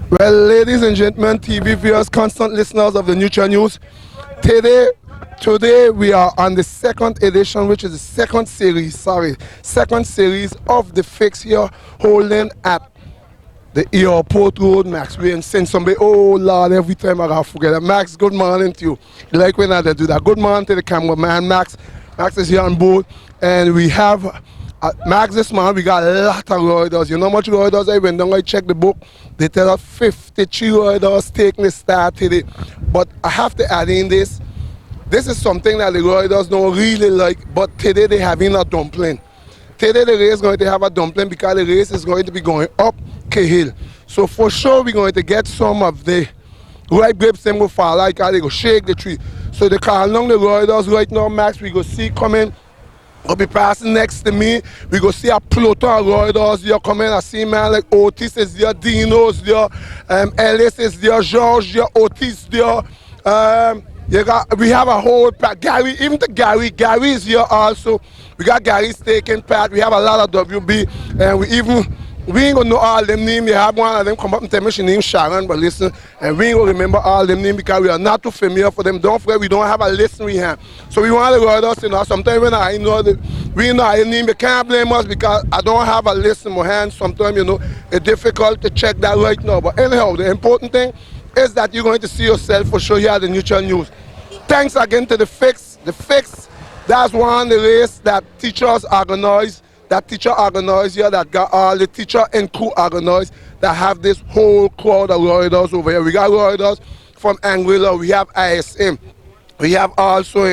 Well, ladies and gentlemen, TV viewers, constant listeners of the Neutral News, today we are on the second edition, which is the second series of the FICCS here, holding at the airport road, Max. We in SIMPSON. Oh Lord, every time I forget it. Max, good morning to you. You like when I do that. Good morning to the cameraman, Max. Max is here on board, and we have Max this morning. We got a lot of riders. You know how much riders I went down, I checked the book. They tell us 53 riders taking the start today. But I have to add in this. This is something that the riders don't really like, but today they're having a dumpling. Today the race is going to have a dumpling because the race is going to be going up K-Hill. So for sure we're going to get some of the ripe grapes, them go fall like they go shake the tree. So they call along the riders right now, Max. We go see coming. Will be passing next to me. We go see a plethora of riders here coming. I see man like Otis is there, Dino's there, Ellis is there, George there, Otis there. We have a whole pack. Gary, even the Gary is here also. We got Gary's taking part. We have a lot of WB, and we ain't gonna know all them names. You have one of them come up and tell me she named Sharon, but listen, and we ain't gonna remember all them names because we are not too familiar for them. Don't forget, we don't have a list we have. So we want to go us, you know. Sometimes when I know that we know our name, you can't blame us because I don't have a list in my hand. Sometimes, you know, it's difficult to check that right now. But anyhow, the important thing is that you're going to see yourself for sure here at the Neutral News. Thanks again to the FICCS. The FICCS, that's one of the race that teachers organize. That teacher organized here, that got all the teacher and crew organized, that have this whole crowd of riders over here. We got riders from Anguilla, we have ISM, we have also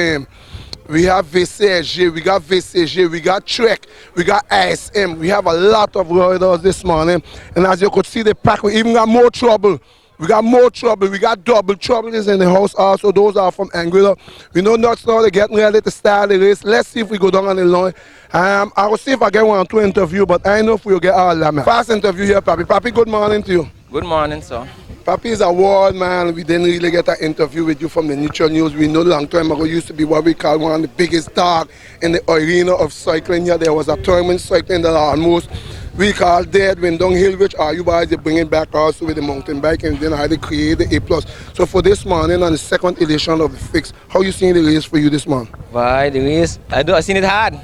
we have VCG, we got VCG, we got Trek, we got ISM. We have a lot of riders this morning, and as you could see, the pack, we even got more trouble. We got more trouble. We got double trouble is in the house also. Those are from Anguilla. We know not now they're getting ready to start the race. Let's see if we go down on the line. I will see if I get one or two interview, but I know if we'll get all that. Fast interview here, Papi. Papi, good morning to you. Good morning, sir. Papi is a world man. We didn't really get an interview with you from the Neutral News. We know long time ago used to be what we call one of the biggest dogs in the arena of cycling here. There was a tournament cycling that almost we call dead when downhill, which are you guys they bring it back also with the mountain bike, and then how they create the A+. So for this morning on the second edition of the FICCS, how you seeing the race for you this morning? Why the race? I seen it hard.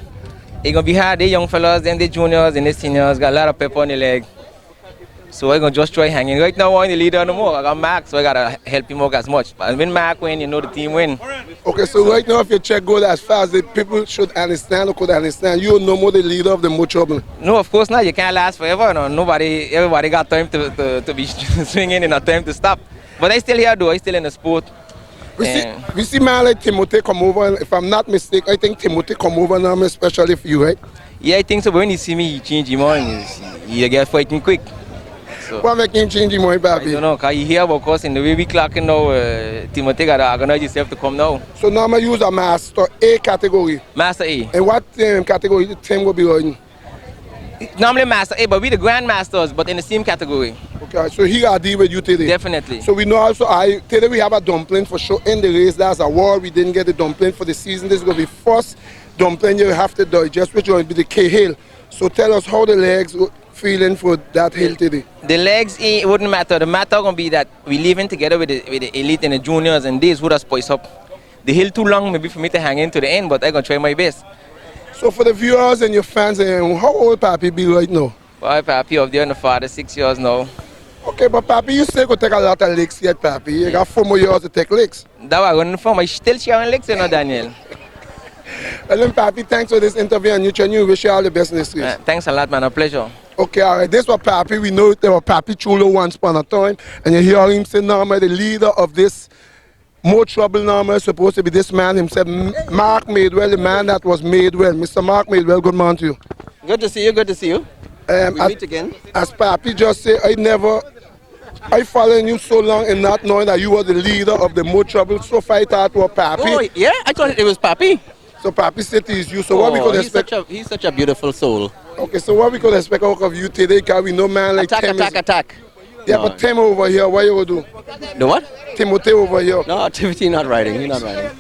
It's gonna be hard. The young fellas, then the juniors and the seniors got a lot of pep on the leg. So I'm gonna just try hanging. Right now I'm the leader no more. I got Mark, so I gotta help him out as much. But when Mark win, you know the team win. Okay, so right now if your check goes as fast, the people should understand or could understand. You are no more the leader of the more trouble. No, of course not. You can't last forever. No, everybody got time to be swinging and not time to stop. But I still here though. I still in the sport. We see man like Timothy come over, and if I'm not mistaken, I think Timothy come over now, especially for you, right? Yeah, I think so. But when you see me, you change your mind. You get fighting quick. So, what make him change your mind, Papi? I don't know, because you hear about us in the way we clocking now, Timothy got to organize yourself to come now. So now I use a Master A category. Master A. And what category the team will be riding? Normally Master A, but we the Grandmasters, but in the same category. Okay, so he got to deal with you today? Definitely. So we know also, today we have a dumpling for sure in the race. That's a war. We didn't get the dumpling for the season. This is going to be first dumpling you have to digest, which will be the K-Hill. So tell us how the legs feeling for that hill today. The legs, it wouldn't matter. The matter going to be that we living together with the elite and the juniors, and this would have spice up. The hill too long maybe for me to hang in to the end, but I'm going to try my best. So for the viewers and your fans, how old Papi be right now? Well, Papi up there in the father, 6 years now. Okay, but Papi, you still going to take a lot of licks yet, Papi. You got 4 more years to take licks. That was going for. I'm still sharing licks, you know, Daniel. Well then, Papi, thanks for this interview and Neutral News. Wish you all the best in this race. Thanks a lot, man. A pleasure. Okay, all right. This was Papi. We know there was Papi Chulo once upon a time. And you hear him say, now, the leader of this more trouble now is supposed to be this man himself, Mark Madewell, the man that was Madewell. Mr. Mark Madewell, good morning to you. Good to see you, good to see you. We meet again. As Papi just said, I followed you so long and not knowing that you were the leader of the more trouble. So far I thought was Papi. Oh, yeah? I thought it was Papi. So Papi said to you, so what we could expect? He's such a beautiful soul. Okay, so what we could expect out of you today, because we know man like Attack. Yeah, no. But Tim over here, what you gonna do? The what? Timothy over here. No, Timothy not riding. He's not riding.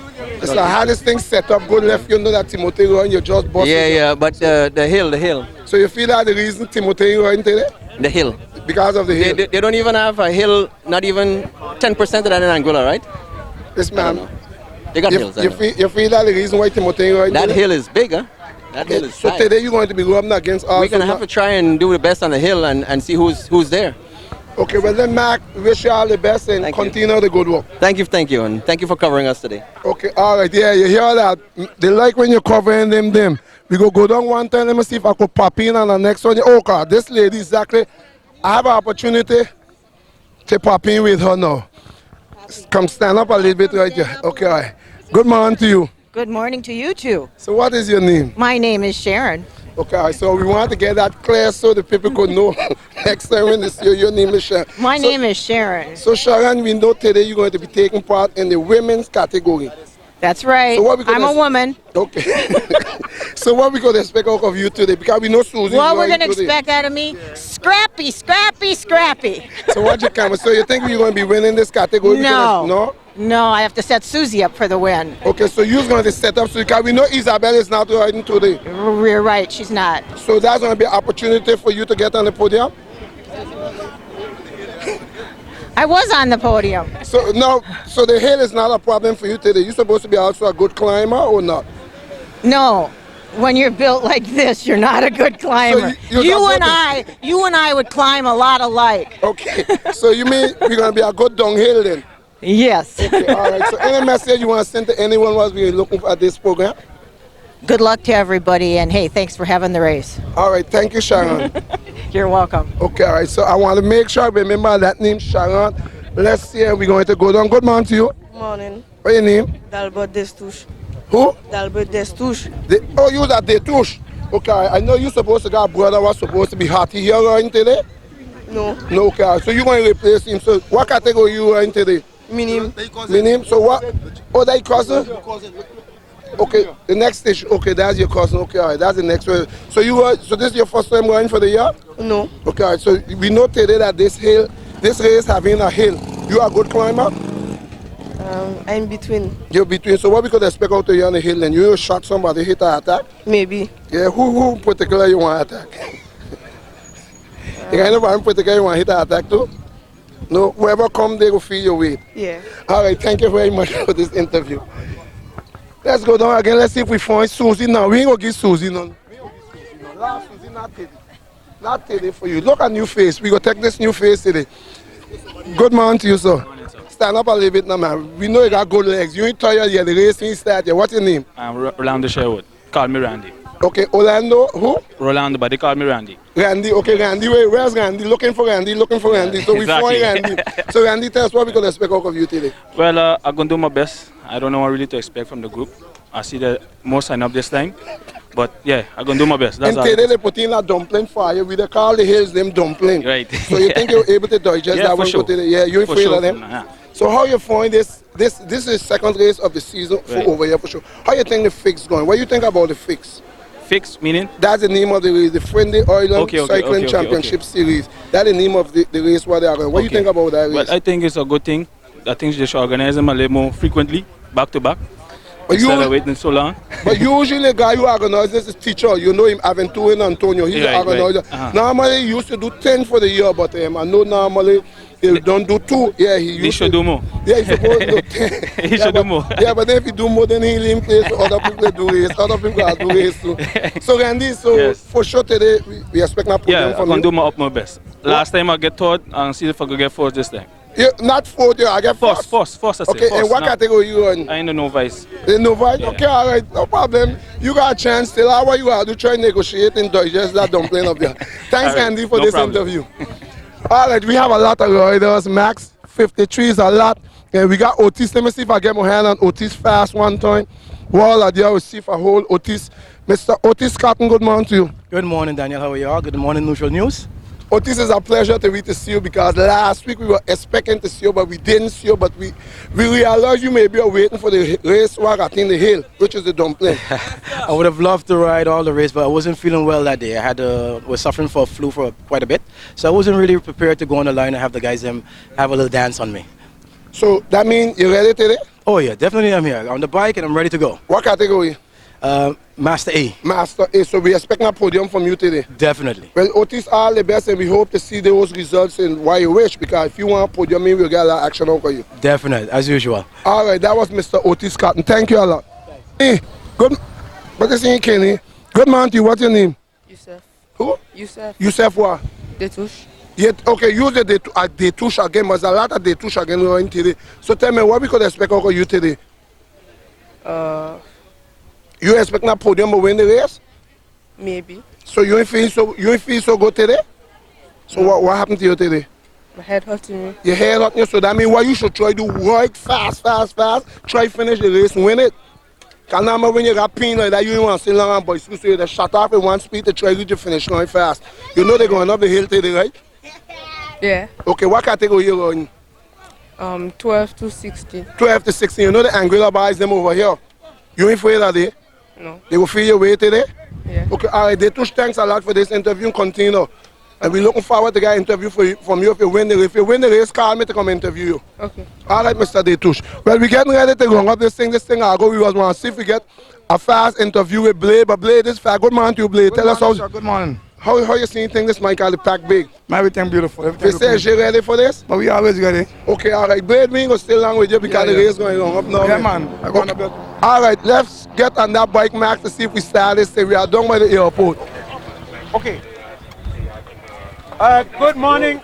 It's the hardest thing set up, good left, you know that Timothy run, you just bust. Yeah, but the hill. So you feel that the reason Timothy running today? The hill. because of the hill. They don't even have a hill, not even 10% of that in Anguilla, right? Yes, ma'am. They got hills. I know. You feel that the reason why Timothy right That there? hill is big, huh? That hill is So high. today you're going to be rubbing against us. We're going to have to try and do the best on the hill and see who's there. Okay, well then, Mac, wish you all the best and Thank you. continue the good work. Thank you, and thank you for covering us today. Okay, all right, yeah, you hear that? They like when you're covering them. We go down one time, let me see if I could pop in on the next one. Oh, God, this lady, exactly, I have an opportunity to pop in with her now. Come stand up a little bit right here. Okay, all right. Good morning to you. Good morning to you too. So what is your name? My name is Sharon. Okay, all right, so we want to get that clear so the people could know next time when they see you, your name is Sharon. My name is Sharon. So Sharon, we know today you're going to be taking part in the women's category. That's right. So what we I'm a woman. Okay. So what we could expect out of you today? Because we know Susie. What we're going to expect out of me? Scrappy, scrappy, scrappy. So what you come? So you think you're going to be winning this category? No. No? No, I have to set Susie up for the win. Okay, so you're going to set up so because we know Isabel is not riding today. You're right, she's not. So that's going to be an opportunity for you to get on the podium? I was on the podium. So no, so the hill is not a problem for you today. You're supposed to be also a good climber or not? No. When you're built like this, you're not a good climber. So you and I would climb a lot alike. Okay, so you mean we're going to be a good downhill then? Yes. Okay, all right. So any message you want to send to anyone while we're looking at this program? Good luck to everybody, and hey, thanks for having the race. All right, thank you, Sharon. You're welcome. Okay, all right. So I want to make sure I remember that name, Sharon. Let's see, we're going to go down. Good morning to you. Morning. What's your name? Dalbert Destouche. Who? Dalbert Destouche. Oh, you that Detouche. Okay, I know you're supposed to get a brother was supposed to be Hattie here running today. No. No, okay. So you're going to replace him. So what category you running today? Minim. Minim. So what? Oh, that your cousin? Okay, the next station. Okay, that's your cousin. Okay, all right, that's the next one. So so this is your first time running for the year? No. Okay, all right, so we know today that this race having a hill. You are a good climber? I'm between. You're between. So what we could expect out of you on the hill then? You shot somebody, hit an attack? Maybe. Yeah, who in particular you want to attack? You got anybody in particular you want to hit an attack too? No, whoever come, they will feel your weight. Yeah. All right, thank you very much for this interview. Let's go down again. Let's see if we find Susie now. We ain't going to give Susie none. Last Susie, not today. Not today for you. Look at new face. We going to take this new face today. Good morning to you, sir. Stand up a little bit now, man. We know you got good legs. You ain't tired yet. The race ain't started. What's your name? I'm Rolando Sherwood. Call me Randy. Okay, Orlando, who? Rolando, but they call me Randy. Randy, okay, Randy. Where's Randy? Looking for Randy, So we find Randy. So Randy, tell us what we can expect out of you today. Well, I'm going to do my best. I don't know what really to expect from the group. I see that more sign up this time. But yeah, I'm going to do my best. That's and today they put in a dumpling fire. We call the hills them dumpling. Right. So you think you're able to digest Yeah, that for one sure. today? Yeah, you're For afraid sure. of them? Yeah. So how you find this is second race of the season for Right. over here for sure. How you think the FICCS going? What you think about the FICCS? FICCS meaning? That's the name of the race, the Friendly Island Cycling Championship Series. That's the name of the race where they are going. What do you think about that race? Well, I think it's a good thing. I think they should organize them a little more frequently, back to back. But Instead of waiting so long. But usually the guy who organizes this teacher, you know him, Aventura Antonio, he's the organizer. Right. Normally he used to do 10 for the year, but I know normally he don't do 2. Yeah, He should do more. Yeah, he's supposed to do 10. He should do more. Yeah, but then if he do more, then he'll in place for other people to do race. Other people have to do race too. So Randy, Yes. for sure today, we expect my program Yeah, from I'm going you. to do my utmost best. Last time I get third, and see if I can get fourth this time. Yeah, not 4th, yeah, I get first. First, I say. Okay, first, and what now. category you on? I ain't the novice. The Novite? Yeah. Okay, all right, no problem. You got a chance still. How are you to try and negotiate and digest that dumpling up there? Thanks, All right, Andy, for no this problem. interview. All right, we have a lot of riders. Max, 53 is a lot. And we got Otis. Let me see if I get my hand on Otis fast one time. While I there, we see if I hold Otis. Mr. Otis Cotton, good morning to you. Good morning, Daniel. How are you all? Good morning, Neutral News. Otis, it's a pleasure to see you because last week we were expecting to see you, but we didn't see you. But we realized you maybe are waiting for the race walk at in the hill, which is the dumpling. I would have loved to ride all the race, but I wasn't feeling well that day. I was suffering for a flu for quite a bit, so I wasn't really prepared to go on the line and have the guys have a little dance on me. So that means you're ready today? Oh yeah, definitely I'm here. On the bike and I'm ready to go. What category? Master A. Master A. So we expect a podium from you today. Definitely. Well, Otis, all the best, and we hope to see those results in while you wish, because if you want a podium, we'll get a lot of action out of you. Definitely, as usual. All right, that was Mr. Otis Cotton. Thank you a lot. Hey, good. What is it, Kenny? Good morning to you. What's your name? Yusuf. Who? Yusuf. Yusuf what? Detouche. Yeah, okay, use the Detouche again. There's a lot of Detouche again going today. So tell me, what we could expect out of you today? You expect a podium to win the race? Maybe. So you ain't feel so good today? So what happened to you today? My head hurting me. Your head hurting you, so that means what you should try to do right fast. Try finish the race, win it. Because now when you got pain like that, you don't want to sit long and boys. So you just shut off at one speed to try to reach the finish line fast. You know they're going up the hill today, right? Yeah. Okay, what category you going? 12 to 16. 12 to 16. You know the Anguilla boys them over here. You ain't afraid of they? No. They will feel your way today? Yeah. Okay, all right. Detouche, thanks a lot for this interview. Continue. And we're looking forward to get an interview from you if you win the race. If you win the race, call me to come interview you. Okay. All right, Mr. Detouche. Well, we're getting ready to run up this thing. I go. We was want to see if we get a fast interview with Blade. But Blade is fast. Good morning to you, Blade. Tell us how. Sir, good morning. How you seeing things this man called the pack big? Everything beautiful. Everything You say you ready for this? but we always ready. Okay, all right. Blade, we ain't gonna stay long with you because the race going on up now. Yeah, man. I got a bit. All right, let's get on that bike, Max, to see if we start this thing. We are done by the airport. Okay. Good morning.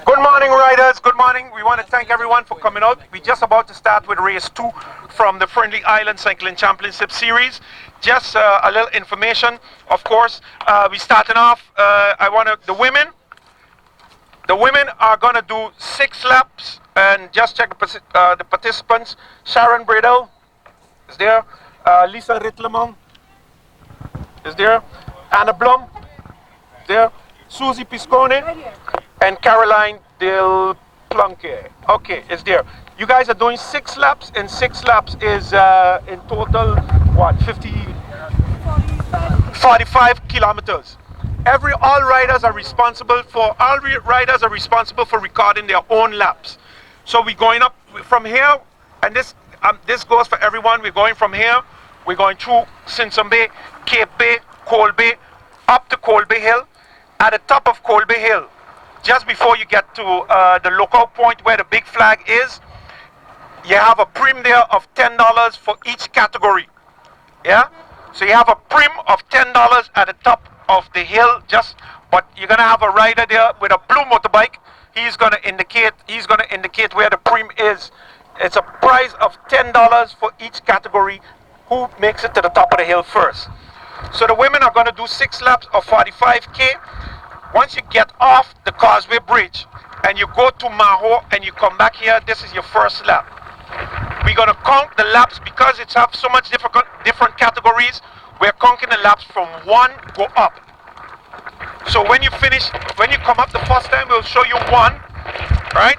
Good morning, riders. Good morning. We want to thank everyone for coming out. We're just about to start with race 2 from the Friendly Island Cycling Championship Series. Just a little information, of course. We're starting off. The women are going to do 6 laps, and just check the participants. Sharon Bradel is there. Lisa Ritlemont is there. Anna Blum there. Susie Piscone and Caroline Del Plunke. Okay, is there. You guys are doing 6 laps, and 6 laps is in total what, 45 kilometers. All riders are responsible for recording their own laps. So we're going up from here, and this goes for everyone. We're going from here. We're going through Simpson Bay, Cape Bay, Colby, up to Colby Hill. At the top of Colby Hill, just before you get to the lookout point where the big flag is, you have a prim there of $10 for each category. Yeah? So you have a prim of $10 at the top of the hill, but you're gonna have a rider there with a blue motorbike. He's gonna indicate where the prim is. It's a price of $10 for each category. Who makes it to the top of the hill first? So the women are gonna do 6 laps of 45K. Once you get off the Causeway Bridge and you go to Maho and you come back here, this is your first lap. We're gonna count the laps because it's have so much different categories. We're counting the laps from 1 go up. So when you come up the first time, we'll show you 1, right?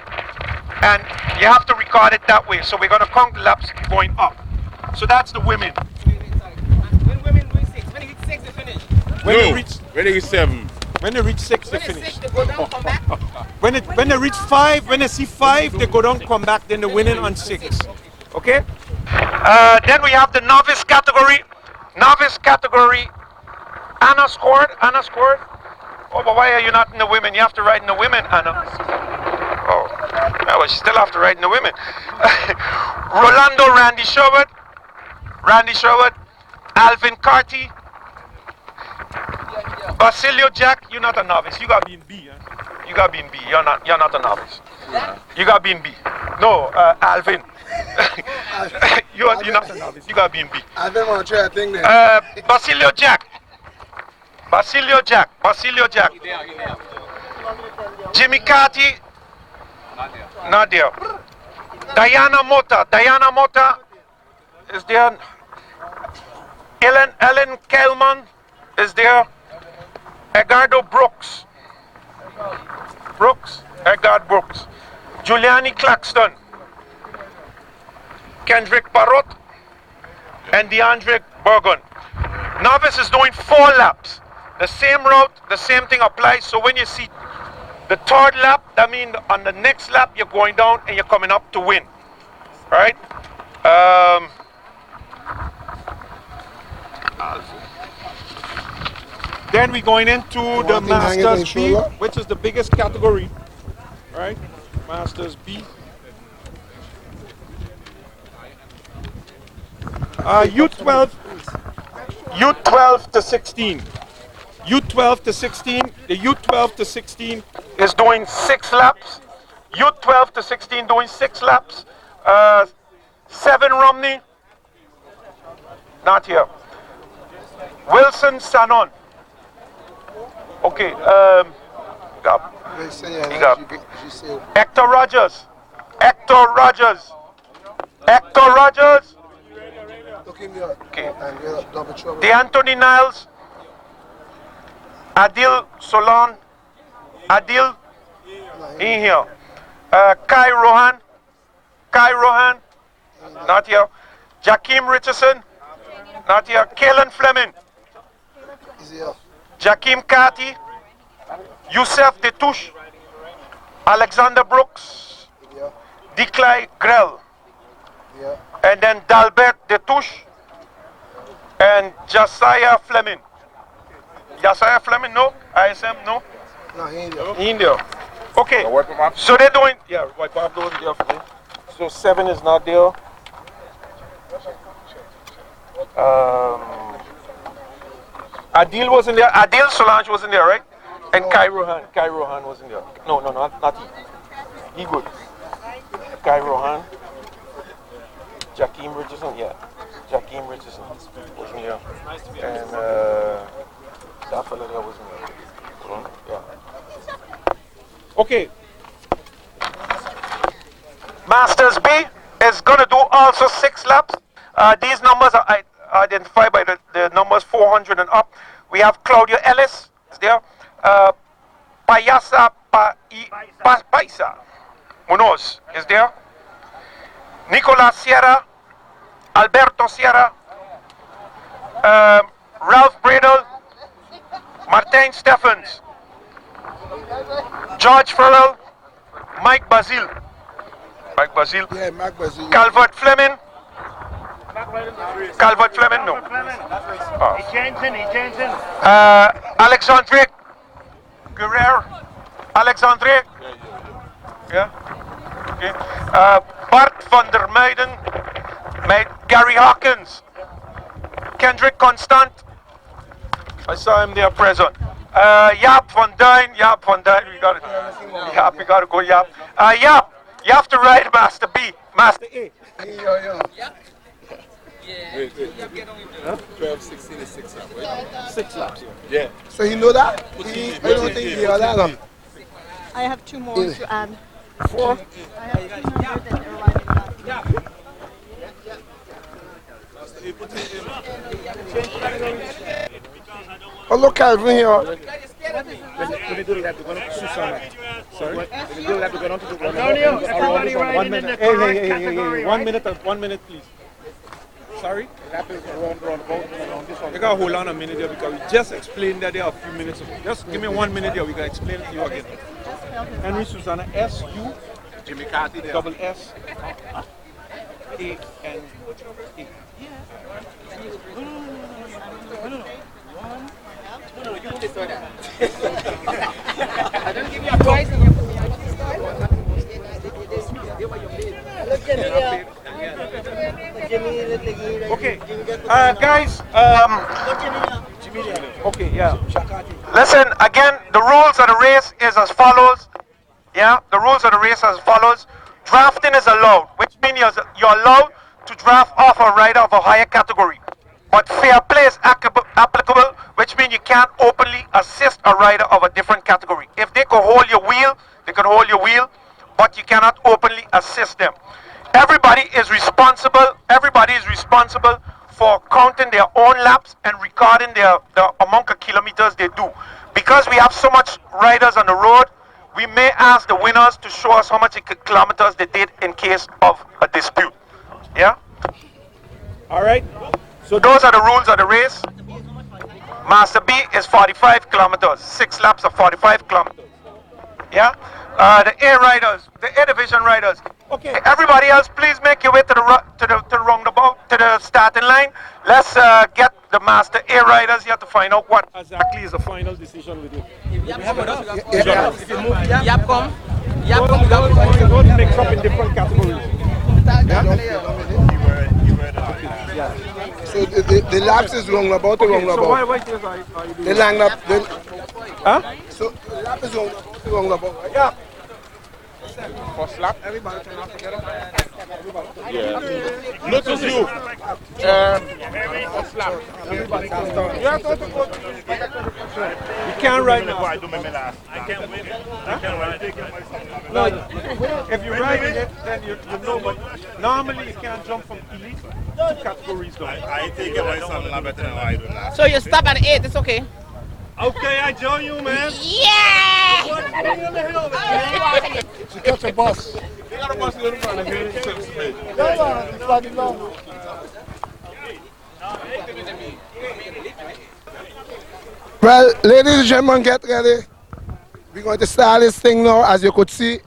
And you have to record it that way. So we're gonna count the laps going up. So that's the women. When women reach 6, when they reach 6, they finish. When they reach 7. When they reach 6, they finish. 6, they go down, come back. When they reach 5, when they see 5, they go down, come back, then they're winning on 6. Okay? Then we have the novice category. Novice category. Anna scored. Oh, but why are you not in the women? You have to ride in the women, Anna. Oh, well, you still have to ride in the women. Rolando Randy Sherwood. Alvin Carty. Basilio Jack, you're not a novice. You got to be in B. You got to be in B. You're not a novice. You got to be in B. No, Alvin. you're not a novice. You got to be in B. Alvin want to try a thing there. Basilio Jack. Jimmy Carty. Not there. Diana Mota is there. Ellen Kelman is there. Edgardo Brooks. Giuliani Claxton. Kendrick Barrot. And DeAndre Burgon. Novice is doing 4 laps. The same route, the same thing applies. So when you see the 3rd lap, that means on the next lap you're going down and you're coming up to win. Alright? Then we're going into the thing hanging on Masters your B, shoulder. which is the biggest category. Right? Masters B. U12 to 16. U12 to 16. The U12 to 16 is doing 6 laps. U12 to 16 doing 6 laps. 7 Romney. Not here. Wilson Sanon. Okay. Hector Rogers. Hector Rogers. Hector Rogers. Okay. The Anthony Niles. Adil Solon. Adil. In here. Kai Rohan. Kai Rohan. Not here. Jakeem Richardson. Not here. Kalen Fleming. Jakeem Kati. Youssef Detouche. Alexander Brooks. Declan Grell. And then Dalbert Detouche. And Josiah Fleming. Josiah Fleming, no? ISM, no? No, he ain't there. He in there. Okay. So they're doing, yeah, wipe off those there for me. So 7 is not there. Adil wasn't there. Adil Solange wasn't there, right? And Kai Rohan. Kai Rohan wasn't there. No, not he. He good. Kai Rohan. Jakeem Richardson, yeah. Jakeem Richardson wasn't here. And that fellow there wasn't here. Yeah. Okay. Masters B is going to do also 6 laps. These numbers are identified by the numbers 400 and up. We have Claudio Ellis is there. Paisa Munoz is there. Nicolas Sierra. Alberto Sierra. Ralph Bradle. Martin Stephens. George Farrell. Mike Bazil. Mike Bazil. Yeah, Mike Bazil. Calvert Fleming. Calvert Fleming, no. Alexandre Guerrero. Alexandre. Yeah. Okay. Bart van der Meijden. Gary Hawkins. Kendrick Constant. I saw him there present. Jaap van Duin. Jaap van Duin. We got it. Jaap, we got to go Jaap. Jaap, you have to ride Master B. Master A. Yeah. 12, 16 is 6 laps, right? 6 laps. Yeah. So you know that? I don't think he heard that. I have 2 more to add. 4. I have 200 that are arriving back. Oh, look, Calvin here. When they do that, we're going to Susanna. Sorry? When they do that, we're going to do 1 minute. Hey. 1 minute, please. Sorry? You got to hold on a minute there because we just explained that there are a few minutes ago. Just give me 1 minute there, we can explain it to you again. Henry Susanna, S-U, Jimmy Carty, double S, A-N-A. No, you just saw that. I don't give you a prize. Okay, guys, okay, yeah. Listen, again, the rules of the race is as follows. Yeah, the rules of the race are as follows. Drafting is allowed, which means you're allowed to draft off a rider of a higher category. But fair play is applicable, which means you can't openly assist a rider of a different category. If they can hold your wheel, they can hold your wheel, but you cannot openly assist them. Everybody is responsible for counting their own laps and recording the amount of kilometers they do. Because we have so much riders on the road, we may ask the winners to show us how much kilometers they did in case of a dispute. Yeah? All right. So those are the rules of the race. Master B is 45 kilometers, 6 laps of 45 kilometers. Yeah? The A riders, the A division riders. Okay. Everybody else, please make your way to the roundabout. to the starting line. Let's get the Master A riders here to find out what exactly is the final decision with you. Don't mix up in different categories. So the laps is wrong about the wrong So about. why are you doing The line up. Huh? So the lap is wrong about. Right? Yeah. First lap. Everybody turn off together. Yeah. Notice you. First lap. Everybody calm down. You have to go. You can't ride now. I can't win. I can't ride. No, if you ride it, then you know. But normally you can't jump from elite to categories down. I take it my son a lot better than I do last. So you stop at 8, it's okay. Okay, I join you, man. Yeah! She catch a bus. They got a bus in the front of here. Well, ladies and gentlemen, get ready. We're going to start this thing now. As you could see,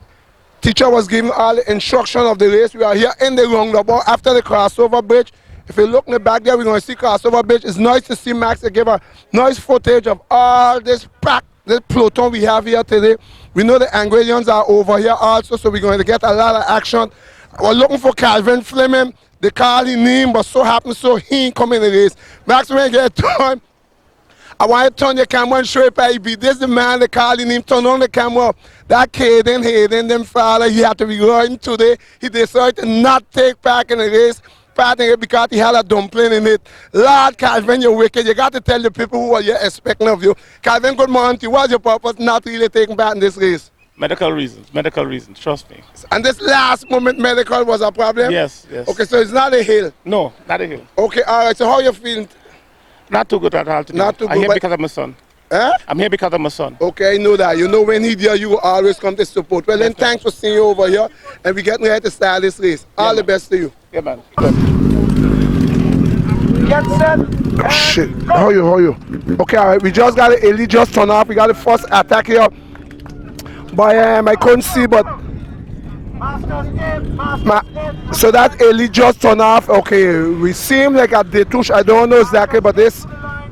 teacher was giving all the instruction of the race. We are here in the roundabout after the crossover bridge. If you look in the back there, we're going to see crossover bridge. It's nice to see Max to give a nice footage of all this pack, this peloton we have here today. We know the Anguillians are over here also, so we're going to get a lot of action. We're looking for Calvin Fleming. They call his name, but so happens so he ain't come in the race. Max, when you get time, I want to turn your camera and show you how he be. This is the man they call his name. Turn on the camera. That Hayden, them father, he had to be riding today. He decided to not take part in the race. Because he had a dumpling in it. Lord Calvin, you're wicked. You got to tell the people who are here expecting of you. Calvin, good morning to you. What's your purpose not really taking part in this race? Medical reasons, trust me. And this last moment medical was a problem? Yes. Okay, so it's not a hill? No, not a hill. Okay, all right, so how you feeling? Not too good at all today. Not too good. I'm here because of my son. Huh? I'm here because of my son. Okay, I know that. You know when he's here, you will always come to support. Well, then thanks for seeing you over here. And we're getting ready to start this race. All the best to you. Yeah, man. Get set. Oh, shit. How you? Okay, all right. We just got the elite just turn off. We got the first attack here. But I couldn't see, but so that elite just turned off. Okay, we seem like at the touch. I don't know exactly, but this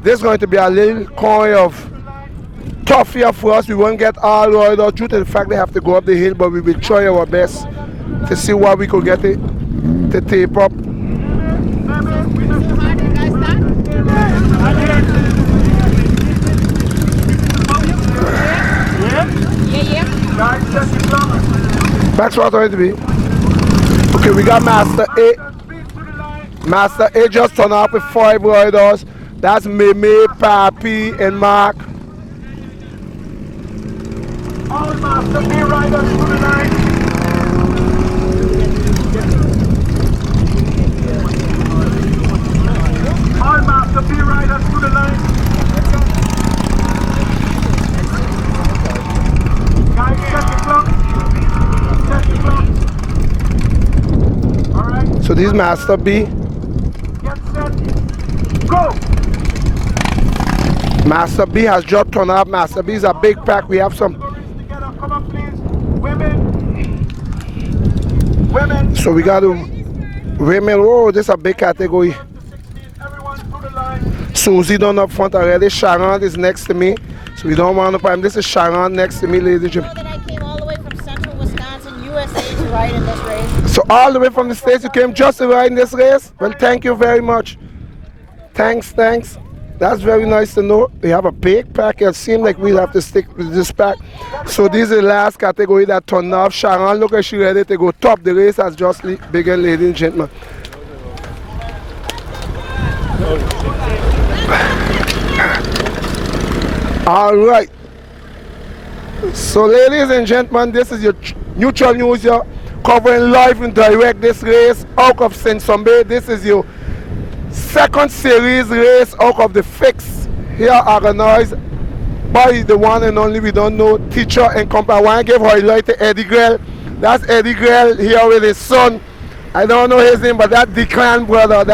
is going to be a little kind of tough here for us. We won't get all right out due to the fact they have to go up the hill, but we will try our best to see what we could get it to tape up. Max, what are it to be? Okay, we got Master A. Master A just turned up with 5 riders. That's Meme, Papi, and Mark. All Master A riders to the line. All Master B riders to the line. Guys, set the clock. Set the clock. All right. So this is Master B. Get set. Go. Master B has just turned up. Master B is a big pack. We have some. Come on, please. Women. So we got women. Oh, this is a big category. Susie done up front already. Sharon is next to me. So we don't want to problem. This is Sharon next to me, ladies and gentlemen. I came all the way from Central Wisconsin, USA to ride in this race. So all the way from the States you came just to ride in this race? Well, thank you very much. Thanks. That's very nice to know. We have a big pack. It seems like we'll have to stick with this pack. So this is the last category that turned off. Sharon, look at she ready to go top. The race has just begun, ladies and gentlemen. All right. So ladies and gentlemen, this is your neutral news here, covering live and direct this race out of SIMPSON Bay. This is your second series race out of the FICCS here organized by the one and only, we don't know, teacher and company. I want to give highlight to Eddie Grell. That's Eddie Grell here with his son. I don't know his name, but that's the clan brother.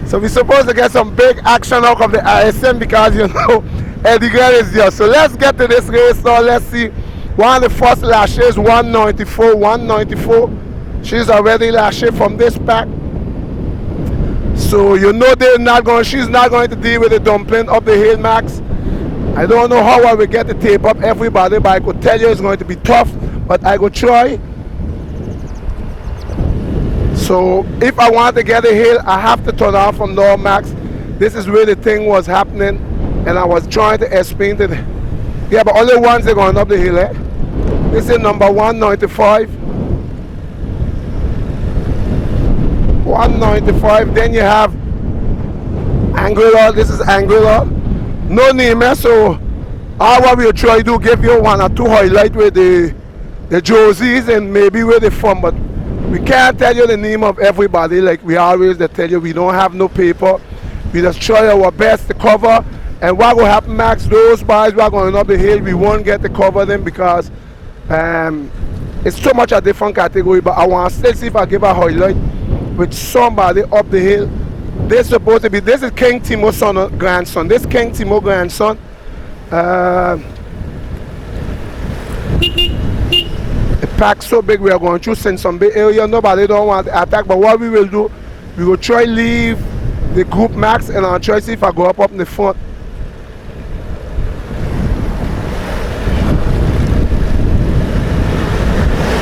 So we're supposed to get some big action out of the ISM because, you know, Eddie Grell is here. So let's get to this race now. Let's see. One of the first lashes, 194. She's already lashed from this pack. So you know she's not going to deal with the dumpling up the hill, Max. I don't know how I will get the tape up everybody, but I could tell you it's going to be tough, but I will try. So if I want to get a hill, I have to turn off from now, Max. This is where the thing was happening, and I was trying to explain to them. Yeah, but only ones they're going up the hill, eh? This is number 195. 195, then you have Angular. This is Angular. No name, eh? So all what we'll try to give you 1 or 2 highlight with the jerseys and maybe where they from, but we can't tell you the name of everybody like we always tell you. We don't have no paper. We just try our best to cover. And what will happen, Max, those boys who are going up the hill, we won't get to cover them because it's so much a different category. But I want to still see if I give a highlight with somebody up the hill. This supposed to be, this is King Timo's son, grandson. This King Timo grandson. The pack so big we are going through since some big area. Nobody don't want to attack. But what we will do, we will try leave the group, Max, and I'll try to see if I go up in the front.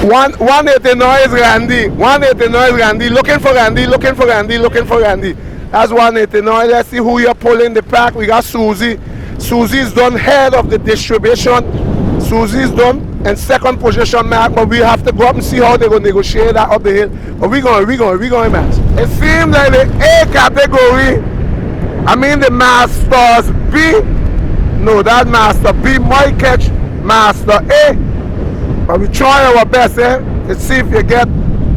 One 189 is Randy. 189 is Randy. Looking for Randy. Looking for Randy. Looking for Randy. That's 189. Let's see who you're pulling the pack. We got Susie. Susie's done head of the distribution. Susie's done in second position, Mark. But we have to go up and see how they're going to negotiate that up the hill. But we're going, Max. It seems like the A category. I mean the Masters B. No, that Master B might catch Master A. But we try our best, to see if you get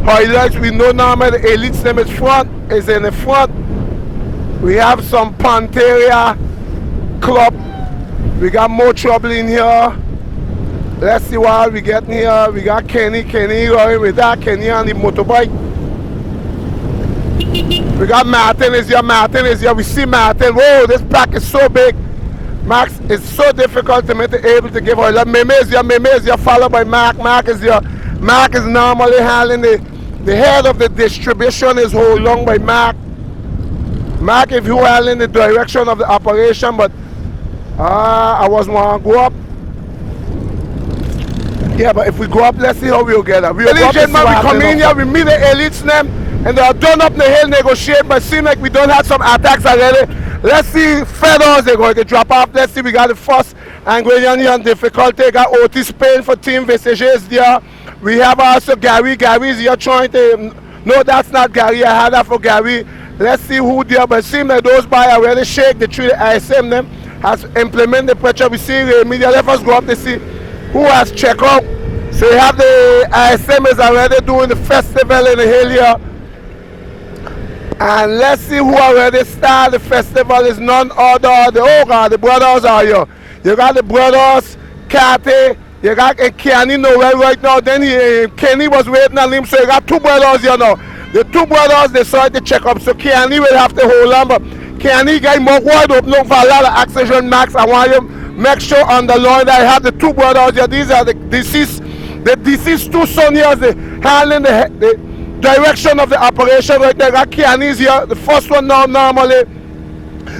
highlights. We know normally the elite name is in the front. We have some Panteria Club. We got more trouble in here. Let's see what we get in here. We got Kenny going with that. Kenny on the motorbike. We got Martin is here. We see Martin. Whoa, this pack is so big. Max, it's so difficult to make it able to give highlight. Meme is here, followed by Mark. Mark is here. Mark is normally handling the head of the distribution is hold long by Mark. Mark, if you handling the direction of the operation, but I was want to go up. Yeah, but if we go up, let's see how we'll get up. Ladies and gentlemen, we come in here, we meet the elites name, and they are done up the hill, negotiate, but seem like we don't have some attacks already. Let's see feathers they're going to drop off. Let's see, we got the first Angolian here on difficulty. Got Otis Payne for Team Visages there. We have also Gary. Gary's here trying to, no, that's not Gary. I had that for Gary. Let's see who there, but it seems like those boys already shake the tree. The ISM them has implemented the pressure. We see the media. Let us go up to see who has checked out. So you have the ISM is already doing the festival in the hill here. And let's see who already started the festival is none other. The brothers are here. You got the brothers, Kate, you got Kenny Noel right now. Then Kenny was waiting on him, so you got 2 brothers here now. The 2 brothers decided to check up, so Kenny will have to hold on. But Kenny got more wide open for a lot of oxygen, Max. I want you make sure on the line that I have the 2 brothers here. These are the deceased 2 sons here, handling the direction of the operation right there. Got Kenny's here. The first one now normally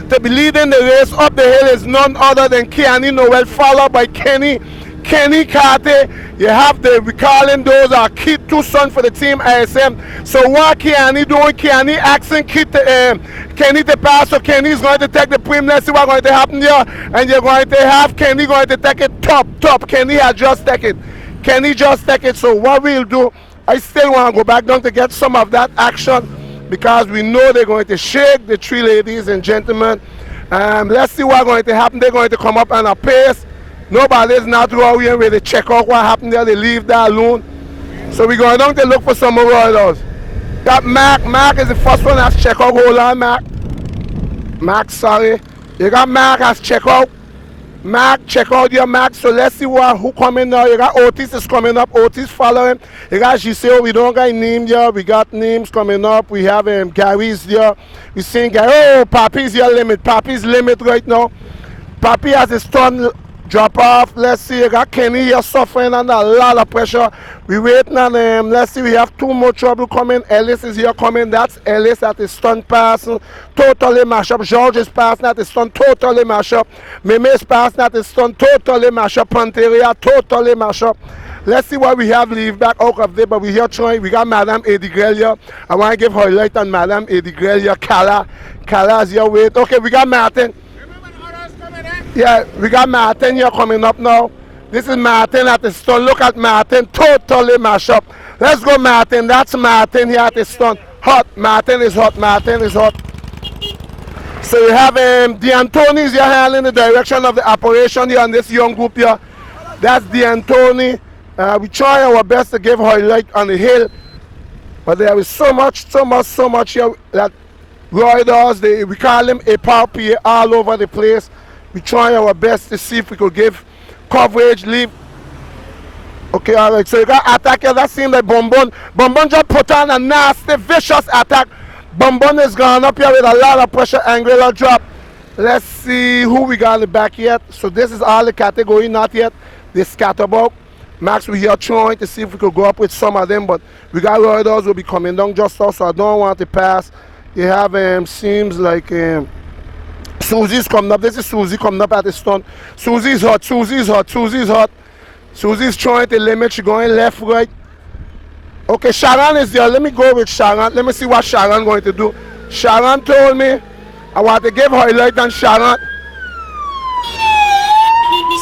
to be leading the race up the hill is none other than Kenny Noel, followed by Kenny Carter. You have the, we calling those are Kid 2 sons for the team ISM. So what Kenny doing? Kenny asking Kenny to pass, so Kenny's going to take the prim. Let's see what's going to happen here. And you're going to have Kenny going to take it top. Kenny has just taken it. Kenny just take it. So what we'll do, I still want to go back down to get some of that action because we know they're going to shake the 3 ladies and gentlemen. Let's see what's going to happen. They're going to come up on a pace. Nobody's not worrying where they check out what happened there. They leave that alone. So we're going down to look for some more riders. Got Mark. Mark is the first one that's check out. Hold on, Mark. Mark, sorry. You got Mark has check out. Mark, check out your Mark. So let's see who coming now. You got Otis is coming up. Otis following. You got Giselle. We don't got names here. We got names coming up. We have Gary's here. We seeing Gary. Oh, Papi's here limit. Papi's limit right now. Papi has his turn Drop off. Let's see. You got Kenny here suffering under a lot of pressure. We waiting on him. Let's see. We have two more trouble coming. Ellis is here coming. That's Ellis at the stunt passing. Totally mash up. George is passing at the stunt. Totally mash up. Meme is passing at the stunt. Totally mash up. Panteria. Totally mash up. Let's see what we have leave back out of there. But we here trying. We got Madame Edigrelia. I want to give highlight on Madame Edigrelia. Kala is here. Wait. Okay, we got Martin. Yeah, we got Martin here coming up now. This is Martin at the stunt. Look at Martin, totally mash up. Let's go, Martin. That's Martin here at the stunt. Hot. Martin is hot. Martin is hot. So we have D'Antoni is here handling the direction of the operation here on this young group here. That's D'Antoni. We try our best to give highlight on the hill, but there is so much here that Roy does. We call him a power all over the place. We try our best to see if we could give coverage, leave. Okay, all right. So you got attacker that seems like Bonbon. Bonbon just put on a nasty, vicious attack. Bonbon is gone up here with a lot of pressure, angular drop. Let's see who we got in the back yet. So this is all the category, not yet. The scatterbout. Max, we here trying to see if we could go up with some of them, but we got riders will be coming down just now, so I don't want to pass. You have seems like Susie's coming up. This is Susie coming up at the stunt. Susie's hot. Susie's hot. Susie's hot. Susie's trying to limit. She's going left, right. Okay, Sharon is there. Let me go with Sharon. Let me see what Sharon going to do. Sharon told me I want to give highlight on Sharon.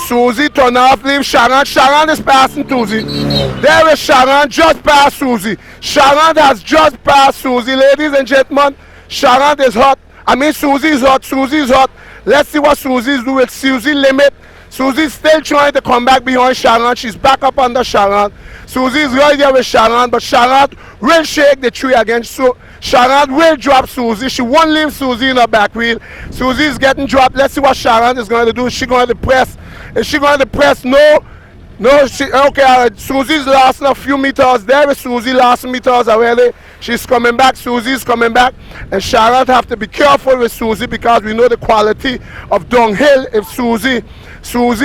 Susie turn off, leave Sharon. Sharon is passing Susie. There is Sharon, just past Susie. Sharon has just passed Susie. Ladies and gentlemen, Sharon is hot. I mean, Susie is hot. Susie is hot. Let's see what Susie's doing with Susie limit. Susie's still trying to come back behind Sharon. She's back up under Sharon. Susie's right there with Sharon, but Sharon will shake the tree again. So Sharon will drop Susie. She won't leave Susie in her back wheel. Susie's getting dropped. Let's see what Sharon is going to do. Is she going to press? Is she going to press? No. No, she, okay, all right. Susie's lost a few meters. There is Susie lost meters already. She's coming back. Susie's coming back. And Sharon have to be careful with Susie because we know the quality of downhill. If Susie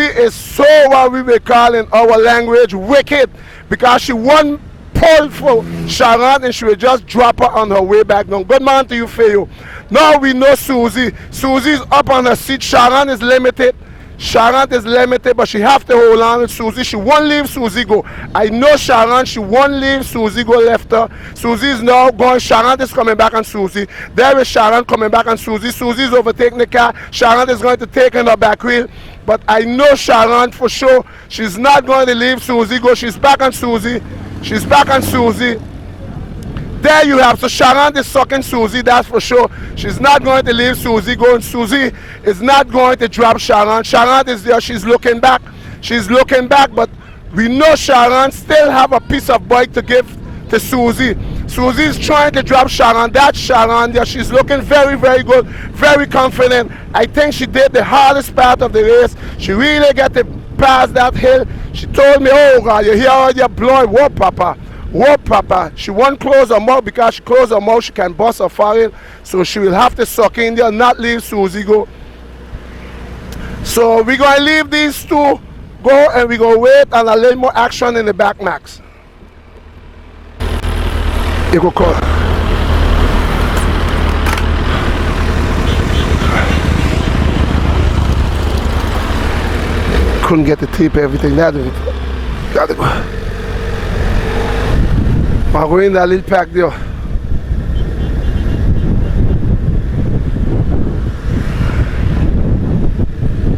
is so what we will call in our language wicked, because she won pull for Sharon and she will just drop her on her way back down. Good man to you, Fayo. Now we know Susie. Susie's up on her seat. Sharon is limited. Sharon is limited, but she have to hold on with Susie. She won't leave Susie go. I know Sharon, she won't leave Susie go left her. Susie's now going. Sharon is coming back on Susie. There is Sharon coming back on Susie. Susie's overtaking the car. Sharon is going to take in her back wheel. But I know Sharon for sure. She's not going to leave Susie go. She's back on Susie. She's back on Susie. There you have. So Sharon is sucking Susie, that's for sure. She's not going to leave Susie go, and Susie is not going to drop Sharon. Sharon is there. She's looking back. She's looking back, but we know Sharon still have a piece of bike to give to Susie. Susie's trying to drop Sharon. That's Sharon there. She's looking very, very good, very confident. I think she did the hardest part of the race. She really got to pass that hill. She told me, oh God, you hear all your blowing. Whoa, Papa. Whoa, Papa. She won't close her mouth because she close her mouth, she can bust her forehead. So she will have to suck in there, not leave Susie go. So we're going to leave these two go and we're going to wait on a little more action in the back, Max. You go call. Couldn't get the tape, everything. That gotta go. I'm going in that little pack there.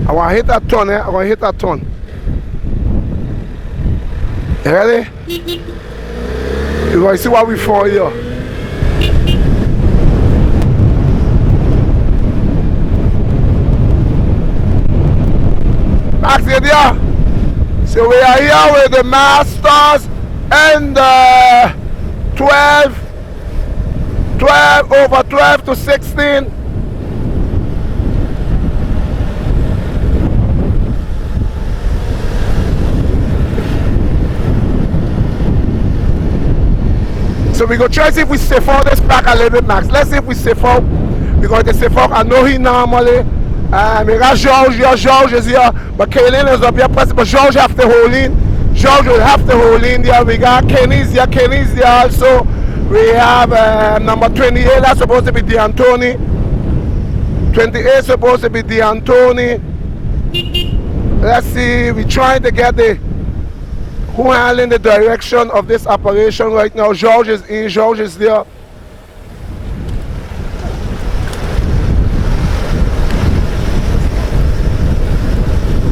I want to hit that turn, I want to hit that turn. You ready? You're going to see what we found here. Max, you there? So we are here with the Masters and 12 over 12 to 16. So we go try to see if we safe out this pack a little bit, Max. Let's see if we safe out. We're going to safe out. I know he normally You got George here, George is here, but Kaylin is up here pressing, but George have to hold in. George will have to hold in there. We got Kenny's there also. We have number 28, that's supposed to be D'Antoni. 28 supposed to be D'Antoni. Let's see, we're trying to get who handling the direction of this operation right now. George is in, George is there.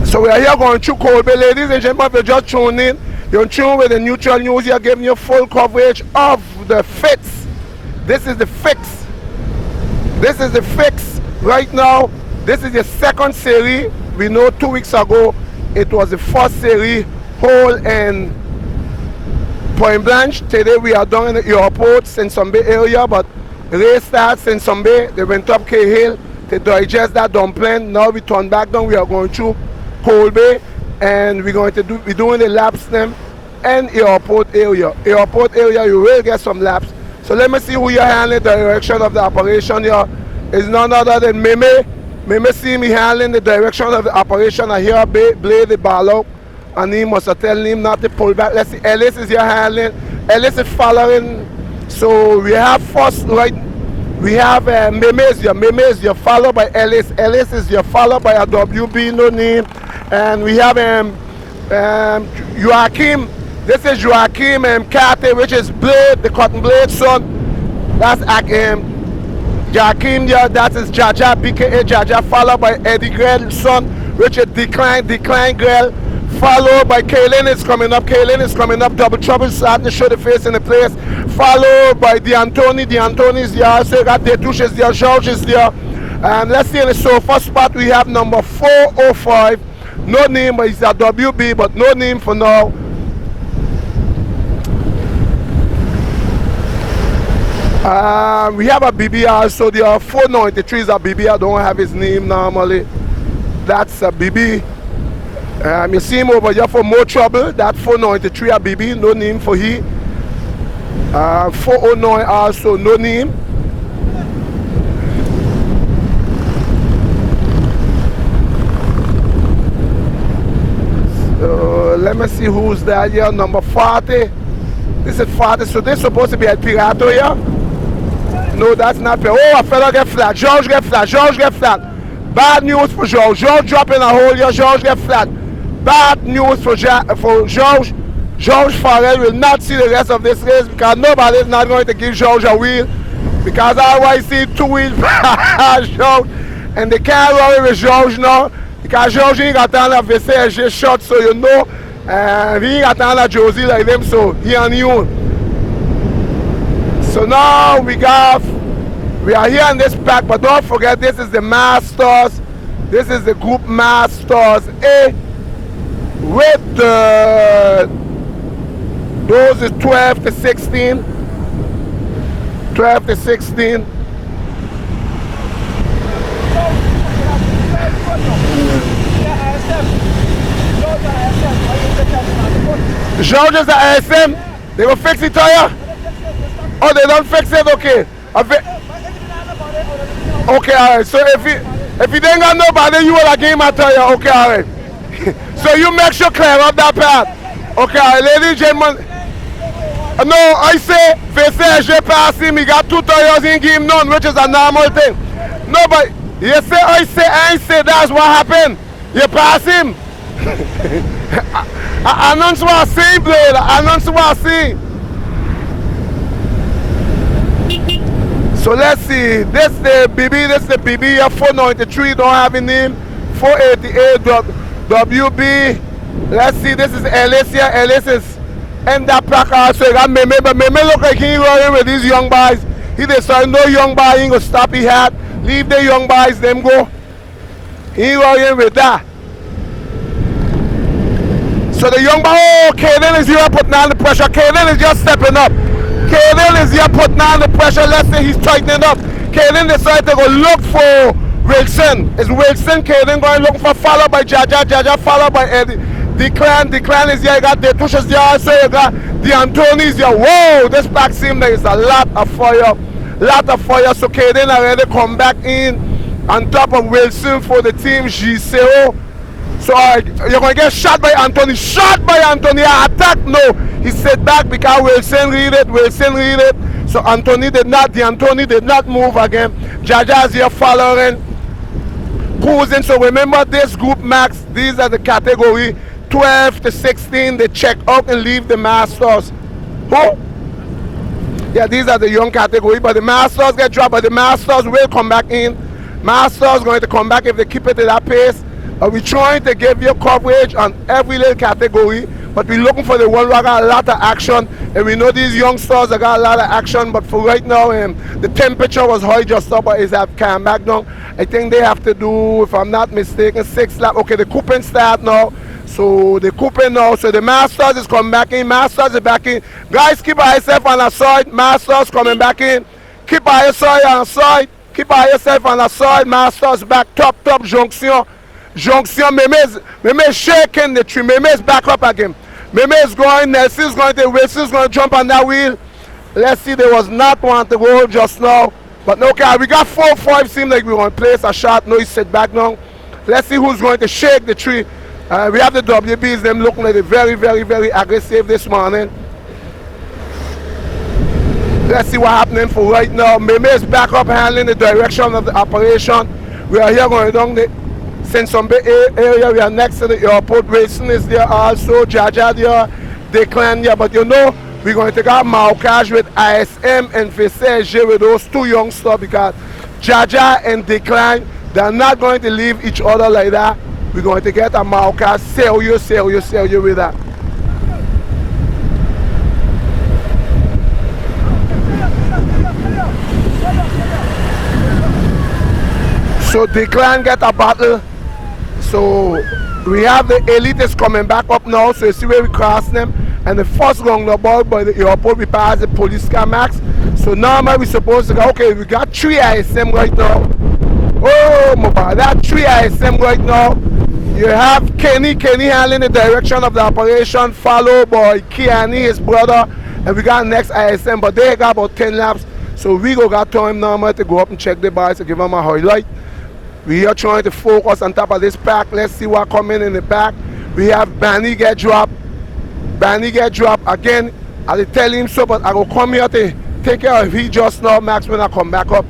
So we are here going through Colby. Ladies and gentlemen, if you're just tuning in, you're tuned with the Neutral News here, giving you full coverage of the FICCS. This is the FICCS. This is the FICCS right now. This is the second series. We know 2 weeks ago it was the first series, Hole and Point Blanche. Today we are down in the airport, Simson Bay area, but the race starts in Simson Bay. They went up K Hill to digest that dumpling. Now we turn back down. We are going through Colby, and we're doing the laps them and airport area. Airport area, you will get some laps. So let me see who you're handling the direction of the operation here. It's none other than Meme. Meme see me handling the direction of the operation. I hear Blade the ball out, and he must have tell him not to pull back. Let's see, Ellis is here handling. Ellis is following. So we have first, right? We have Meme is here, followed by Ellis. Ellis is here, followed by a WB, no name. And we have Joachim. This is Joachim Carter, which is Blade, the Cotton Blade son. That's Joachim here, that is Jaja, BKA Jaja, followed by Eddie Grell's son, which is Decline Grell. Followed by Kaylin is coming up. Kaylin is coming up. Double Trouble starting to show the face in the place. Followed by D'Antoni. D'Antoni is there. So you got Detouche is there. George is there. Let's see in the sofa spot we have number 405. No name, but it's a WB, but no name for now. We have a BB also. There are 493 is a BB. I don't have his name normally. That's a BB. You see him over here for More Trouble. That 493 a BB, no name for he. 409 also, no name. So let me see who's there here. Number 40. This is 40. So this is supposed to be a Pirato here. No, that's not. Oh, a fella get flat. George get flat. George get flat. Bad news for George. George dropping a hole here. George get flat. Bad news for George. George Farrell will not see the rest of this race because nobody is not going to give George a wheel, because otherwise see 2 wheels George, and they can't worry with George now because George ain't got on a VCSG shot, so you know, he ain't got on a Josie like them, so he on you. So now we are here in this pack, but don't forget this is the Masters. This is the Group Masters A. With those is 12 to 16. 12 to 16. George is the ISM. They will fix it tire. Oh, they don't fix it. Okay. Okay, alright. So if you didn't got nobody, you will game a tire. Okay, alright. So you make sure clear up that path. Okay, ladies and gentlemen. No, I say, VCSG pass him, he got 2 tires, he give him none, which is a normal thing. No, but you say, I say, that's what happened. You pass him. I announce what I see, Blade. I announce what I see. So let's see. This the BB, 493, don't have a name. 488 WB. Let's see, this is Ellis here. Ellis is in that pack also. You got Meme, but Meme look like he ain't running with these young boys. He decided no young boy ain't gonna stop he had. Leave the young boys, them go. He ain't running with that. So the young boy, oh, Kaden is here putting on the pressure. Kaden is just stepping up. Kaden is here putting on the pressure. Let's say he's tightening up. Kaden decided to go look for Wilson. Is Wilson Kaden going looking for, followed by Jaja, followed by Eddie. Declan is here, you got Detouche is here, also you got D'Antoni is here. Whoa, this back seems there is a lot of fire. So Kaden already come back in. On top of Wilson for the team, GCO. So you're going to get shot by Anthony. Shot by Anthony. Attack, no. He set back because Wilson read it. Wilson read it. So Anthony did not move again. Jaja's here following. Cruising. So remember this group, Max. These are the category 12 to 16. They check out and leave the masters. Who? Yeah, these are the young category, but the masters get dropped, but the masters will come back in. Masters going to come back if they keep it at that pace. We're trying to give you coverage on every little category, but we're looking for the one who got a lot of action, and we know these youngsters that got a lot of action, but for right now, the temperature was high just up, but it's have come back down. I think they have to do, if I'm not mistaken, 6 laps. Okay, the couping start now. So the couping now, so the Masters is coming back in, Masters is back in. Guys, keep yourself on the side, Masters coming back in. Keep yourself on the side, keep yourself on the side, Masters back, top, Jonction. Jonction, Meme shaking the tree, Meme is back up again. Meme is going, Nelson's going to, Wilson's going to jump on that wheel. Let's see, there was not one to go just now. But okay, we got 4-5, seems like we're going to place a shot, no, he's set back now. Let's see who's going to shake the tree. We have the WBs, them looking like very, very, very aggressive this morning. Let's see what's happening for right now. Meme is back up handling the direction of the operation. We are here going down the SIMPSON area. We are next to the airport. Wilson is there also. Jaja there. Declan there. But you know, we're going to take our markage with ISM and FICCS with those two youngsters because Jaja and Declan, they're not going to leave each other like that. We're going to get a marker, sell you with that. So Declan get a battle. So we have the elites coming back up now. So you see where we cross them. And the first roundabout by the airport, we pass the police car max. So normally we're supposed to go, okay, we got 3 ISM right now. Oh, Mobile, that 3 ISM right now. You have Kenny handling the direction of the operation, followed by Kiani, his brother, and we got next ISM, but they got about 10 laps. So we got time now to go up and check the bikes to give them a highlight. We are trying to focus on top of this pack. Let's see what coming in the back. We have Banny get dropped. Banny get dropped again. I'll tell him so, but I will come here to take care of he just now, Max, when I come back up.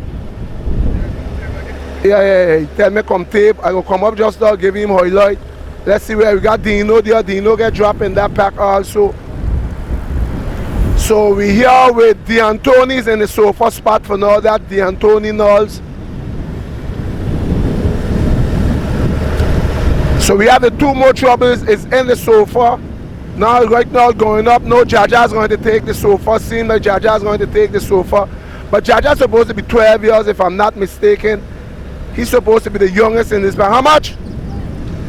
Yeah. Tell me come tape. I will come up just now, give him highlight. Let's see where we got Dino there. Dino get dropped in that pack also. So we here with D'Antoni's in the sofa spot for now. That D'Antoni Knowles. So we have the 2 more troubles is in the sofa. Now right now going up. No, Jaja's going to take the sofa. Seems like Jaja's going to take the sofa. But Jaja's supposed to be 12 years if I'm not mistaken. He's supposed to be the youngest in this band. How much?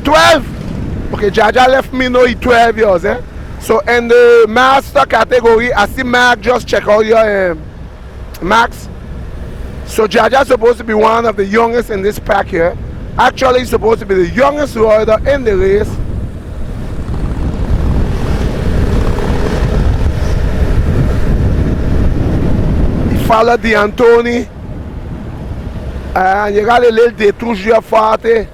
12? Okay, Jaja left me know he's 12 years, eh? So in the master category, I see Mac just check out your Max. So Jaja's supposed to be one of the youngest in this pack here. Actually, he's supposed to be the youngest rider in the race. He followed D'Antoni. And you got a little détouche here forte.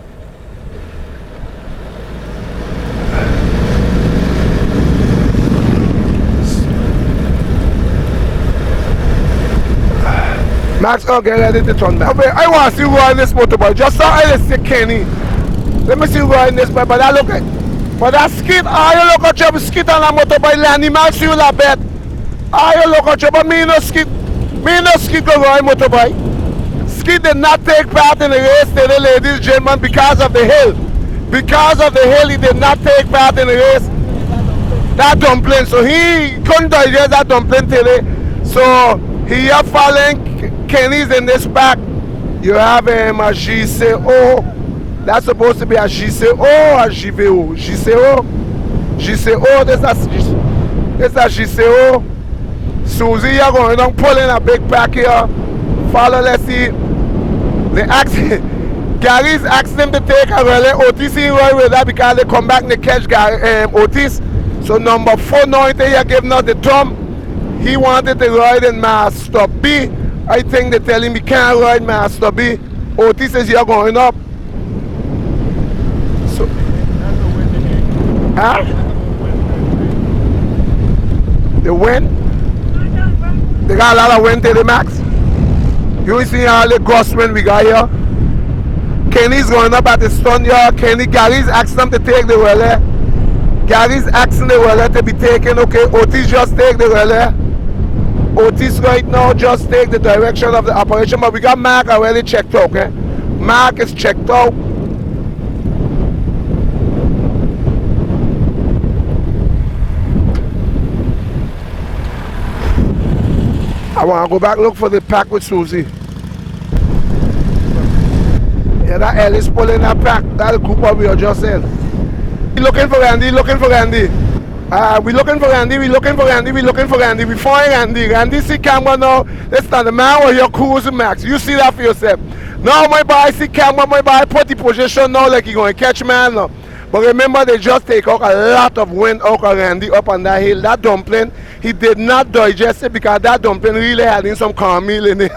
Max, oh, get ready to turn back. Okay, I want to see who on this motorbike. Just so I see Kenny. Let me see who on this bike. But I look at, but that skid, you look at you skid on a motorbike, l'animal sur la bête. You look at you, but me no skid go on motorbike. Skid did not take part in the race today, ladies and gentlemen, because of the hill. Because of the hill, he did not take part in the race. That dumpling, so he couldn't digest that dumpling today. So he are following Kenny's in this back. You have a GCO. That's supposed to be a GCO or a GVO. GCO, this is a GCO. Susie, you're going down pulling a big pack here. Follow, let's see. Gary's asking him to take a relay. Otis is right with that because they come back and they catch Otis. So number 490 here giving us the thumb. He wanted to ride in Master B. I think they tell him he can't ride Master B. Otis says you're going up. So, huh? The wind? They got a lot of wind today, Max. You see all the gust wind we got here. Kenny's going up at the stun yard. Gary's asking them to take the relay. Gary's asking the relay to be taken. Okay, Otis just take the relay. Otis right now just take the direction of the operation, but we got Mark already checked out, okay? Mark is checked out. I want to go back look for the pack with Susie. Yeah, that Ellis pulling that pack. That's the group we are just in. Looking for Randy, looking for Randy. We looking for Randy, we looking for Randy, we looking for Randy. We find Randy. Randy see camera now. Let's stand the man where you're cruising, Max. You see that for yourself. Now my boy see camera, my boy put the position now like he going to catch man now. But remember, they just take out a lot of wind out of Randy up on that hill. That dumpling, he did not digest it because that dumpling really had in some cornmeal in it,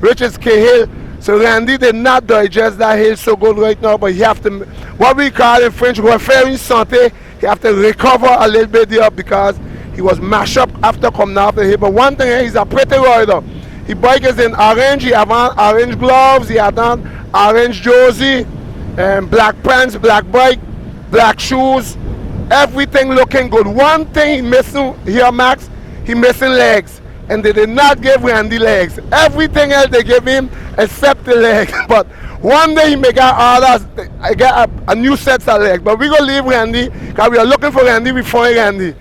which is K-Hill. So Randy did not digest that hill so good right now, but he have to, what we call in French, referring santé, he have to recover a little bit there because he was mashed up after coming off the hill. But one thing, he's a pretty rider. His bike is in orange, he have on orange gloves, he had on orange jersey, black pants, black bike, black shoes, everything looking good. One thing he missing here, Max, he missing legs. And they did not give Randy legs. Everything else they gave him except the legs. But one day he may get orders, I get a new set of legs. But we're going to leave Randy because we are looking for Randy before Randy.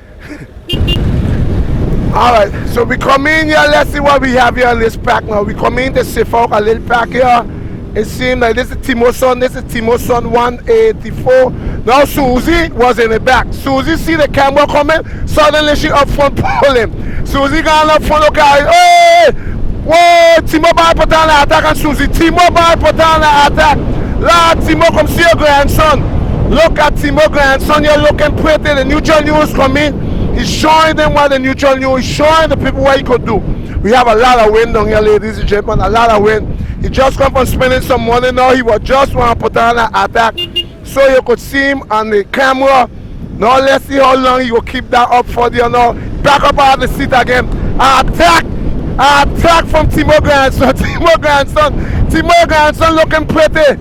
Alright, so we come in here, let's see what we have here in this pack now. We come in to sift out a little pack here. It seems like this is Timoson, this is Timoson 184. Now Susie was in the back. Susie see the camera coming, suddenly she up front pull him. Susie gone up front, okay, hey! Whoa, Timo Bar put on the attack on Susie. Timo Bar put on the attack. Lord, Timo, come see your grandson. Look at Timo grandson, you're looking pretty. The neutral news coming. He's showing them what the neutral news, he's showing the people what he could do. We have a lot of wind down here, ladies and gentlemen, a lot of wind. He just come from spending some money now. He was just want to put on an attack. So you could see him on the camera. Now let's see how long he will keep that up for you now. Back up out of the seat again. Attack! Attack from Timo grandson. Timo grandson. Timo grandson looking pretty.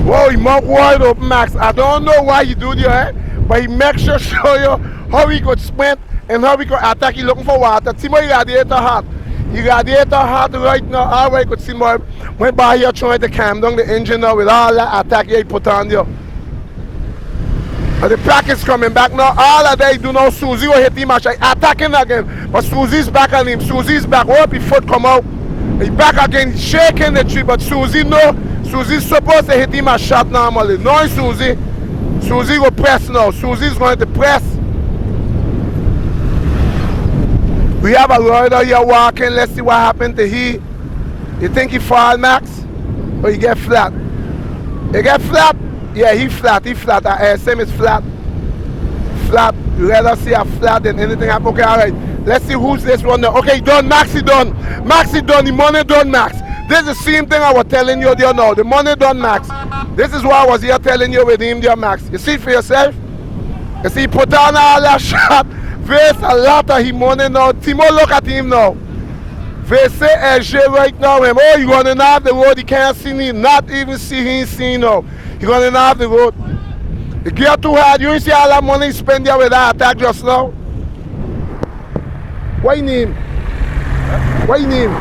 Whoa, he mouth wide open, Max. I don't know why he do that, but he makes sure show you how he could sprint and how we could attack. He looking for water. Timo radiator hot. He radiator hot right now. All right, could see more. Went by here trying to calm down the engine now with all that attack he put on there. And the pack is coming back now. All of that he do now. Susie will hit him attacking again. But Susie's back on him. Susie's back. Oh, his foot come out. He back again. He's shaking the tree. But Susie no. Susie's supposed to hit him a shot normally. No, Susie. Susie will press now. Susie's going to press. We have a rider here walking. Let's see what happened to he. You think he fall, Max? Or he get flat? He get flat? Yeah, he flat. He flat. Same is flat. Flat. You rather see a flat than anything happen. Okay, all right. Let's see who's this one now. Okay, done. Maxi done. Maxi done. The money done, Max. This is the same thing I was telling you there now. The money done, Max. This is what I was here telling you with him there, Max. You see it for yourself? You see, he put on all that shot. Face a lot of him money now. Timo, look at him now. Face LG right now. Oh, you're going to have the road. He can't see me. Not even see him see now. You're going to have the road. You get too hard. You see all that money he spent there with that attack just now? What you name? What you name?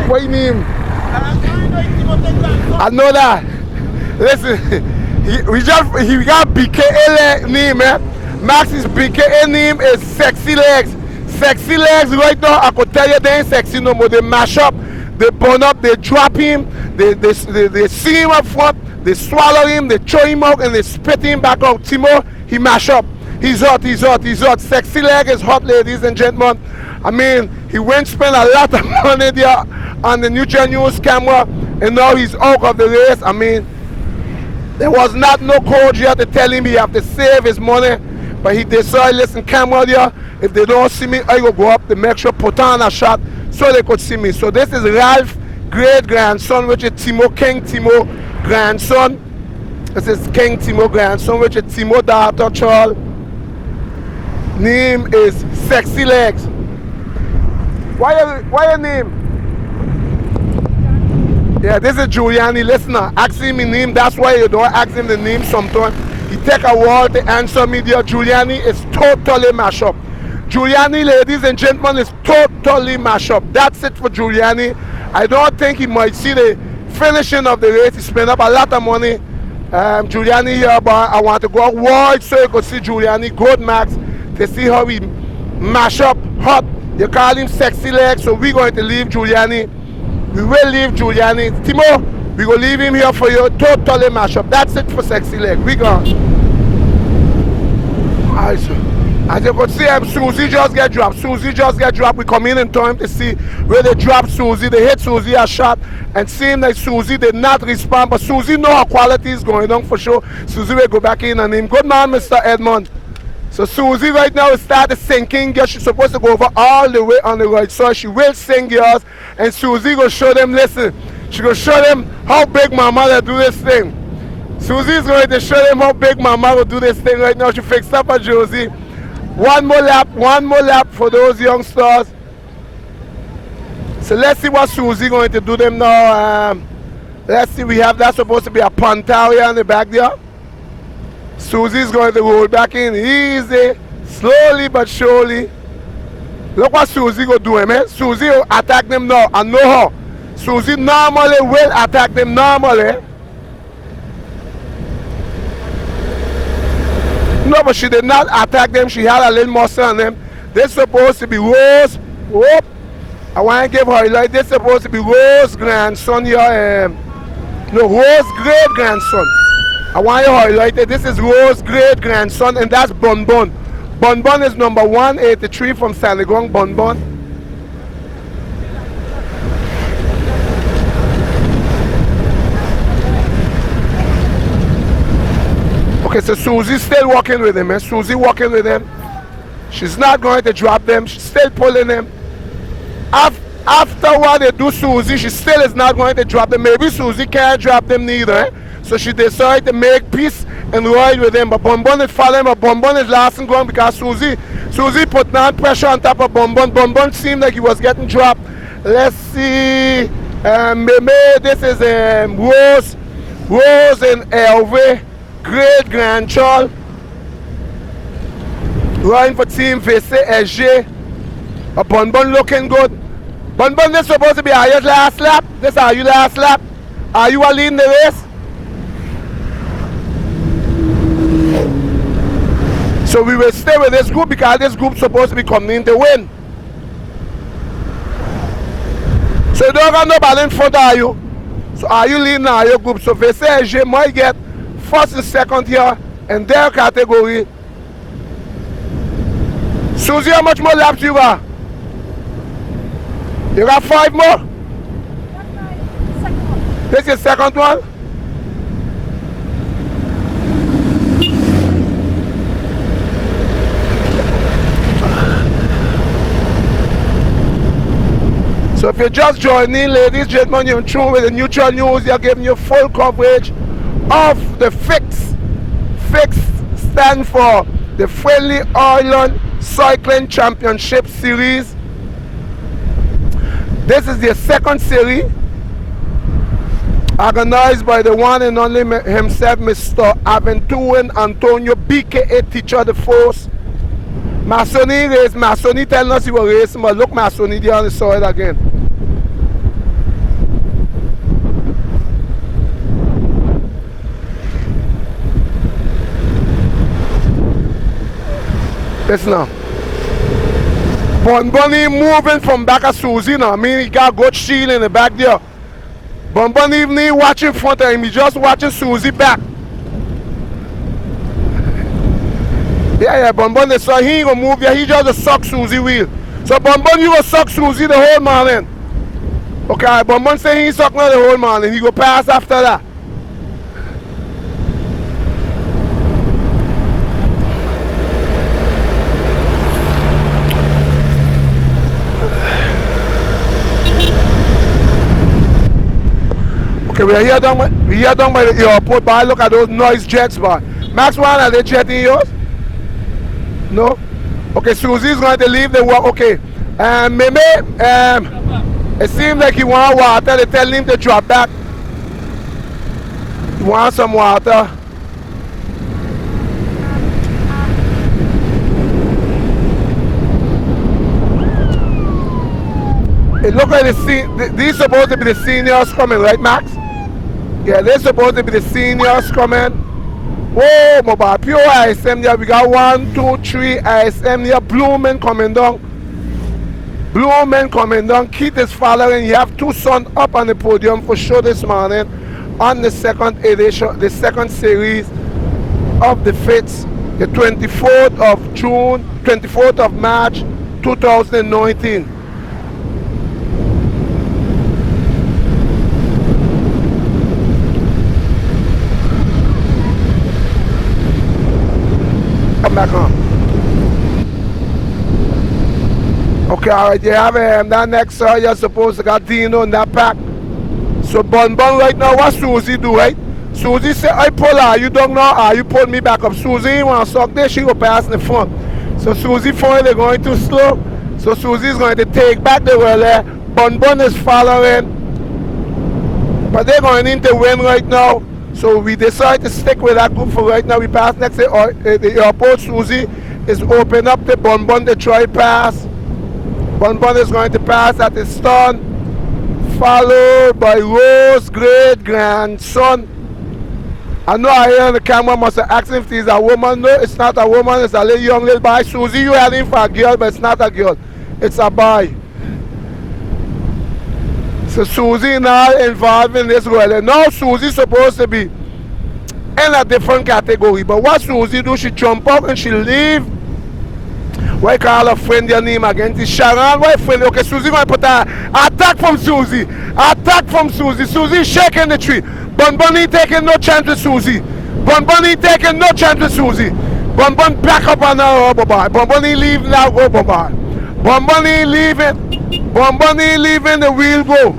What you name? I know that. Listen, he got BKA name, eh? Max's BKA name is Sexy Legs. Sexy Legs right now, I could tell you they ain't sexy no more. They mash up, they burn up, they drop him, they see him up front, they swallow him, they throw him out, and they spit him back out. Timo, he mash up. He's hot, he's hot, he's hot. Sexy Leg is hot, ladies and gentlemen. I mean, he went spend a lot of money there on the neutral news camera, and now he's out of the race. I mean, there was not no coach here to tell him he have to save his money. But he decided, listen, camera there, if they don't see me, I go up to make sure put on a shot so they could see me. So this is Ralph great-grandson, which is Timo, King Timo grandson. This is King Timo grandson, which is Timo daughter Charles. Name is Sexy Legs. Why your name? Yeah, this is Giuliani. Listener, ask him his name. That's why you don't ask him the name sometimes. He take a while to answer me there. Giuliani is totally mashed up. Giuliani, ladies and gentlemen, is totally mashed up. That's it for Giuliani. I don't think he might see the finishing of the race. He spent up a lot of money. Giuliani here, but I want to go wide so you could see Giuliani, good max, to see how he mash up hot. You call him Sexy Legs, so we're going to leave Giuliani. We will leave Giuliani. Timo, we will leave him here for you, totally mash up. That's it for Sexy Leg. We gone. Alright, so as you could see, Susie just get dropped. Susie just get dropped. We come in time to see where they drop Susie. They hit Susie a shot and seeing like Susie did not respond. But Susie know her quality is going on for sure. Susie will go back in and him. Good man, Mr. Edmond. So Susie right now is started sinking gears. She's supposed to go over all the way on the right side. She will sink gears and Susie will show them, listen, she will show them how big my mother do this thing. Susie's going to show them how big Mama will do this thing right now. She fixed up her Josie. One more lap for those youngsters. So let's see what Susie going to do them now. Let's see, we have that supposed to be a Pontaria in the back there. Susie's going to roll back in easy, slowly but surely. Look what Susie go do, man. Susie will attack them now. I know her. Susie normally will attack them normally. No, but she did not attack them. She had a little muscle on them. They're supposed to be Rose. Whoop. I want to give her like they're supposed to be Rose grandson here. No, Rose great grandson. I want you to highlight it. This is Rose great grandson, and that's Bun Bun. Bun Bun is number 183 from Sanigong. Bun Bun. Okay, so Susie's still walking with him, Susie walking with him. She's not going to drop them. She's still pulling them. After what they do, Susie, she still is not going to drop them. Maybe Susie can't drop them neither. So she decided to make peace and ride with him. But Bun Bun is following, but Bun Bun is last and going because Susie put on pressure on top of Bun Bun. Bun Bun seemed like he was getting dropped. Let's see. This is Rose and Hervé. Great grandchild. Riding for Team FICCS, SG. Bun Bun looking good. Bun Bun, this is supposed to be your last lap. This are your last lap. Are you leading the race? So we will stay with this group because this group is supposed to be coming in to win. So you don't got nobody in front of you. So are you leading your group? So FICCS, SG might get first and second here in their category. Susie, how much more laps you got? You got 5 more? This is your second one? So if you're just joining, ladies and gentlemen, you're in tune with the Neutral News. You're giving you full coverage of the FICCS. FICCS stand for the Friendly Island Cycling Championship Series. This is the second series, organized by the one and only himself, Mr. Aventurin Antonio, BKA Teacher the Force. Masoni race. Masoni telling us he was racing, but look, Masoni there on the side again. Listen now. Bun Bunny moving from back of Susie now. I mean, he got good shield in the back there. Bun Bunny even he watching front of him. He just watching Susie back. Yeah, Bun Bunny, so he ain't gonna move there. He just suck Susie wheel. So Bun Bunny, you gonna suck Susie the whole morning. Okay, Bun Bunny say he ain't sucking her the whole morning. He go pass after that. Okay, we're here down by the airport, but look at those noise jets, but Max, one, are they jetting yours? No? Okay, Susie's going to leave the work. Okay. Meme, it seems like you want water. They tell him to drop back. You want some water? It looks like these supposed to be the seniors coming, right, Max? Yeah, they're supposed to be the seniors coming. Whoa, mobile, pure ISM there. We got 1, 2, 3 ISM here. Blue men coming down. Blue men coming down. Keith is following. You have two sons up on the podium for sure this morning on the second edition, the second series of the FICCS, the 24th of June, 24th of March 2019. Come back on. Okay, alright, you have that next sir, you're supposed to got Dino in that pack. So Bun right now, what Susie do, right? Susie say, I pull her, you don't know, you pull me back up. Susie want to suck this, she go past the front. So Susie finally going too slow. So Susie's going to take back the relay. Bun is following. But they're going in to win right now. So we decide to stick with that group for right now. We pass next to the airport. Susie is open up the Bun to try pass. Bun is going to pass at the stun, followed by Rose great grandson. I know I hear on the camera must have asked if he's a woman. No, it's not a woman, it's a little young little boy. Susie, you had him for a girl, but it's not a girl. It's a boy. So Susie now involved in this rally. Now Susie's supposed to be in a different category. But what Susie do, she jump up and she leave. Why call her friend your name again? It's Sharon, why friend? Okay, Susie going to put her attack from Susie. Attack from Susie. Susie shaking the tree. Bun ain't taking no chance with Susie. Bun ain't taking no chance with Susie. Bun back up on her rubber bar. Bun ain't leaving that rubber bar. Bun ain't leaving. Bun ain't leaving, the wheel go.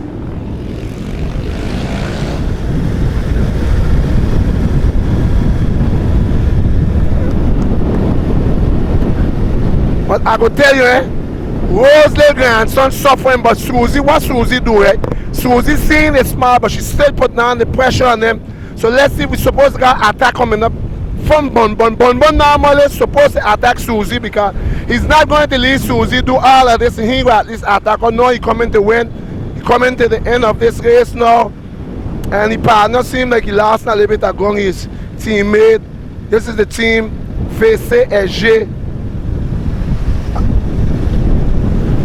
But I go tell you, Rose little grandson suffering, but Susie, what Susie do, right? Susie seeing it small, but she's still putting on the pressure on them. So let's see, we're supposed to get attack coming up from Bun. Bun normally is supposed to attack Susie because he's not going to leave Susie do all of this, and he will at least attack her. No, he's coming to win. He's coming to the end of this race now. And his partner seems like he lost a little bit ago, his teammate. This is the team FICCS.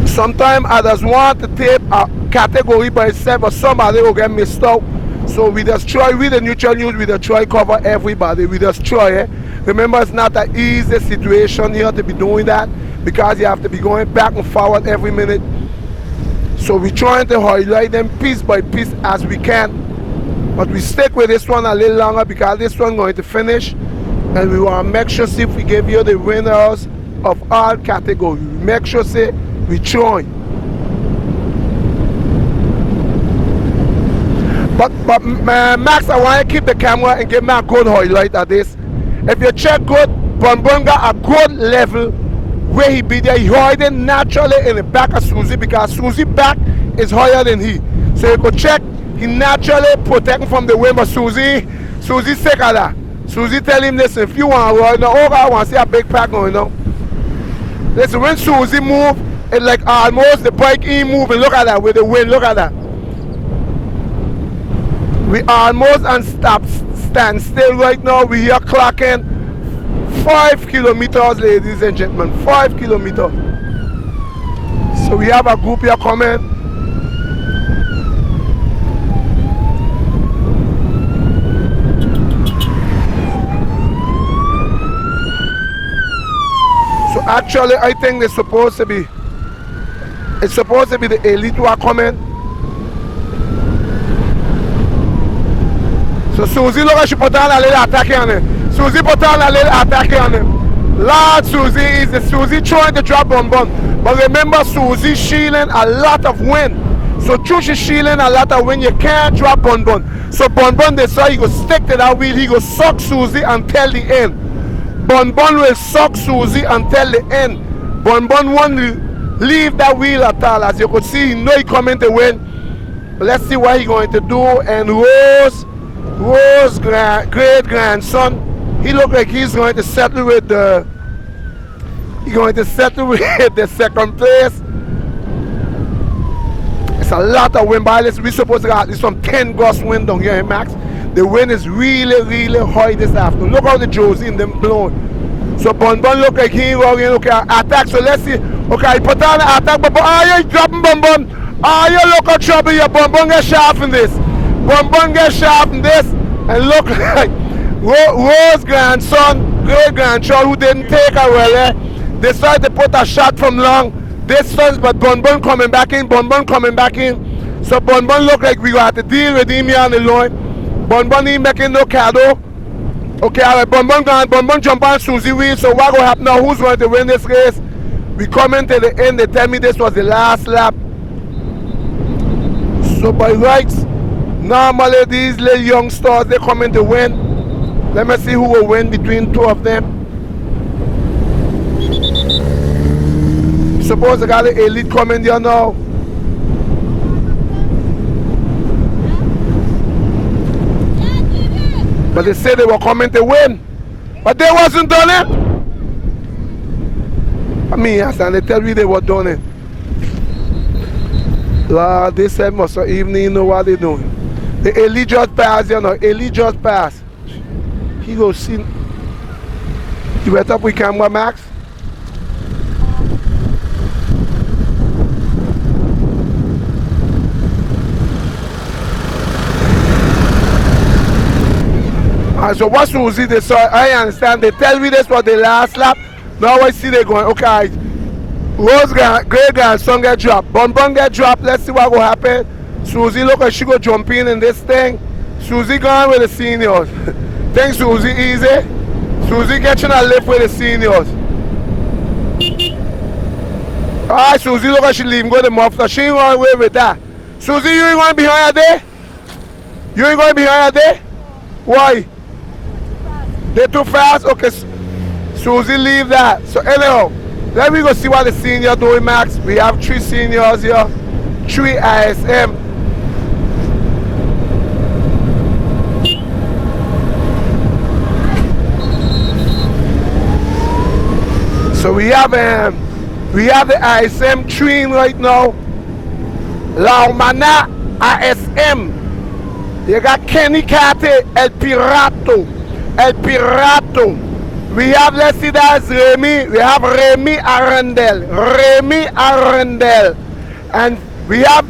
Sometimes others want to take a category by itself, but somebody will get missed out. So we just try, with the neutral news, we just try cover everybody. We just try. Remember, it's not an easy situation here to be doing that because you have to be going back and forward every minute. So we're trying to highlight them piece by piece as we can. But we stick with this one a little longer because this one going to finish. And we want to make sure, see if we give you the winners of all categories. Make sure, say, we try. But Max, I want to keep the camera and give me a good highlight of this. If you check good, Bun got a good level where he be there. He hiding naturally in the back of Susie because Susie's back is higher than he. So you could check, he naturally protecting from the wind, but Susie sick of that. Susie tell him, listen, if you want to ride now, I want to see a big pack going on. Listen, when Susie move, it's like almost the bike ain't moving. Look at that with the wind. Look at that. We almost stand still right now. We are clocking 5 kilometers, ladies and gentlemen. 5 kilometers. So we have a group here coming. So actually, I think they're supposed to be. It's supposed to be the elite who are coming. So Susie, look at she put on a little attack on him. Susie put on a little attack on him. Lord, Susie trying to drop Bun. But remember, Susie shielding a lot of wind. So Chuch is shielding a lot of wind. You can't drop Bun Bun. So Bun Bun decide he go stick to that wheel. He go suck Susie until the end. Bun Bun will suck Susie until the end. Bun Bun won't leave that wheel at all. As you could see, he know he coming to win. Let's see what he going to do. And Rose great grandson, he look like he's going to settle with the the second place. It's a lot of wind, but we're supposed to get some 10 gust wind down here, Max. The wind is really high this afternoon. Look how the Josie in them blown. So Bun Bun look like he going to attack. So let's see. Okay, put on the attack, but you dropping Bun Bun. You look at trouble here. Bun Bun get sharp in this. Bun Bun get sharp in this. And look like Rose's grandson, great grandchild who didn't take her well, decided to put a shot from long distance, but Bun Bun coming back in. So Bun Bun look like we got to deal with him here on the line. Bun Bun ain't making no cadeau. Okay, all right, Bun Bun gone. Bun Bun jump on Susie wheel. So what gonna happen now? Who's going to win this race? We coming to the end. They tell me this was the last lap. So by rights, normally these little young stars, they coming to win. Let me see who will win between two of them. Suppose I got the elite coming there now. But they said they were coming to win. But they wasn't done it. I mean, yes, and they tell me they were done it. Lord, they said most of evening, you know what they're doing. The elite just passed, you know, elite just passed. He goes see. You went up with camera, Max? And so what Susie they saw, I understand, they tell me this was the last lap. Now I see they going, okay, Rose great grandson get dropped. Bun Bun get dropped, let's see what will happen. Susie look like she go jump in this thing. Susie gone with the seniors. Think Susie easy? Susie getting a lift with the seniors. Alright, Susie look like she leaving go to the muffler. She ain't going away with that. Susie, you ain't going behind her there? You ain't going behind her there? Why? They're too fast? Okay, Susie leave that. So anyhow, let me go see what the senior doing, Max. We have 3 seniors here, 3 ISM. So we have the ISM train right now. La Humana ISM. You got Kenny Cate, El Pirato. We have, let's see, that's Remy. We have Remy Arundel. And we have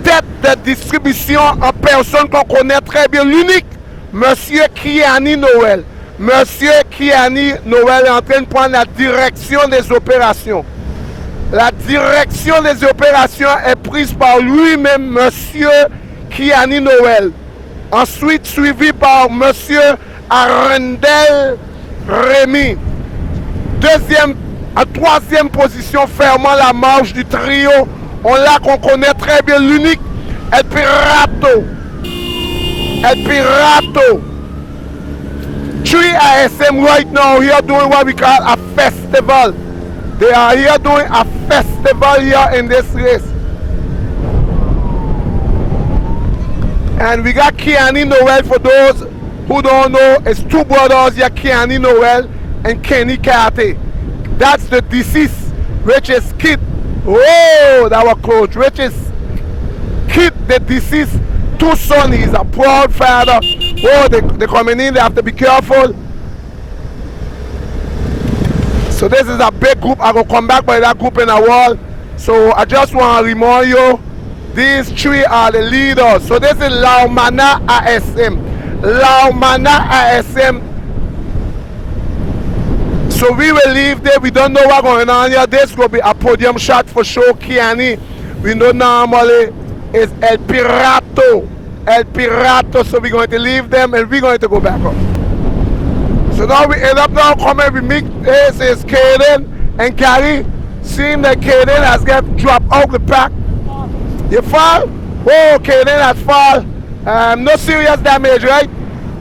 tête de distribution en personne qu'on connaît très bien, l'unique, Monsieur Kiani Noël. Monsieur Kiani Noël est en train de prendre la direction des opérations. La direction des opérations est prise par lui-même, Monsieur Kiani Noël. Ensuite, suivi par Monsieur Arundel Rémy. En troisième position, fermant la marche du trio, on l'a qu'on connaît très bien, l'unique, El Pirato. 3 ISM right now here doing what we call a festival. They are here doing a festival here in this race. And we got Kiani Noel. For those who don't know, it's 2 brothers here, Kiani Noel and Kenny Cate. That's the deceased, which is Kid. Oh, that was close. Which is Kid, the deceased 2 sons. He's a proud father. Oh, they're coming in, they have to be careful. So this is a big group. I will come back by that group in a while. So I just want to remind you, these 3 are the leaders. So this is La Humana ISM. La Humana ISM. So we will leave there. We don't know what's going on here. This will be a podium shot for sure. Kiani, we know normally is El Pirato. So we're going to leave them and we're going to go back up. So now we end up now coming. We meet, this is Kaden and Gary. Seeing that Kaden has got dropped out the pack. You fall? Oh, okay, then that fall. No serious damage, right?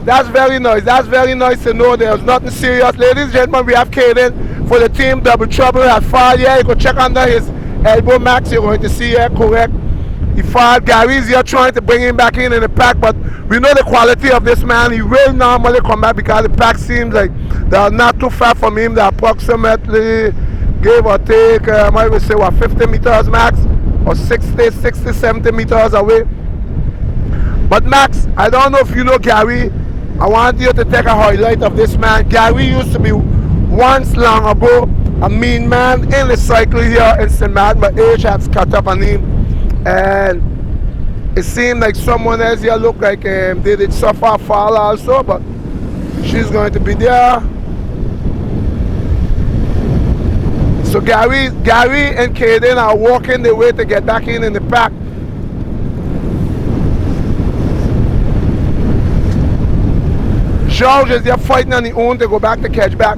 That's very nice. That's very nice to know there's nothing serious. Ladies and gentlemen, we have Caden for the team. Double Trouble has fall here. You go check under his elbow max. You're going to see here, correct. He fall. Gary's here trying to bring him back in the pack, but we know the quality of this man. He will normally come back because the pack seems like they are not too far from him. They're approximately, give or take, I would say, what, 50 meters max, or 60, 70 meters away. But Max, I don't know if you know Gary. I want you to take a highlight of this man. Gary used to be once long ago a mean man in the cycle here in St. Martin, but age has caught up on him. And it seemed like someone else here looked like they did suffer a fall also, but she's going to be there. So Gary and Caden are walking their way to get back in the pack. George is there fighting on his own to go back to catch back.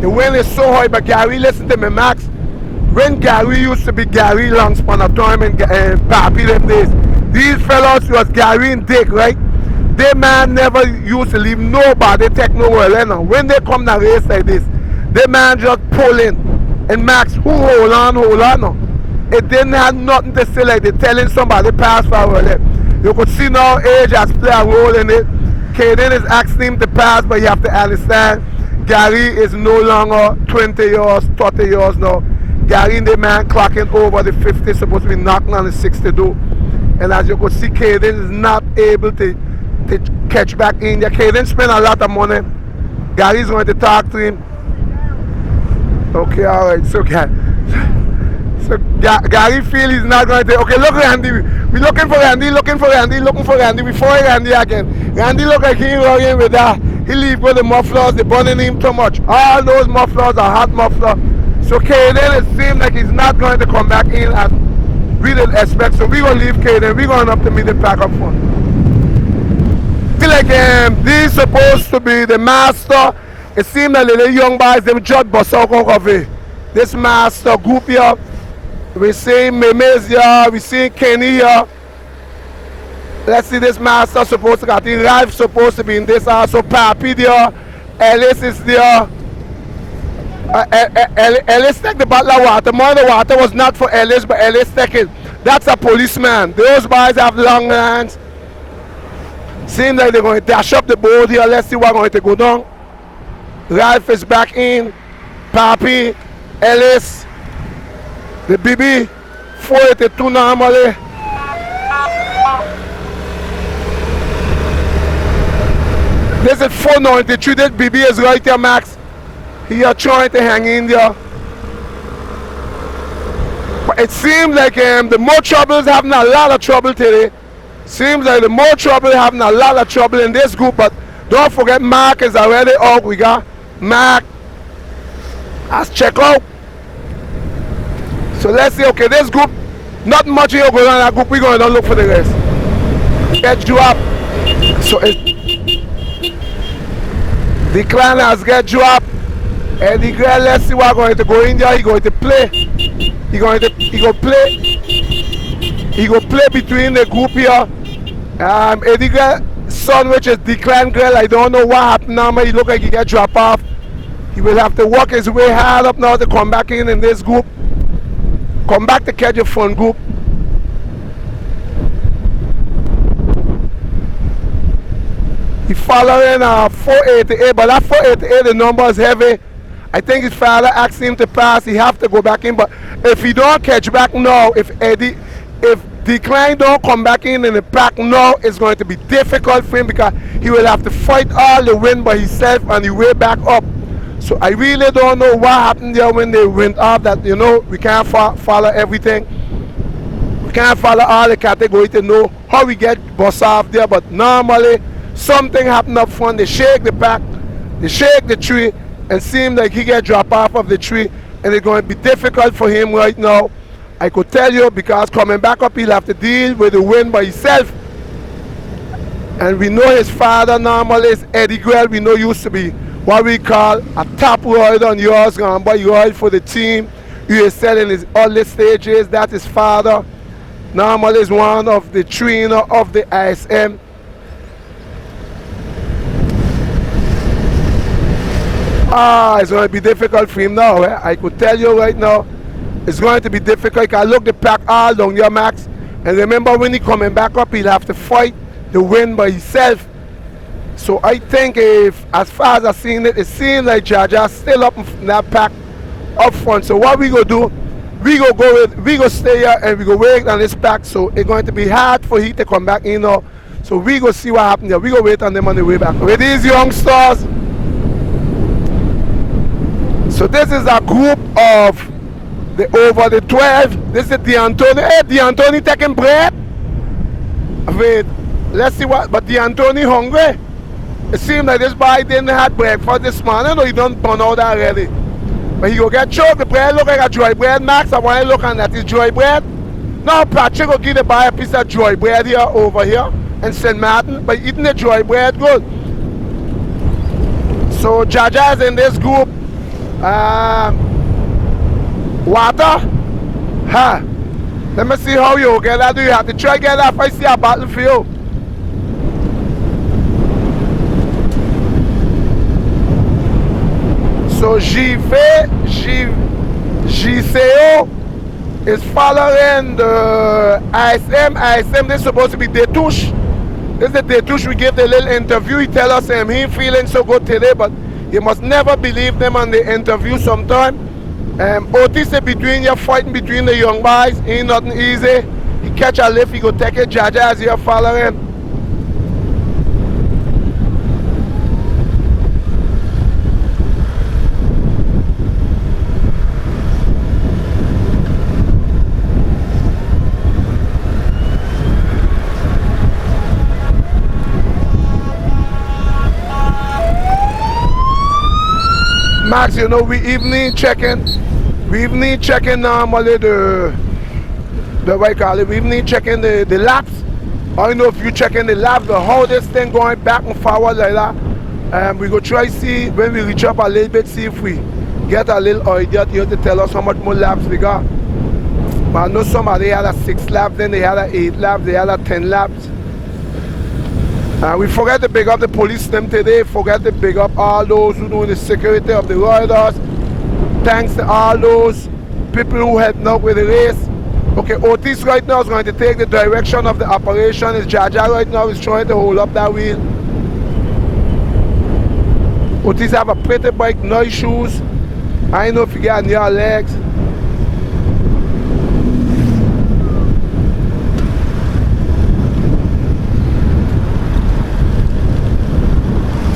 The wind is so high, but Gary, listen to me, Max. When Gary used to be Gary long span of time and Pappy them days, these fellows was Gary and Dick, right? They man never used to leave nobody take no well. When they come to race like this, they man just pull in. And Max, who hold on. It didn't have nothing to say like they telling somebody pass forward. You could see now age has played a role in it. Caden is asking him to pass, but you have to understand, Gary is no longer 20 years, 30 years now. Gary and the man clocking over the 50, supposed to be knocking on the 62. And as you could see, Caden is not able to catch back in there. Caden spent a lot of money. Gary's going to talk to him. Okay, all right. So Gary feel he's not going to. Okay, look, Randy. We're looking for Randy. Before Randy again. Randy look like he running with that. He leave with the mufflers. They're burning him too much. All those mufflers are hot mufflers. So Caden, it seems like he's not going to come back in as we didn't expect. So we're going to leave Caden. We're going up to meet the pack up front. Feel like this is supposed to be the master. It seems like the young boys, them just bust out of it. This master group here. We see Memes here. We see Kenny here. Let's see this master supposed to get in. Ralph supposed to be in this also. Pappy there. Ellis is there. Ellis take the bottle of water. More of the water was not for Ellis, but Ellis take it. That's a policeman. Those boys have long hands. Seems like they're going to dash up the board here. Let's see what's going to go down. Ralph is back in. Pappy, Ellis, the BB, 482 normally. This is 493. This BB is right here, Max. He are trying to hang in there. But it seems like the more trouble is having a lot of trouble today. Seems like the more trouble having a lot of trouble in this group. But don't forget, Mark is already out. We got Mark. Let's check out. So let's see. Okay, this group, not much here going on in that group. We're going to look for the rest. Get you up. So the clan has get you up. And the girl, let's see what going to go in there. He's going to play. He go play between the group here. Eddie girl son, which is the clan girl. I don't know what happened now, but he look like he get dropped off. He will have to work his way hard up now to come back in this group. Come back to catch a fun group. He following 488, but that 488, the number is heavy. I think his father asked him to pass. He have to go back in. But if he don't catch back now, if Decline don't come back in the pack now, it's going to be difficult for him because he will have to fight all the wind by himself on the way back up. So I really don't know what happened there when they went off. That, you know, we can't follow everything. We can't follow all the categories to know how we get bust off there. But normally something happened up front. They shake the pack, they shake the tree, and seem like he get dropped off of the tree, and it's going to be difficult for him right now. I could tell you, because coming back up, he'll have to deal with the wind by himself. And we know his father normally is Eddie Grell. We know used to be what we call a top rider on yours, but he ride for the team. USL in his early stages. That's his father. Normally is one of the trainer of the ISM. It's going to be difficult for him now. I could tell you right now, it's going to be difficult. You can look the pack all down your Max. And remember, when he coming back up, he'll have to fight the win by himself. So I think if, as far as I've seen it, it seems like Jaja still up in that pack up front. So what we go do, we go stay here and we go wait on this pack. So it's going to be hard for him to come back in now. So we go see what happens there. We go wait on them on the way back. With these youngsters, so this is a group of the over the 12. This is D'Antoni. Hey, D'Antoni taking bread. Wait, let's see what. But D'Antoni hungry. It seems like this boy didn't have breakfast this morning, or he done burn out already. But he go get choked. The bread look like a dry bread, Max. I want to look on that is dry bread. Now Patrick will give the boy a piece of dry bread here over here in St. Martin. But eating the dry bread good. So Jaja is in this group. Water? Huh? Let me see how you get that. Do you have to try get that if I see a battle for you? So GCO is following the ISM. ISM, this is supposed to be Detouche. This is the Detouche. We gave the little interview. He tell us he ain't feeling so good today, but you must never believe them on the interview sometime. Otis is between you fighting between the young boys. Ain't nothing easy. He catch a lift, he go take it. Jaja as you're following. Max, you know, we evening checking normally the what you call it, we evening checking the laps. I don't know if you checking the laps, but how this thing going back and forward like that. We go try see when we reach up a little bit, see if we get a little idea here to tell us how much more laps we got. But I know somebody had a 6 laps, then they had a 8 laps, they had a 10 laps. We forget to big up the police them today, forget to big up all those who doing the security of the riders. Thanks to all those people who helped out with the race. Okay, Otis right now is going to take the direction of the operation. It's Jaja right now is trying to hold up that wheel. Otis have a pretty bike, nice shoes. I don't know if you get on your legs.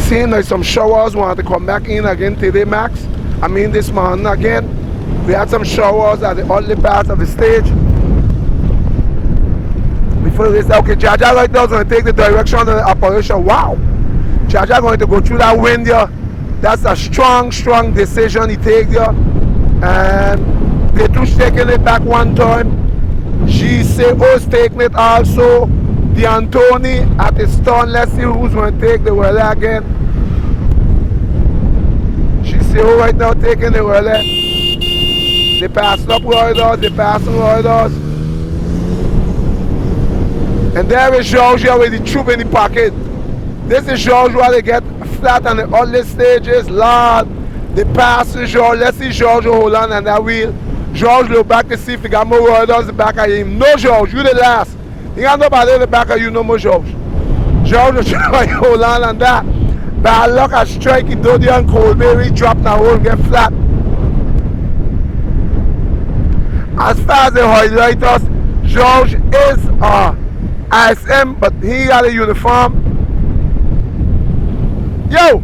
Seeing like some showers want to come back in again today, Max. I mean this morning again. We had some showers at the early part of the stage. Before they say, okay, Jaja right now is going to take the direction of the operation. Wow! Jaja going to go through that wind there. That's a strong decision he takes there. And they too taking it back one time. GCO is taking it also. D'Antoni at the stone. Let's see who's going to take the weather again. GCO right now taking the weather. They passing up riders, they passing riders. And there is Georgia with the troop in the pocket. This is Georgia where they get flat on the early stages. Lord, they pass to George. Let's see Georgia hold on that wheel. George look back to see if he got more riders in the back of him. No, George, you the last. You got nobody in the back of you, no more George. George will try to hold on that. Bad luck at strike, he do the uncle, maybe drop the hole and get flat. As far as the highlighters, George is ISM, but he got a uniform. Yo!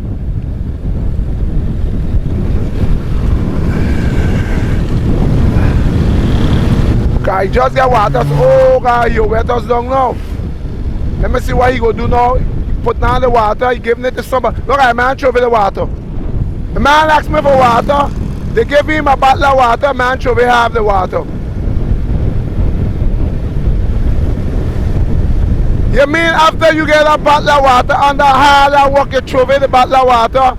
Okay, just get water. Oh, God, you wet us down now. Let me see what he go do now. He put down the water, he giving it to somebody. Look at the man throw the water. The man asked me for water. They give him a bottle of water, man throw half the water. You mean after you get a bottle of water under hard work, you throw away the bottle of water?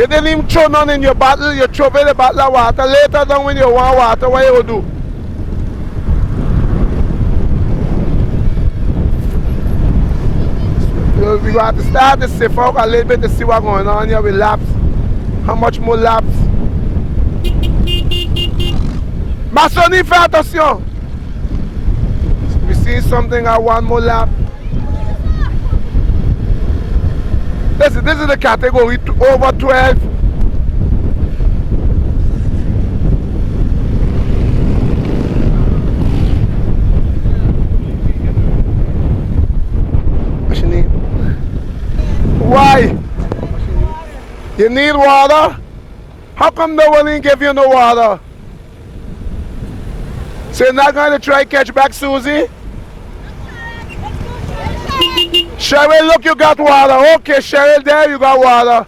You didn't even throw none in your bottle, you throw away the bottle of water. Later on when you want water, what you will do? So we got to start the safe out a little bit to see what's going on here with laps. How much more laps? Massoni, fais attention. We see something at one more lap. This is the category over 12. What's your name? Why? You need water? How come no one didn't give you no water? So you're not going to try catch back Susie? Cheryl, look, you got water. Okay, Cheryl, there you got water.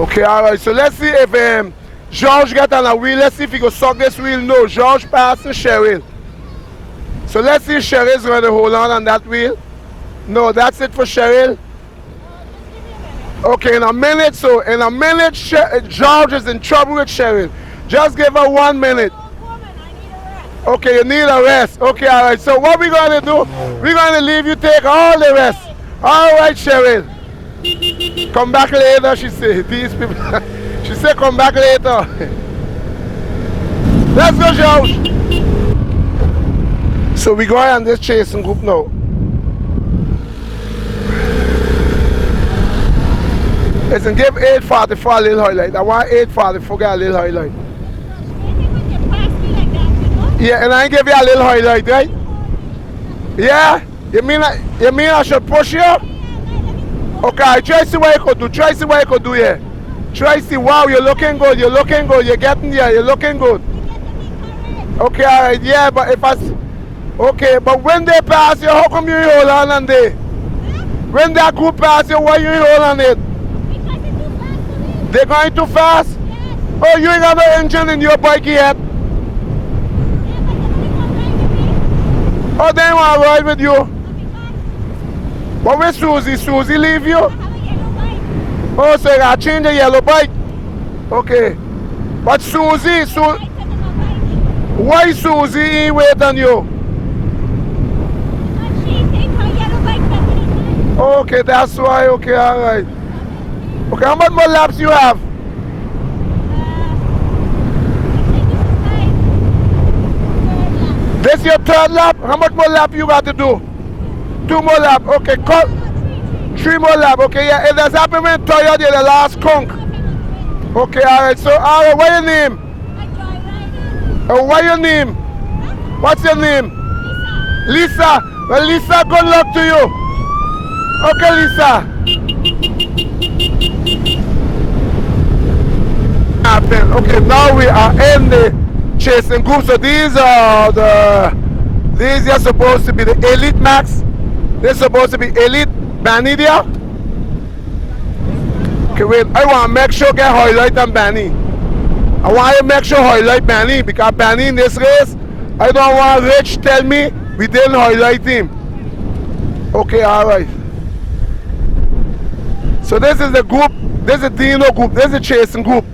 Okay, all right. So let's see if George got on a wheel. Let's see if he can suck this wheel. No, George passed to Cheryl. So let's see if Cheryl's going to hold on that wheel. No, that's it for Cheryl. Okay, in a minute. So in a minute, George is in trouble with Cheryl. Just give her 1 minute. Okay, you need a rest. Okay, all right. So what we're going to do, we're going to leave you take all the rest. All right, Cheryl. Come back later, she said. These people, she said come back later. Let's go, George. So we're going on this chasing group now. Listen, give 844 a little highlight. I want 844 get a little highlight. Yeah, and I give you a little highlight, right? Yeah? You mean I should push you? Okay, try see what you could do. Try see what you could do here. Try see. Wow, you're looking good. You're looking good. You're getting there. You're looking good. Okay, all right. Yeah, but if I... Okay, but when they pass you, how come you hold on they? When that group pass you, why you hold on it? They're going too fast? Oh, you ain't got no engine in your bike yet? Oh, they want to ride with you. But where Susie? Susie leave you? Oh, so you got to change the yellow bike. Okay. But Susie, why Susie ain't wait on you? Okay, that's why. Okay, all right. Okay, how much more laps you have? This your third lap? How much more lap you got to do? 2 more lap. Okay, cut. 3 more lap. Okay, yeah. If that's happened when Toya did the last conk. Okay, all right. So, all right. What your name? What your name? What's your name? Lisa. Well, Lisa, good luck to you. Okay, Lisa. Okay, now we are in the chasing group. So these are supposed to be the elite max. They're supposed to be elite Banidia. Okay, wait. I want to make sure get highlight on Bani. I want to make sure highlight Bani because Bani in this race, I don't want Rich tell me we didn't highlight him. Okay, all right. So this is the group. This is the Dino group. This is the chasing group.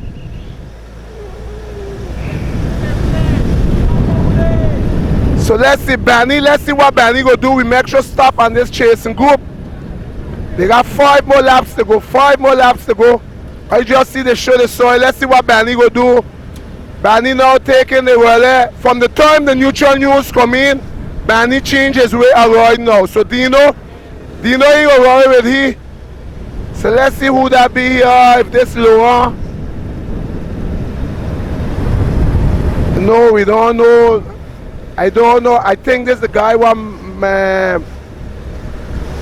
So let's see Benny. Let's see what Benny go do. We make sure stop on this chasing group. They got 5 more laps to go. 5 more laps to go. I just see they show the soil. Let's see what Benny go do. Benny now taking the well. From the time the neutral news come in, Benny change his way around now. So Dino ain't gonna run with he. So let's see who that be here. If this Laurent. No, we don't know. I don't know. I think this is the guy one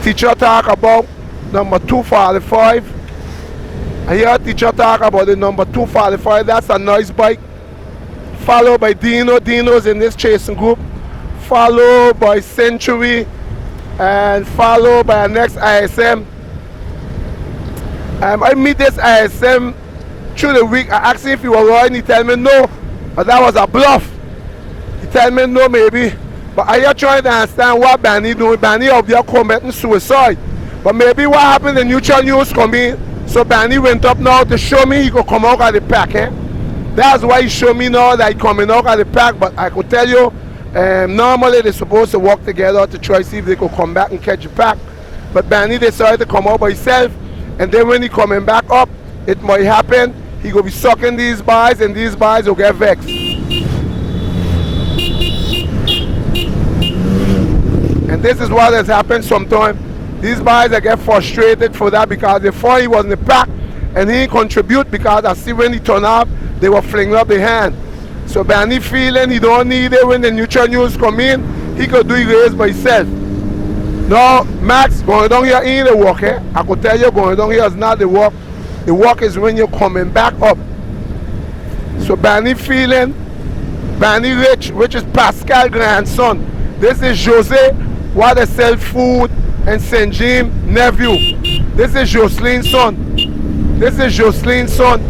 teacher talk about number 245. I hear teacher talk about the number 245. That's a nice bike. Followed by Dino. Dino's in this chasing group. Followed by Century. And followed by our next ISM. I meet this ISM through the week. I asked him if he was riding. He tell me no. But that was a bluff. He tell me no maybe. But I am trying to understand what Benny doing. Benny up there committing suicide. But maybe what happened, the neutral news come in. So Benny went up now to show me he could come out of the pack. That's why he showed me now that he coming out of the pack. But I could tell you, Normally they're supposed to work together to try to see if they could come back and catch the pack. But Benny decided to come out by himself, and then when he coming back up, it might happen he will be sucking these bars and these bars will get vexed. And this is what has happened sometimes. These bars that get frustrated for that because they thought he was in the pack and he didn't contribute because I see when he turned up, they were flinging up their hand. So Benny feeling he don't need it when the neutral news come in, he could do the race by himself. Now, Max, going down here ain't the walk, eh? I could tell you going down here is not the walk. The walk is when you're coming back up. So Benny feeling, Benny Rich, which is Pascal grandson. This is Jose, what they sell food, and St. James nephew. This is Jocelyn's son. This is Jocelyn's son.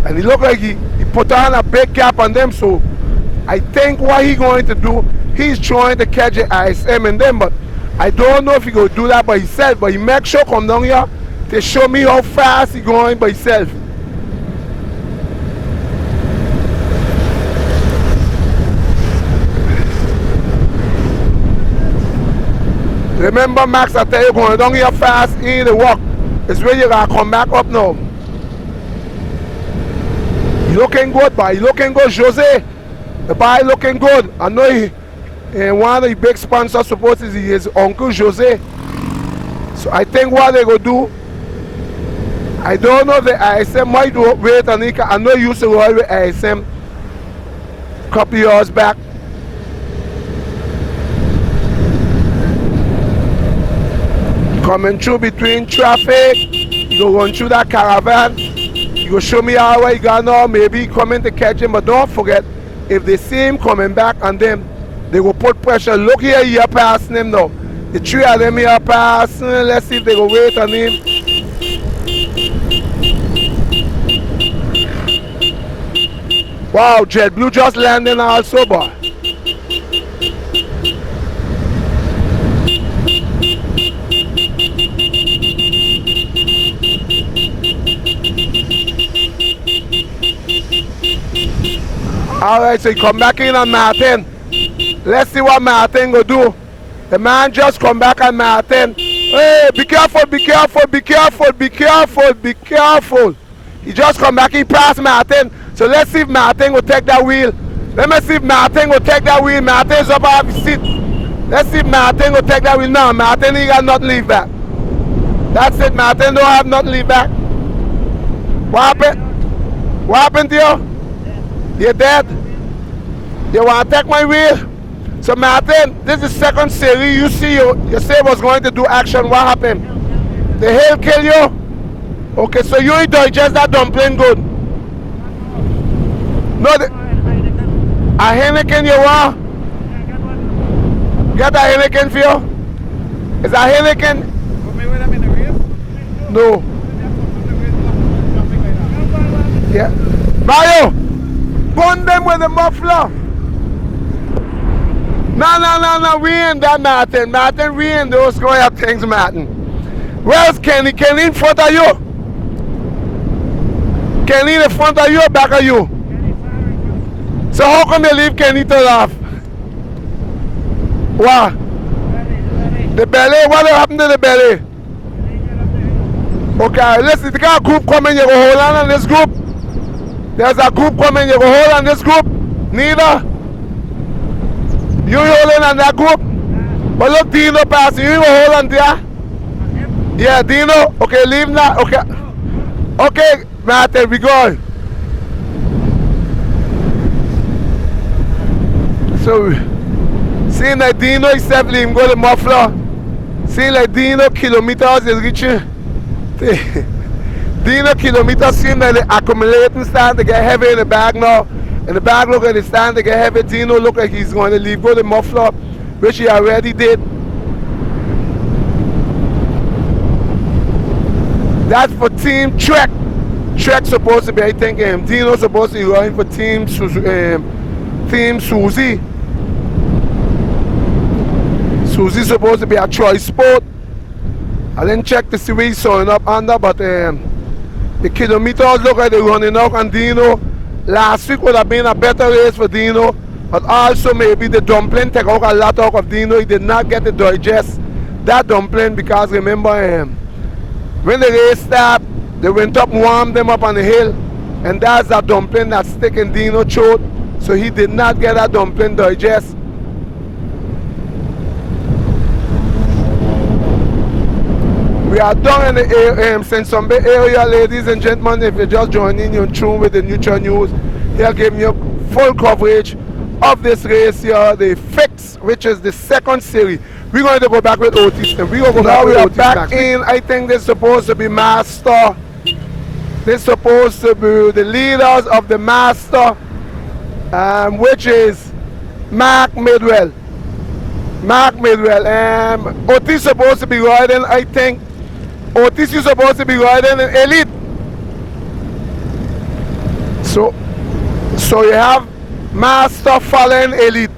And he look like he put on a big cap on them, so I think what he going to do, he's trying to catch the ISM in them, but I don't know if he going to do that by himself, but he make sure come down here to show me how fast he going by himself. Remember, Max, I tell you, going down here fast, he ain't the walk. It's where you gotta come back up now. He looking good, boy. He looking good, Jose. The boy looking good. I know he, one of the big sponsors supposed is his uncle Jose. So I think what they go do, I don't know if the ISM might do wait on it. I know he used to ride with ISM a couple years back. Coming through between traffic, you go run through that caravan, you go show me how he got now, maybe coming to catch him, but don't forget, if they see him coming back on them, they will put pressure. Look here, you're passing him now. The three of them here passing, let's see if they go wait on him. Wow, JetBlue just landing also, boy. Alright, so he come back in on Martin. Let's see what Martin go do. The man just come back on Martin. Hey, be careful, be careful, be careful, be careful, be careful. He just come back, he passed Martin. So let's see if Martin will take that wheel. Let me see if Martin will take that wheel. Martin's up off his seat. Let's see if Martin will take that wheel. No, Martin, he got nothing leave back. That's it, Martin don't have nothing leave back. What happened? What happened to you? You're dead? You want to take my wheel? So Martin, this is second series. You see, you say was going to do action. What happened? The hail kill you? Okay, so you ain't digest that dumpling good. No, a Heineken you want? Get a Heineken for you? Is a Heineken? No. Yeah. Mario, gun them with the muffler. No, we ain't that, Martin. Martin, we ain't those kind of things, Martin. Where's Kenny? Kenny in front of you? Kenny in front of you or back of you? So how come you leave Kenny to laugh? What? The belly? What happened to the belly? Okay, listen, the got a group coming, you go hold on this group. There's a group coming, you go hold on this group. Neither. You holding on that group? But look, Dino passing, you go hold on there. Yeah, Dino. Okay, leave now. Okay. Okay, Martin, we go. So, seeing like Dino is safely him go to muffler. Seeing like Dino kilometers is reaching. Dino kilometers seem like the accumulating starting to get heavy in the bag now. And the bag look like it's starting to get heavy. Dino look like he's going to leave. Go to muffler, which he already did. That's for Team Trek. Trek's supposed to be, I think, Dino's supposed to be running for Team Susie. Susie's supposed to be a choice sport. I didn't check to see where he's showing up under, but the kilometers look like they're running out on Dino. Last week would have been a better race for Dino, but also maybe the dumpling take out a lot out of Dino. He did not get to digest that dumpling because remember when the race started, they went up, warmed them up on the hill, and that's that dumpling that's sticking Dino throat. So he did not get that dumpling digest. We are down in the Simpson Bay area, ladies and gentlemen. If you're just joining, you're tuned with the Neutral News. Here giving you full coverage of this race here, the FICCS, which is the second series. We're going to go back with Otis. And we're going to go back with Otis back in. I think they're supposed to be master. They're supposed to be the leaders of the master, which is Mark Midwell. Mark Midwell. Otis supposed to be riding, I think. Otis is supposed to be riding in elite. So you have master following elite.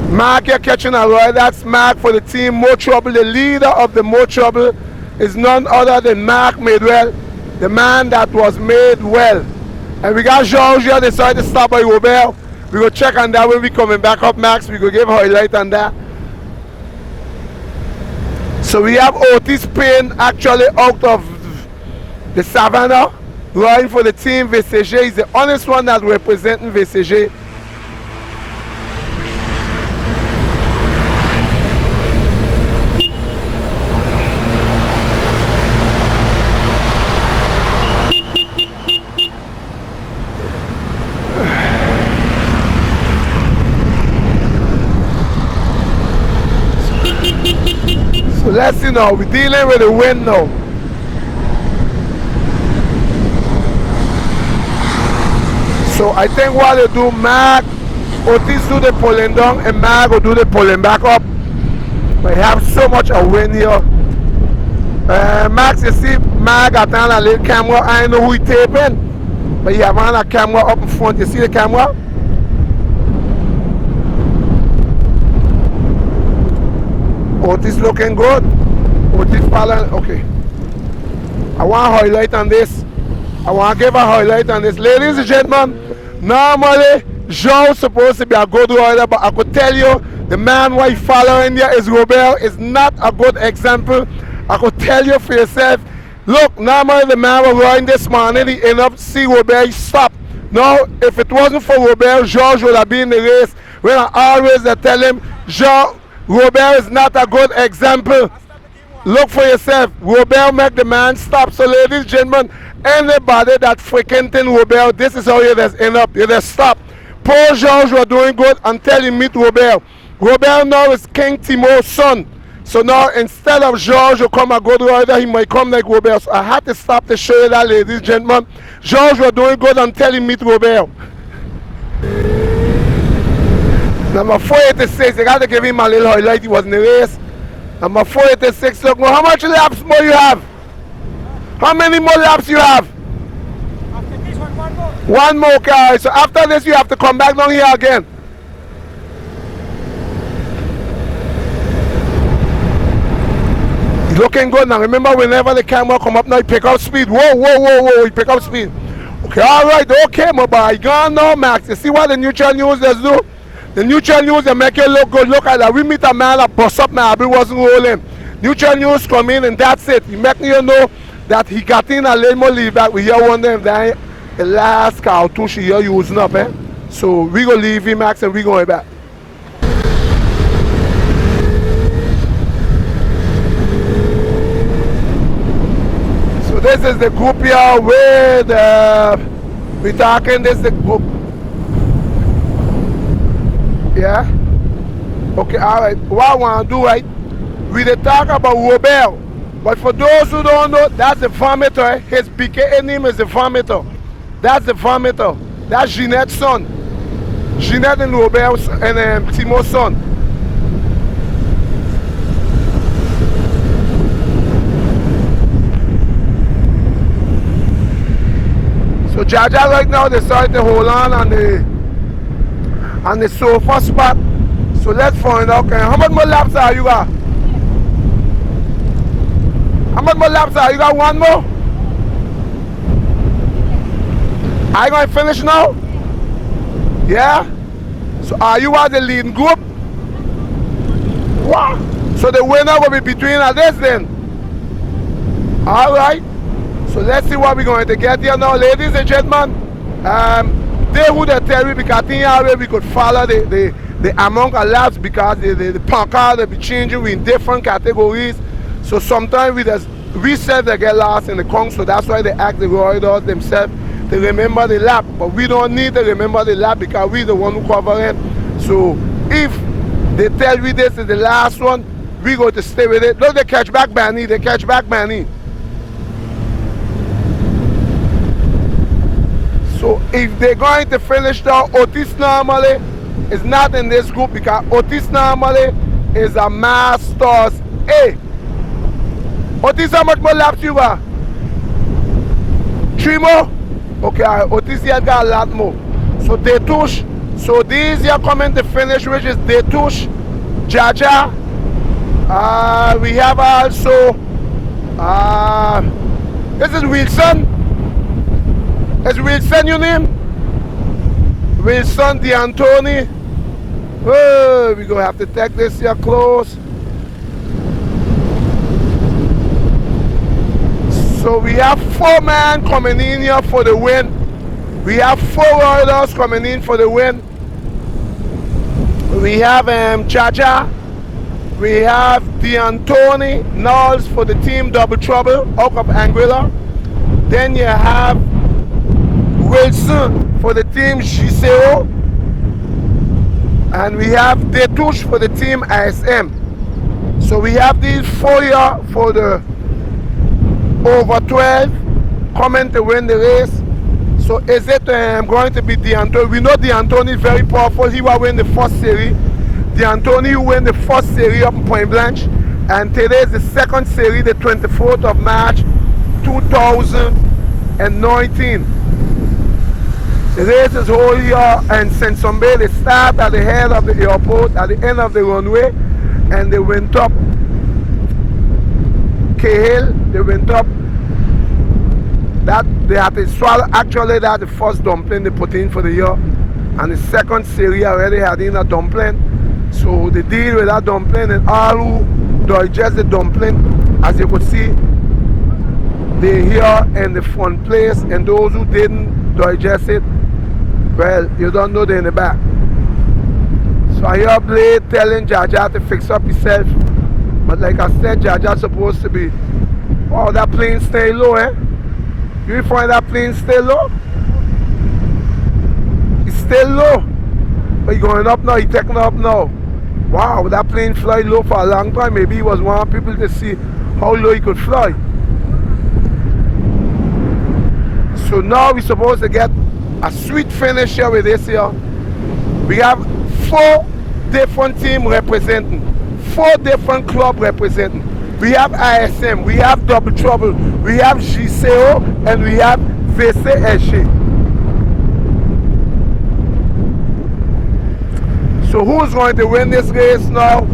Mark, you're catching a ride. That's Mark for the team More Trouble. The leader of the More Trouble is none other than Mark Midwell, the man that was made well. And we got George here decided to stop by Robert. We go check on that when we coming back up, Max. We go give a highlight on that. So we have Otis Payne actually out of the Savannah, riding for the team VCG. He's the honest one that's representing VCG. So let's see now, we're dealing with the wind now. So I think what they do, Mark, Otis do the pulling down and Mark will do the pulling back up. We have so much of wind here. Max, you see, Mark got on a little camera. I know who he taping, but he have on a camera up in front. You see the camera? Otis looking good. Otis following. Okay. I want to highlight on this. I want to give a highlight on this. Ladies and gentlemen, normally Joe's supposed to be a good rider, but I could tell you the man who I following here is Robert is not a good example. I could tell you for yourself. Look, normally the man was riding this morning, he ended up see Robert, he stopped. Now, if it wasn't for Robert, George would have been in the race. When I always tell him, George, Robert is not a good example. Look for yourself. Robert make the man stop. So ladies and gentlemen, anybody that frequenting Robert, this is how you just end up. You just stop. Paul George was doing good until he meet Robert. Robert now is King Timo's son. So now instead of George to come a good rider, he might come like Robert. So I had to stop to show you that, ladies and gentlemen. George was doing good until he meet Robert. Number 486, you got to give him a little highlight. He was in the race. Number 486, look, how much laps more you have? How many more laps you have? After this one more. One more car. So after this, you have to come back down here again. He's looking good now. Remember, whenever the camera come up now, you pick up speed. Whoa, whoa, whoa, whoa, you pick up speed. Okay, all right, okay, my boy. Gone now, Max. You see what the Neutral News does do? The Neutral News, they make you look good. Look at that. We meet a man that bust up my bill wasn't rolling. Neutral News come in and that's it. He make you know that he got in a little more leave back. We hear one of them that the last cartouche here using up, eh? So we gonna leave him, Max, and we going back. So this is the group here with we talking. This is the group. Yeah? Okay, alright. What I want to do, right? We dey talk about Robert. But for those who don't know, that's the vomiter. His BKA name is the vomiter. That's the vomiter. That's Jeanette's son. Jeanette and Robert's and Timo's son. So Jaja right now decided to hold on the sofa spot. So let's find out. Okay, how much more laps are you got? How much more laps are you? Got one more? Are you going to finish now? Yeah? So are you at the leading group? Wow. So the winner will be between this then. Alright. So let's see what we're going to get here now, ladies and gentlemen. They would tell me because we could follow the amount of laps because the pancard will be changing in different categories. So sometimes we self they get lost in the count, so that's why they ask the riders themselves to remember the lap. But we don't need to remember the lap because we're the one who cover it. So if they tell me this is the last one, we go to stay with it. Look, they catch back Benny, they catch back Benny. So if they're going to finish now, Otis normally is not in this group because Otis normally is a Masters A. Otis, how much more laps you got? 3 more? Okay, Otis here got a lot more. So Detouche, so these here coming to finish, which is Detouche, Jaja. We have also, this is Wilson. Is Wilson your name? Wilson D'Antoni. Oh, we're going to have to take this here close. So we have 4 men coming in here for the win. We have 4 riders coming in for the win. We have Jaja. We have D'Antoni, Knowles for the team Double Trouble out of Anguilla. Then you have Wilson for the team GCO, and we have Detouche for the team ISM. So we have these 4 here for the over 12 coming to win the race. So is it going to be D'Antoni? We know D'Antoni is very powerful. He will win the first series. D'Antoni will win the first series up in Point Blanche, and today is the second series, the 24th of March 2019. The race is whole year and SIMPSON Bay. They start at the head of the airport, at the end of the runway, and they went up Cahill, they went up that they had to swallow. Actually, that's the first dumpling they put in for the year, and the second series already had in a dumpling. So they deal with that dumpling, and all who digest the dumpling, as you could see, they here in the front place, and those who didn't digest it, well, you don't know they're in the back. So I hear Blade telling Jaja to fix up himself. But like I said, Jaja's supposed to be, wow, that plane stay low, eh? You find that plane stay low? It's still low. But he's going up now, he's taking up now. Wow, that plane fly low for a long time. Maybe he was wanting people to see how low he could fly. So now we're supposed to get a sweet finish here with this here. We have 4 different teams representing, 4 different clubs representing. We have ISM, we have Double Trouble, we have GCO, and we have FICCS. So who's going to win this race now?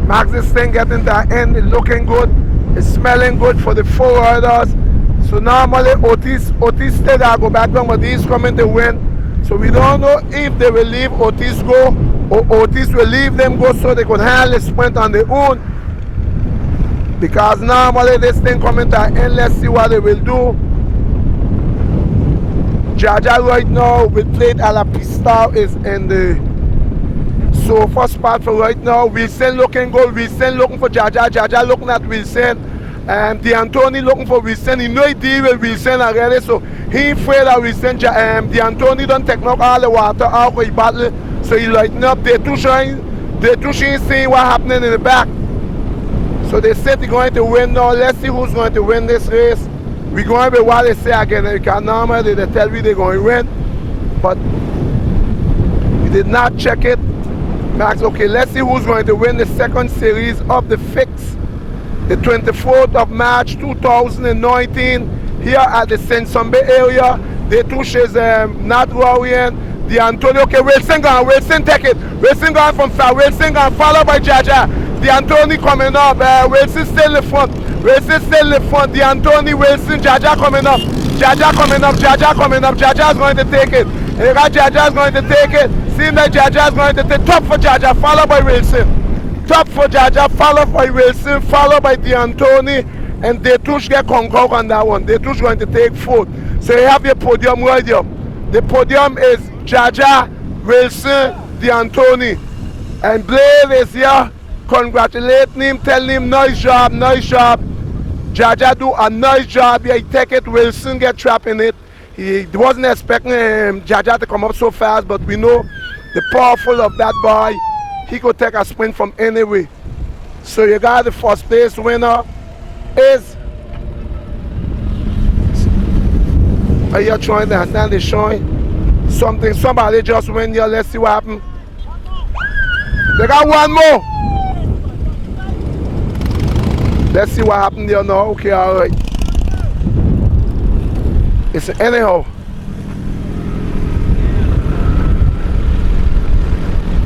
Max, this thing getting to the end, it's looking good. It's smelling good for the 4 riders. So normally Otis still gotta go back down, but he's coming to win. So we don't know if they will leave Otis go or Otis will leave them go so they could handle the sprint on their own. Because normally this thing coming to an end, let's see what they will do. Jaja right now with plate a la pista is in the sofa spot for right now. Wilson looking good. Wilson looking for Jaja. Jaja looking at Wilson. D'Antoni looking for Wilson. He know he deal with Wilson already, so he afraid of Wilson. D'Antoni don't take knock all the water out of the battle, so he lighten up. They two seeing what happening in the back. So they said they're going to win now. Let's see who's going to win this race. We're going to be what they say again. Because normally they tell me they're going to win, but we did not check it. Max, okay, let's see who's going to win the second series of the FICCS, the 24th of March 2019, here at the SIMPSON Bay area. Detouche is not worrying. D'Antoni, okay, Wilson gone. Wilson take it. Wilson gone from far. Wilson gone, followed by Jaja. D'Antoni coming up. Wilson still in the front. Wilson still in the front. D'Antoni, Wilson, Jaja coming up. Jaja coming up. Jaja coming up. Jaja's going to take it. And you got Jaja's going to take it. Seems like Jaja's going to take top for Jaja, followed by Wilson. Top for Jaja, followed by Wilson, followed by D'Antoni. And Detush get Concord on that one. Detush going to take fourth. So you have your podium right here. The podium is Jaja, Wilson, D'Antoni. And Blade is here congratulating him, telling him nice job, nice job. Jaja do a nice job. Yeah, he take it. Wilson get trapped in it. He wasn't expecting Jaja to come up so fast, but we know the powerful of that boy. He could take a sprint from anywhere. So you got the first place winner is. Are you trying to understand? They're showing something. Somebody just win here. Let's see what happened. They got one more. Let's see what happened there now. Okay, all right. It's anyhow.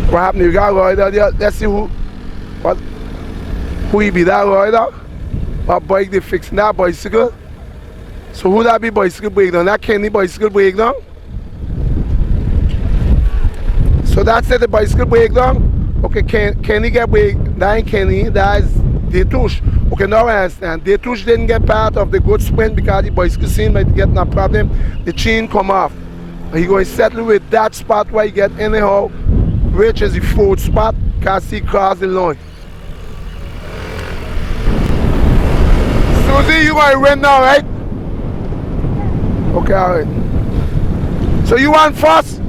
What happened? You got rider there. Let's see who he be, that rider. What bike they fixing that bicycle? So who that be bicycle breakdown? That Kenny bicycle breakdown? So that's it, the bicycle breakdown. Okay, Kenny get break. That ain't Kenny, that is Detush. Okay, now I understand. Detush didn't get part of the good sprint because the bicycle scene might get no problem. The chain come off. He going to settle with that spot where he get anyhow, which is the fourth spot, because he crossed the line. Susie, you going to win now, right? Okay, all right. So you want first?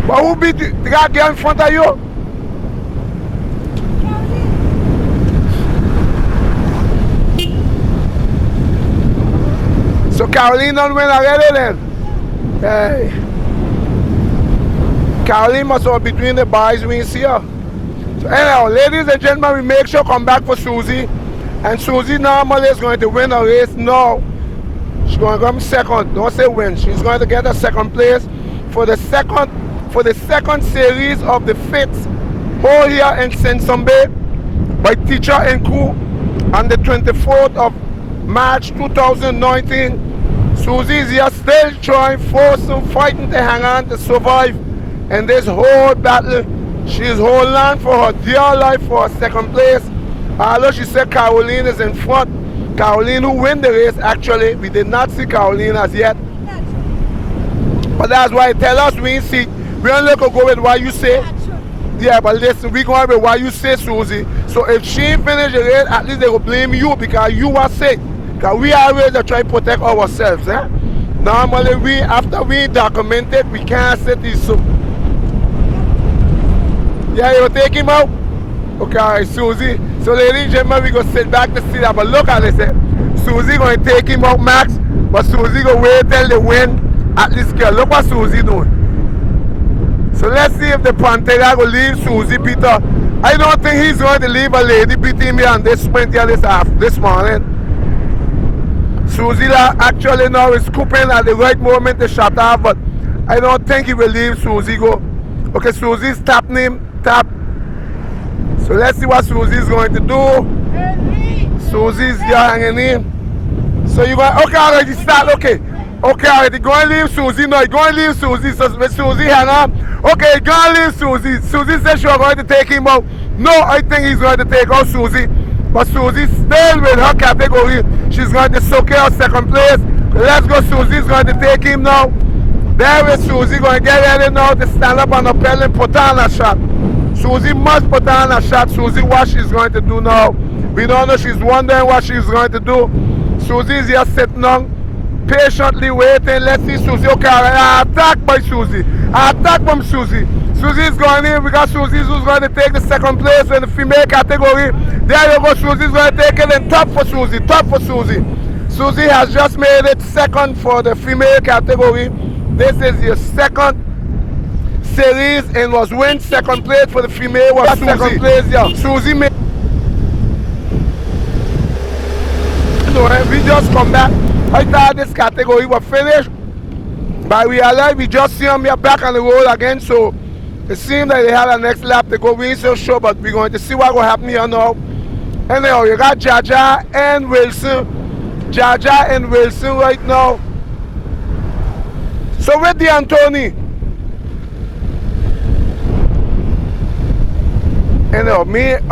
But who beat the guy in front of you? So Caroline don't win already then? Hey. Caroline must have between the boys we see her. So anyhow, ladies and gentlemen, we make sure come back for Susie. And Susie normally is going to win a race now. She's going to come second. Don't say win. She's going to get a second place for the second series of the FICCS whole here in SIMPSON Bay by Teacher and Crew on the 24th of March 2019. Susie is here still trying, forcing, fighting to hang on to survive in this whole battle. She is holding on for her dear life for a second place. Although she said Caroline is in front. Caroline who win the race actually. We did not see Caroline as yet. But that's why I tell us we ain't see. We only go with what you say. Yeah, but listen, we going with what you say, Susie. So if she finish the race, at least they will blame you because you are sick. Because we always try to protect ourselves. Eh? Normally, after we document it, we can't sit here. So yeah, you take him out? Okay, all right, Susie. So ladies and gentlemen, we go sit back to see that. But look at this. Susie going to take him out, Max. But Susie going to wait till they win. At least, girl, look what Susie doing. So let's see if the Pantera will leave Susie Peter. I don't think he's going to leave a lady beating me on this sprint here this morning. Susie actually now is scooping at the right moment to shut off, but I don't think he will leave Susie go. Okay, Susie's tapping him, tap. So let's see what Susie's going to do. Susie's here hanging in. So you going, okay, already start, okay. Okay, already go and leave Susie. No, go and leave Susie. So when Susie hang up, okay, go and leave Susie. Susie said she was going to take him out. No, I think he's going to take out Susie. But Susie still with her category. She's going to secure her second place. Let's go, Susie's going to take him now. There is Susie going to get ready now to stand up on the pedal and put on a shot. Susie must put on a shot. Susie, what she's going to do now. We don't know, she's wondering what she's going to do. Susie's here sitting down, patiently waiting. Let's see Susie. Okay, attack by Susie. Attack from Susie. Susie's going in. We got Susie who's going to take the second place in the female category. There you go. Susie's going to take it and top for Susie. Top for Susie. Susie has just made it second for the female category. This is your second series and was win second place for the female. Was Susie. Second place, yeah. Susie made. We just come back. I thought this category was finished, But we realized we just see them here back on the road again, so it seems like they had a next lap to go. We ain't so sure, but we're going to see what's going to happen here now. Anyhow, you got Jaja and Wilson. Jaja and Wilson right now. So with the Anthony. Anyhow,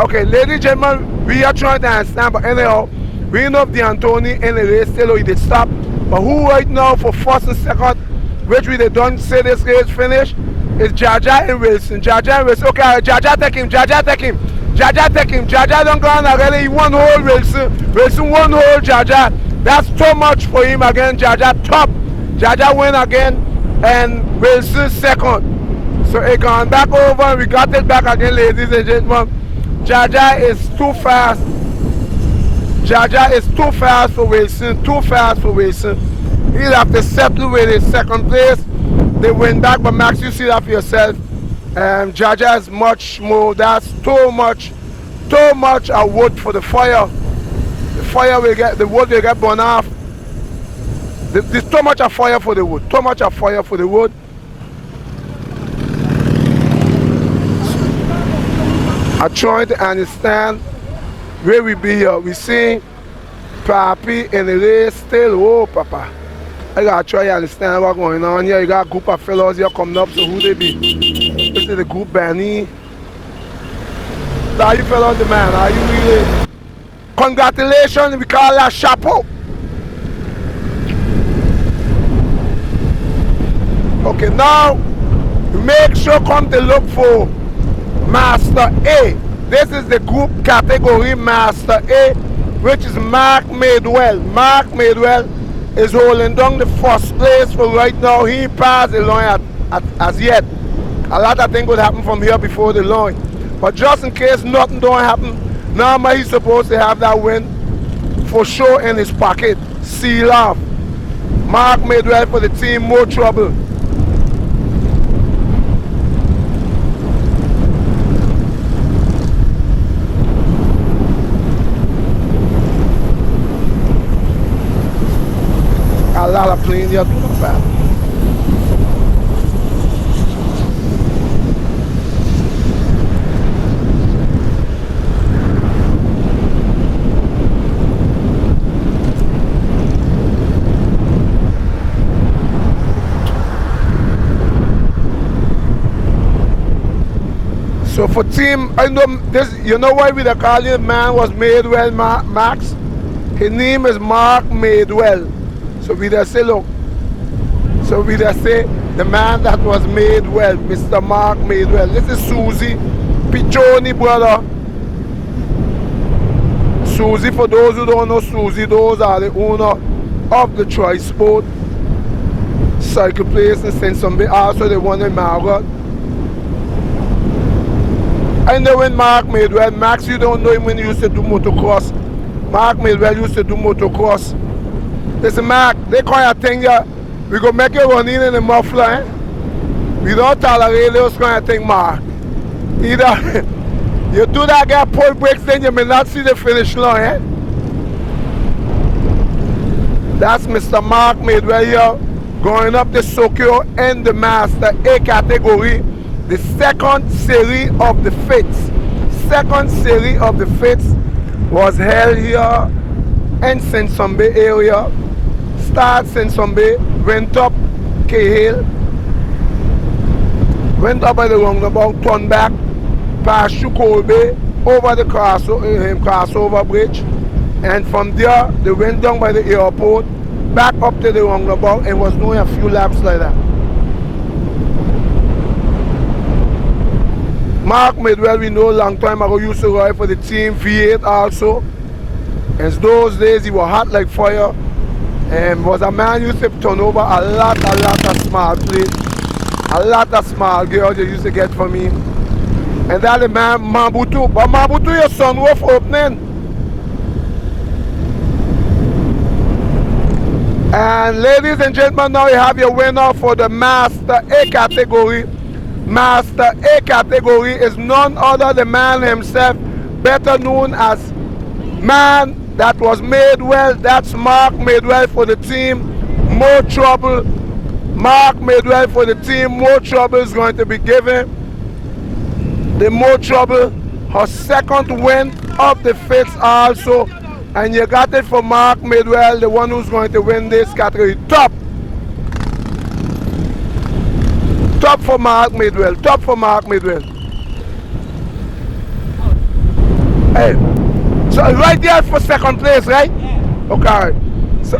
okay, ladies and gentlemen, we are trying to understand, but anyhow, we know if the Anthony in the race still, he did stop. But who right now for first and second, which we don't say this race finished, is Jaja and Wilson. Jaja and Wilson. Okay, Jaja take him, Jaja take him. Jaja take him. Jaja don't go on already. He one hole Wilson. Wilson one hole Jaja. That's too much for him again. Jaja top. Jaja win again. And Wilson second. So it gone back over and we got it back again, ladies and gentlemen. Jaja is too fast. Jaja is too fast for Wilson. Too fast for Wilson. He'll have to settle with his second place. They win back, but Max, you see that for yourself. Jaja is much more. That's too much of wood for the fire. The fire will get, the wood will get burned off. There's too much of fire for the wood. Too much of fire for the wood. I'm trying to understand where we be here. We see Papi in the race still. Oh, Papa. I gotta try to understand what's going on here. You got a group of fellows here coming up, so who they be? This is the group Benny. Are you fellows the man? Are you really? Congratulations, we call that chapeau. Okay, now make sure come to look for Master A. This is the group category Master A, which is Mark Madewell. Mark Madewell is holding down the first place for right now. He passed the line as yet. A lot of things would happen from here before the line. But just in case nothing don't happen, now he's supposed to have that win for sure in his pocket. Seal off. Mark Madewell for the team, more trouble. A lot of planes here to look back. So for team, I know this, you know why we call him man was Madewell Max? His name is Mark Madewell. So we just say, look, so we just say the man that was made well, Mr. Mark Madewell. This is Susie, Pichoni brother. Susie, for those who don't know Susie, those are the owner of the Tri-Sport cycle place in St. Bay, also the one in Margaret. I know when Mark Madewell, Max, you don't know him when he used to do motocross. Mark Madewell used to do motocross. Listen, Mark, they kind of thing here, we go make you run in the muffler, eh? We don't tolerate those kind of thing, Mark. Either you do that, get pull brakes, then you may not see the finish line, eh? That's Mr. Mark Madewell here, going up the Sokyo and the Master A category, the second series of the FICCS. Second series of the FICCS was held here in St. Bay area. Start St. Bay, went up Cahill, went up by the roundabout, turned back, past Colby, over the crossover bridge, and from there they went down by the airport, back up to the roundabout, and was doing a few laps like that. Mark Madewell, we know long time ago, used to ride for the team V8 also. And those days he was hot like fire. And was a man used to turn over a lot of small plates. A lot of small girls they used to get from him. And that the man Mabutu. But Mabutu, your sunroof opening. And ladies and gentlemen, now you have your winner for the Master A category. Master A category is none other than man himself, better known as Man That Was Made Well. That's Mark Madewell for the team. More trouble. Mark Madewell for the team. More trouble is going to be given. The more trouble. Her second win of the FICCS also. And you got it for Mark Madewell, the one who's going to win this category. Top. Top for Mark Madewell. Top for Mark Madewell. Hey. So right there for second place, right? Okay. So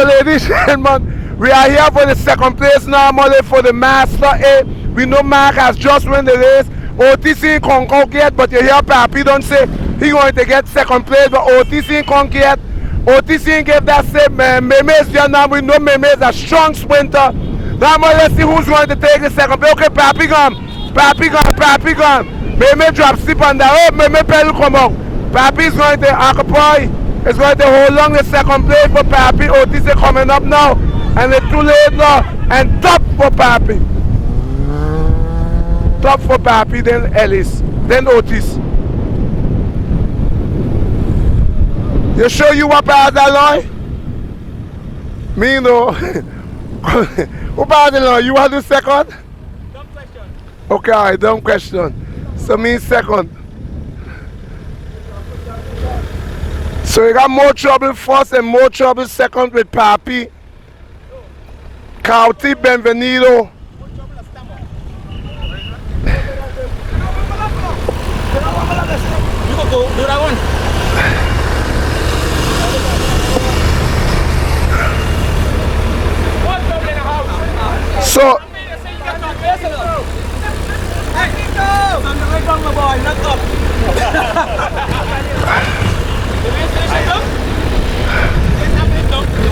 ladies and gentlemen, we are here for the second place normally for the Master A. We know Mark has just won the race. OTC in Concord yet, but you hear Papi don't say he going to get second place, but OTC in Concord yet. OTC gave that same Meme's just now. We know Meme is a strong sprinter. Now let's see who's going to take the second place. Okay, Papi gone. Papi gone. Meme drop sleep on that. Oh, Meme Pelu come out. Papi is going to occupy. It's going to hold on the second place for Papi. OTC coming up now. And it's too late now. And top for Papi. Top for Papi, then Ellis, then Otis. You sure you want pass that line? Me no. Who pass the line? You want to do second? Dumb question. Okay, all right, dumb question. So me second. So you got more trouble first and more trouble second with Papi. Cauti, Benvenido. Do that one. So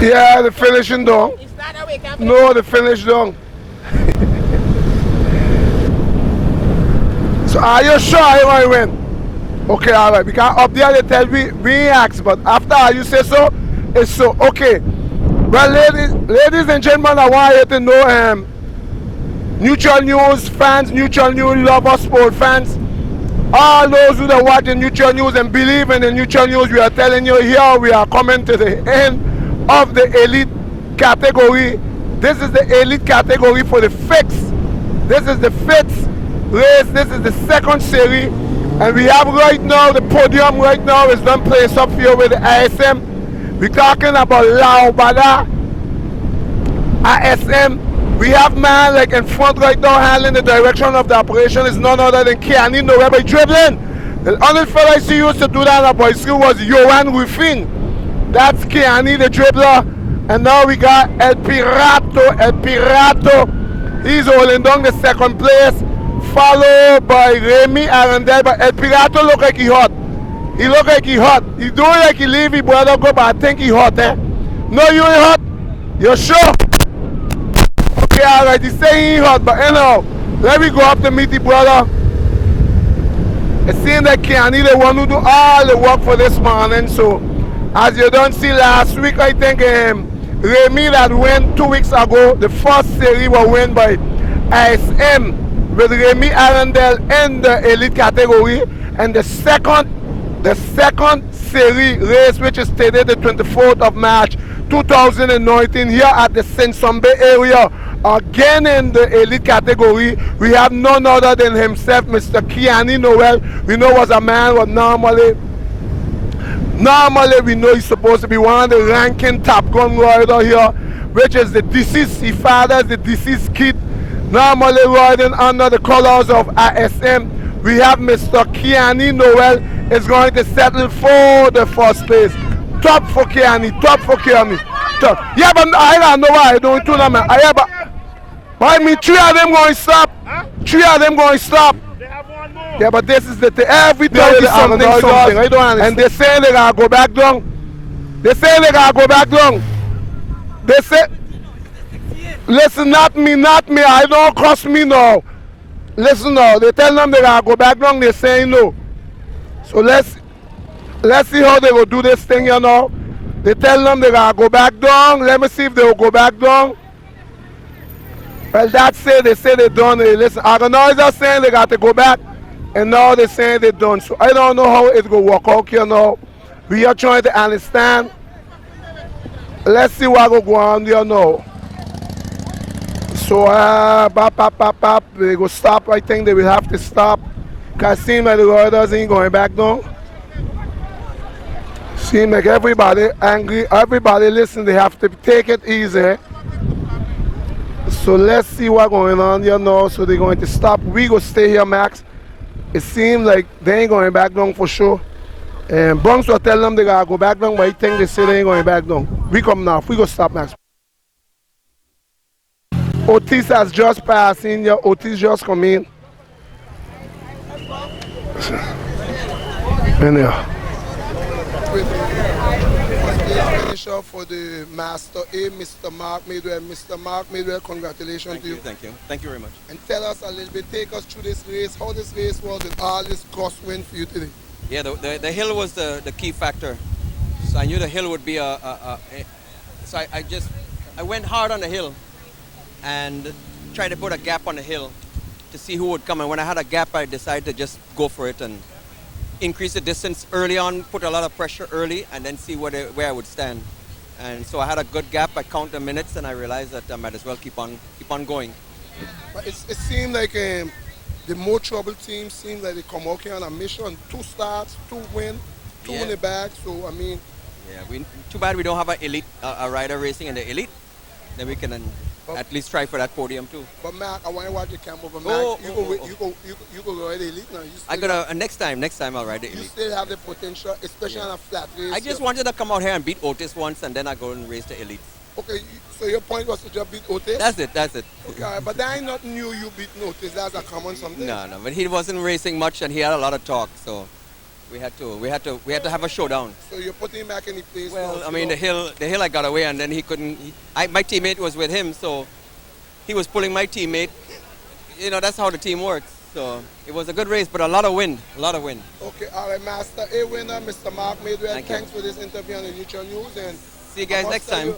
yeah, the finishing done. No, the finish done. So are you sure I want to win? Okay, all right. Because up there they tell me we ask, but after you say so, it's so. Okay. Well, ladies and gentlemen, I want you to know, neutral news fans, neutral news lovers, sport fans, all those who watch the neutral news and believe in the neutral news, we are telling you here we are coming to the end of the elite category. This is the elite category for the FICCS. This is the FICCS race. This is the second series. And we have right now, the podium right now is done placed up here with the ISM. We're talking about Laobada, ISM. We have man like in front right now handling the direction of the operation is none other than Kiani Noel by dribbling. The only fellow I see used to do that at boys school was Johan Ruffin. That's Kiani the dribbler. And now we got El Pirato. He's holding down the second place. Followed by Remy Arundel, but El Pirato look like he hot. He look like he hot. He doing like he leave his brother go, but I think he hot, eh? No, you ain't hot? You're sure? Okay, alright, he's saying he hot, but anyhow, let me go up to meet the brother. It seems like Kiani the one who do all the work for this morning, so as you don't see last week, I think Remy that win 2 weeks ago, the first series was won by ISM. With Remy Arundel in the elite category, and the second series race, which is stated the 24th of March 2019 here at the Saint-Sombe area, again in the elite category, we have none other than himself, Mr. Kiani Noel. We know was a man who normally we know he's supposed to be one of the ranking top gun rider here, which is the deceased, he fathers the deceased kid, normally riding under the colors of ISM. We have Mr. Kiani Noel is going to settle for the first place. Top for Kiani, top for Kiani. Top. Yeah, but I don't know why I don't tournament. I have by me 3 of them going to stop. 3 of them going to stop. Yeah, but this is the every 30 something. I don't understand. And they say they gotta go back down. They say they gotta go back down. They say, listen, not me. I don't cost me now. Listen now. They tell them they gotta go back down. They say no. So let's see how they will do this thing, you know. They tell them they gotta go back down. Let me see if they will go back down. Well, that's it. They say they done. Listen, organizers are saying they got to go back, and now they're saying they done. So I don't know how it will work out here now. We are trying to understand. Let's see what will go on there now. So, they go stop. I think they will have to stop. Because it seems like the riders ain't going back down. Seems like everybody angry. Everybody listen, they have to take it easy. So let's see what's going on here now. So they're going to stop. We go stay here, Max. It seems like they ain't going back down for sure. And Bronx will tell them they gotta go back down, but I think they say they ain't going back down. We come now. We go stop, Max. Otis has just passed in here. Otis just come in. In here. Finisher for the Master A, Mr. Mark Midwell. Mr. Mark Midwell, congratulations to you. Thank you. Thank you very much. And tell us a little bit, take us through this race, how this race was with all this crosswind for you today. Yeah, the hill was the key factor. So I knew the hill would be so I went hard on the hill and tried to put a gap on the hill to see who would come. And when I had a gap, I decided to just go for it and increase the distance early on, put a lot of pressure early, and then see where I would stand. And so I had a good gap. I counted the minutes, and I realized that I might as well keep on going. But it seemed like the more trouble team seemed like they come out here on a mission. 2 starts, 2 wins, 2 in the bag. So I mean, yeah, too bad we don't have an elite a rider racing in the elite. Then we can at least try for that podium too. But Mac, I want to watch the camp over. Mac, you go ride the elite now. I got next time I'll ride the elite. You still have the potential, especially on a flat race. I just wanted to come out here and beat Otis once, and then I go and race the elite. Okay, so your point was to just beat Otis? That's it. Okay, but that ain't not new. You beat Otis. That's a common something. No, but he wasn't racing much, and he had a lot of talk, so we had to have a showdown. So you're putting him back in the place. Well, I mean, the hill I got away, and then he couldn't. My teammate was with him, so he was pulling my teammate. You know, that's how the team works. So it was a good race, but a lot of wind. Okay, all right, Master A winner, Mr. Mark Midwell. Thanks for this interview on the Neutral News, and see you guys next time.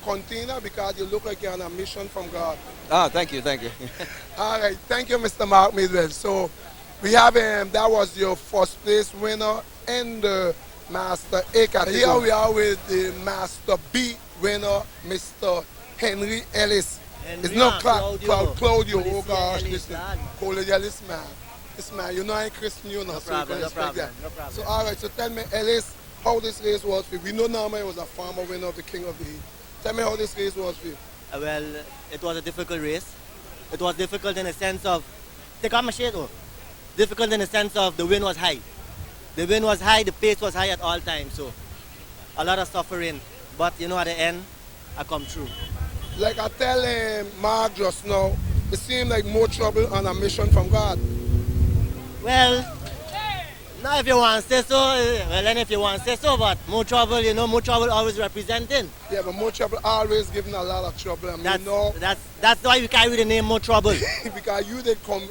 Continue because you look like you're on a mission from God. Oh, thank you. All right, thank you, Mr. Mark Midwell. So we have that was your first place winner in the Master A category. Here we are with the Master B winner, Mr. Henry Ellis. It's not Claudio. Oh gosh, listen, College Ellis, man. This man, you know I ain't Christian, you know, no so problem, you can respect that. No problem. So all right, so tell me, Ellis, how this race was for you. We know Norman was a former winner of the King of the Hill. Tell me how this race was for you. Well, it was a difficult race. It was difficult in the sense of, difficult in the sense of the wind was high. The wind was high, the pace was high at all times, so a lot of suffering. But you know, at the end, I come through. Like I tell Mark just now, it seemed like more trouble on a mission from God. Well, now if you want to say so, well then if you want to say so, but more trouble, you know, more trouble always representing. Yeah, but more trouble always giving a lot of trouble. I mean, that's why we carry the name More Trouble. Because you did come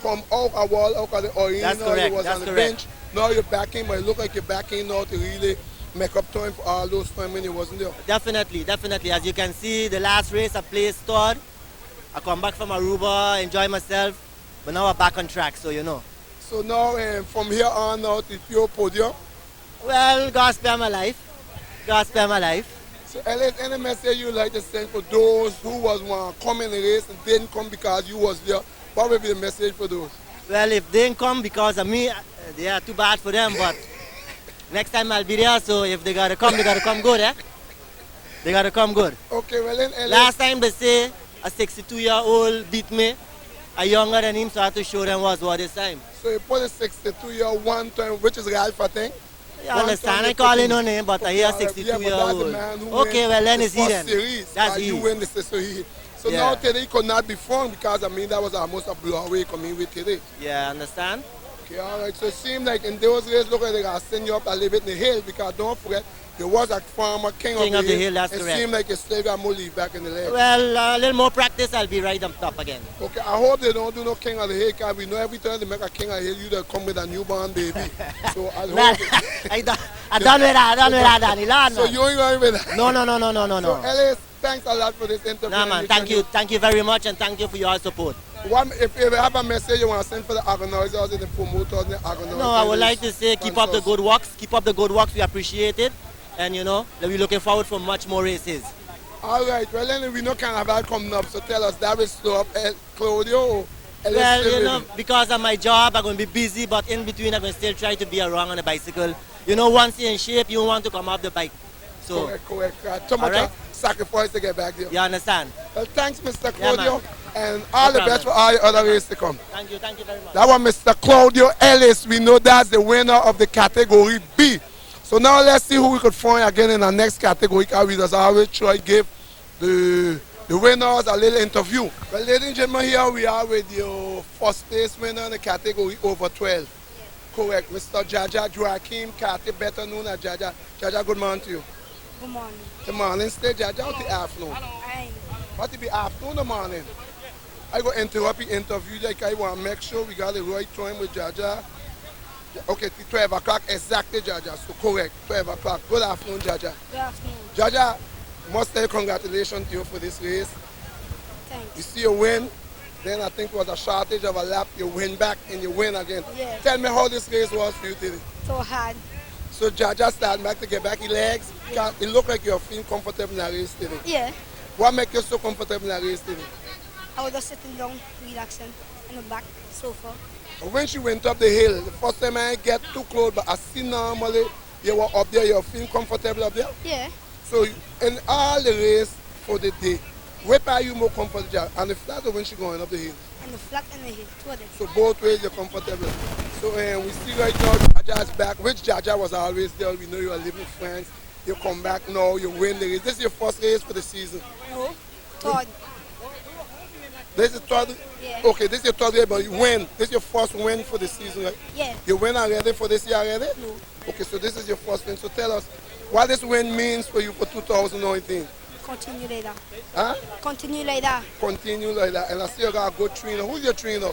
out a wall, out of the arena, that's correct, you was on the bench. Now you're backing, but it look like you're backing now to really make up time for all those times when you wasn't there. Definitely. As you can see, the last race I placed third. I come back from Aruba, enjoy myself, but now I'm back on track, so you know. So now, from here on out, it's your podium? Well, God spare my life. So, Ellis, any message you like to send for those who was want to come in the race and didn't come because you was there? What would be the message for those? Well, if they didn't come because of me, they are too bad for them, but next time I'll be there, so if they gotta come good, eh? They gotta come good. Okay, well then, Ellis. Last time they say a 62-year-old beat me, a younger than him, so I had to show them what's what this time. So you put a 62-year one time, which is Ralph, I think? You understand, I call him no name, but I hear 62-year-old. Okay, well then it's he then. That's he. You win the series. So now today could not be fun because I mean that was almost a blow away coming with today. Yeah, understand? Okay, all right. So it seemed like in those days, look like they got to send you up a little bit in the hill because don't forget, there was a former king of the hill. That's correct. It seemed like you still got more leave back in the leg. Well, a little more practice, I'll be right on top again. Okay, I hope they don't do no king of the hill because we know every time they make a king of the hill, you just come with a newborn baby. So I hope I done with that, Danny. So you ain't going with that? No. So Ellis, thanks a lot for this interview. Nah, man, thank you very much, and thank you for your support. If you have a message you want to send for the organizers and the promoters and the organizers. No, I would like to say keep up the good works. We appreciate it. And you know, we're looking forward for much more races. All right, well then we know Carnival coming up, so tell us that will slow up Claudio or Well, you know, because of my job, I'm going to be busy, but in between, I'm going to still try to be around on the bicycle. You know, once you're in shape, you want to come off the bike. So, correct. Too much sacrifice to get back there. You understand? Well, thanks, Mr. Yeah, Claudio, man. and all the best for all your other races to come. Thank you very much. That one, Mr. Claudio Ellis. We know that's the winner of the category B. So now let's see who we could find again in our next category. Because we just always try to give the winners a little interview. Well, ladies and gentlemen, here we are with your first place winner in the category over 12. Correct, Mr. Jaja Joachim Kati, better known as Jaja. Jaja, good morning to you. Good morning. The morning stay, Jaja, or the afternoon? Aye. What it be afternoon or morning? I go interrupt the interview, like I want to make sure we got the right time with Jaja. Okay, 12 o'clock exactly, Jaja, so correct, 12 o'clock. Good afternoon, Jaja. Good afternoon. Jaja, must say congratulations to you for this race. Thanks. You see you win, then I think it was a shortage of a lap, you win back and you win again. Yeah. Tell me how this race was for you today. So hard. So Jaja starting back to get back your legs. Yeah. It look like you're feeling comfortable in the race today. Yeah. What makes you so comfortable in the race today? I was just sitting down, relaxing on the back sofa. When she went up the hill, the first time I get too close, but I see normally you were up there, you're feeling comfortable up there? Yeah. So in all the race for the day, where are you more comfortable? And the flat or when she going up the hill? And the flat and the hill, two of them. So both ways you're comfortable. So we see right now Jaja's back, which Jaja was always there. We know you are living friends. You come back now, you win the race. This is your first race for the season? No, third. This is third? Yeah. Okay, this is your third race, but you win. This is your first win for the season, right? Yeah. You win already for this year already? No. Okay, so this is your first win. So tell us what this win means for you for 2019. Continue like that. Huh? Continue like that. Continue like that. And I see you got a good trainer. Who's your trainer?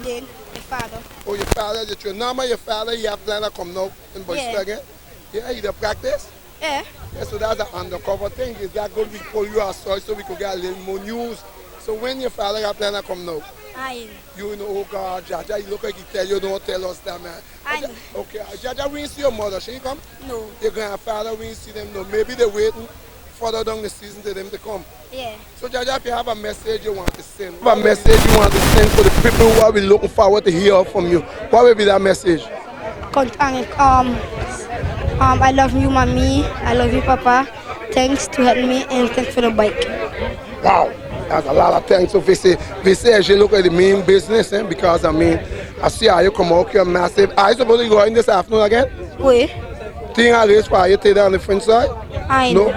Then, my father. Oh, your father is your trainer. Normally your father, you have plan to come now in bicycle again? Yeah, you have practice? Yeah. Yeah, so that's an undercover thing. Is that good we pull you outside so we could get a little more news? So when your father got plan to come now? Aye. You know, oh God, Jaja, you look like he tell you, don't tell us that, man. I know. Okay, Jaja, we see your mother. She come? No. Your grandfather, we see them. No, maybe they're waiting further down the season to them to come. Yeah. So Jaja, if you have a message you want to send, a message you want to send for the people who are looking forward to hear from you, what will be that message? I love you, mommy. I love you, papa. Thanks to help me and thanks for the bike. Wow, that's a lot of thanks. So they say you look at the main business, because I mean, I see how you come out here massive. Are you supposed to go in this afternoon again? Wait. Think I race for you today on the front side? No.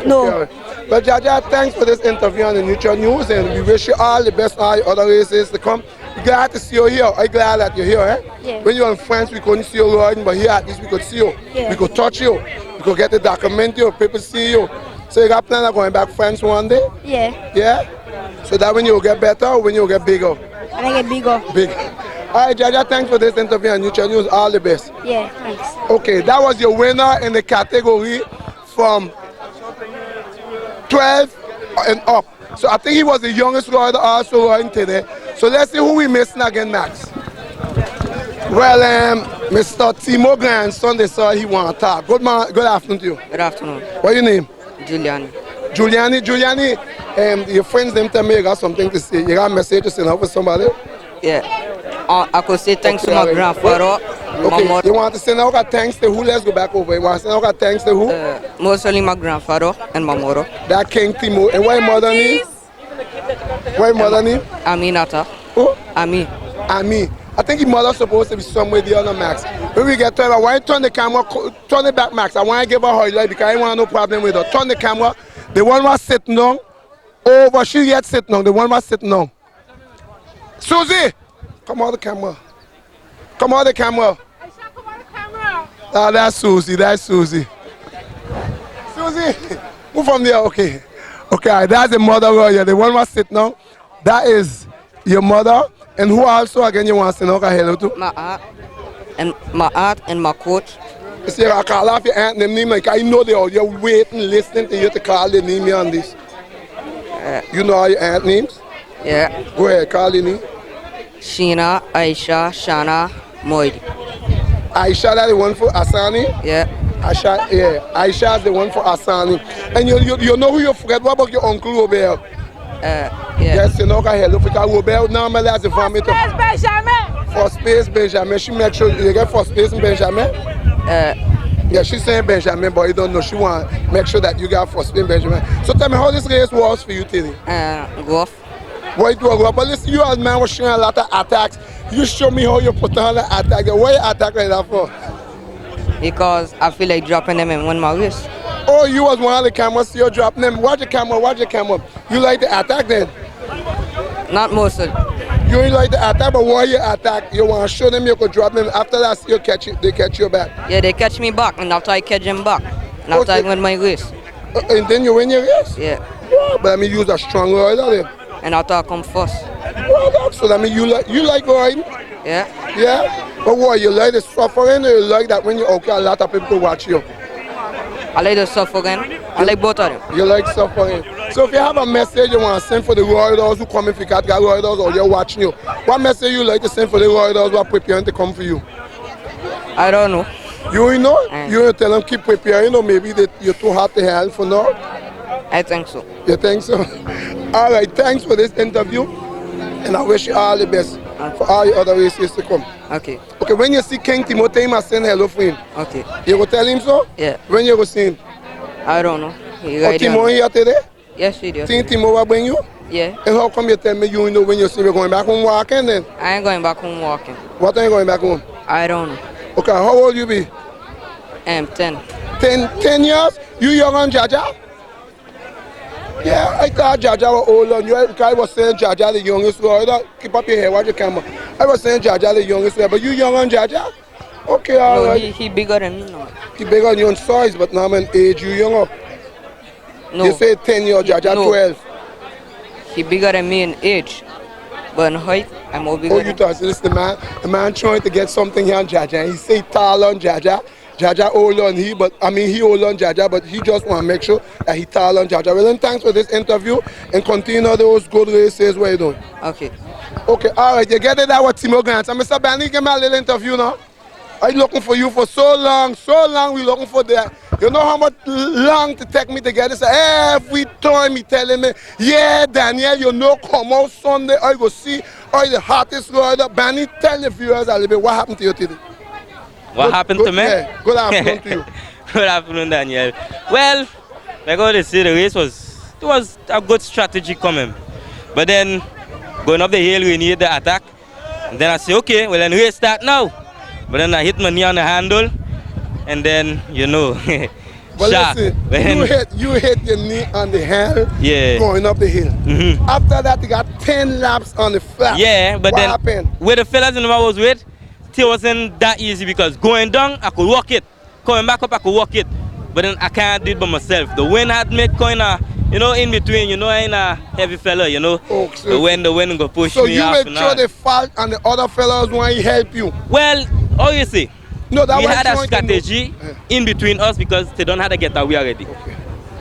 Okay. But Jaja, thanks for this interview on the Neutral News, and we wish you all the best on all your other races to come. We're glad to see you here. I'm glad that you're here. Eh? Yeah. When you're in France, we couldn't see you riding, but here at least we could see you. Yeah. We could touch you. We could get to document you. People see you. So you got plan of going back France one day? Yeah. Yeah? So that when you get better or when you get bigger? When I get bigger. Big. All right, Jaja, thanks for this interview on Neutral News. All the best. Yeah, thanks. Okay, that was your winner in the category from 12 and up. So I think he was the youngest rider also riding today. So let's see who we missing again, Max. Well, Mr. Timo grandson, they saw he want to talk. Good afternoon to you. Good afternoon. What's your name? Giuliani. Giuliani, your friends them tell me you got something to say. You got a message to send out for somebody? Yeah. I could say thanks to my grandfather. Okay, my mother. You want to send out a thanks to who? Let's go back over. You want to send out a thanks to who? Mostly my grandfather and my mother. That King Timo. And what your mother name? What your mother name? Aminata. Who? Ami. I think your mother's supposed to be somewhere there on the Max. When we get to her, I want to turn the camera, turn it back, Max. I want to give her a highlight because I want no problem with her. Turn the camera. The one was sitting down. Over, she yet sitting down. The one was sitting down. Susie! Come on the camera. Come on the camera. Ah, that's Susie. Susie, move from there. Okay, that's the mother right here. The one was sitting down. That is your mother. And who also again you want to say hello to? My aunt and my coach. You see, I call off your aunt name like I know they all. You're waiting, listening to you to call the name on this. You know all your aunt names? Yeah. Go ahead, call your name. Sheena, Aisha, Shana, Moid. Aisha, that the one for Asani? Yeah. Aisha, yeah. Aisha is the one for Asani. And you know who you forget? What about your uncle Robert? Yeah. Yes, you know, because Robert normally has a vomit. For space Benjamin. She make sure you get for space Benjamin. Yeah, she's saying Benjamin, but you don't know. She want make sure that you got for space Benjamin. So tell me how this race was for you today. Rough. Why it was rough? But listen, you as man was showing a lot of attacks. You show me how you put on the attack. Why you attack like that for? Because I feel like dropping them in one more race. Oh, you was one of the cameras, so you're dropping them. Watch the camera. You like the attack then? Not most of it. You ain't like the attack, but why you attack? You want to show them you could drop them. After that, you catch it, they catch you back. Yeah, they catch me back, and after I catch them back, and after I win my race. And then you win your race? Yeah. But I mean, you use a strong rider then. And after I come first. Well, so that mean you like riding? Yeah. Yeah? But what, you like the suffering or you like that when you okay, a lot of people watch you? I like the suffering. I like both of them. You like suffering. So if you have a message you want to send for the riders who come in for Category riders or they're watching you, what message you like to send for the riders who are preparing to come for you? I don't know. You ain't know? You ain't tell them keep preparing or maybe you're too hard to handle for now? I think so. You think so? All right, thanks for this interview. And I wish you all the best for all your other races to come. Okay. Okay, when you see King Timothy, you must send hello for him. Okay. You go tell him so? Yeah. When you go see him? I don't know. Timo here today? Yes, he does. Think Timo will bring you? Yeah. And how come you tell me you know when you see me going back home walking then? I ain't going back home walking. What are you going back home? I don't know. Okay, how old you be? 10. 10 years? You young on Jaja? Yeah, I thought Jaja was old on you. I was saying Jaja the youngest rider. Keep up your hair, watch the camera. I was saying Jaja the youngest rider, but you young on Jaja? Okay, all right. No, he bigger than me now. He bigger on you in size, but now in age you younger. No. You say 10 years, Jaja No. 12. He bigger than me in age, but in height, I'm more bigger. Oh, you thought this the man trying to get something here on Jaja. He say tall on Jaja. Jaja old on he, but I mean he old on Jaja, but he just want to make sure that he tall on Jaja. Well, then thanks for this interview and continue those good races. What you doing? Okay. Okay, all right. You get it that what Timo Grant. And Mr. Benny, give me a little interview now. I'm looking for you for so long we looking for that. You know how much long to take me to get this? Every time he telling me, yeah, Daniel, you know, come out Sunday, I go see the hottest rider. Benny, tell the viewers a little bit what happened to you today. What happened to me? Yeah, good afternoon to you. Good afternoon, Daniel. Well, like I always say, the race was a good strategy coming. But then, going up the hill, we need the attack. And then I say, okay, well then race start now. But then I hit my knee on the handle, and then, you know, But listen, you hit your knee on the handle going up the hill. After that, you got 10 laps on the flat. Yeah, but what then happened? with the fellas in the I was with, it wasn't that easy because going down, I could walk it. Coming back up, I could walk it. But then I can't do it by myself. The wind had me kind of, you know, in between. You know, I ain't a heavy fella, you know. Oh, so the wind go push so me you off. make sure the fault and the other fellas want to help you? Well, how you say? No, that we was had a strategy in between us because they don't have to get away already.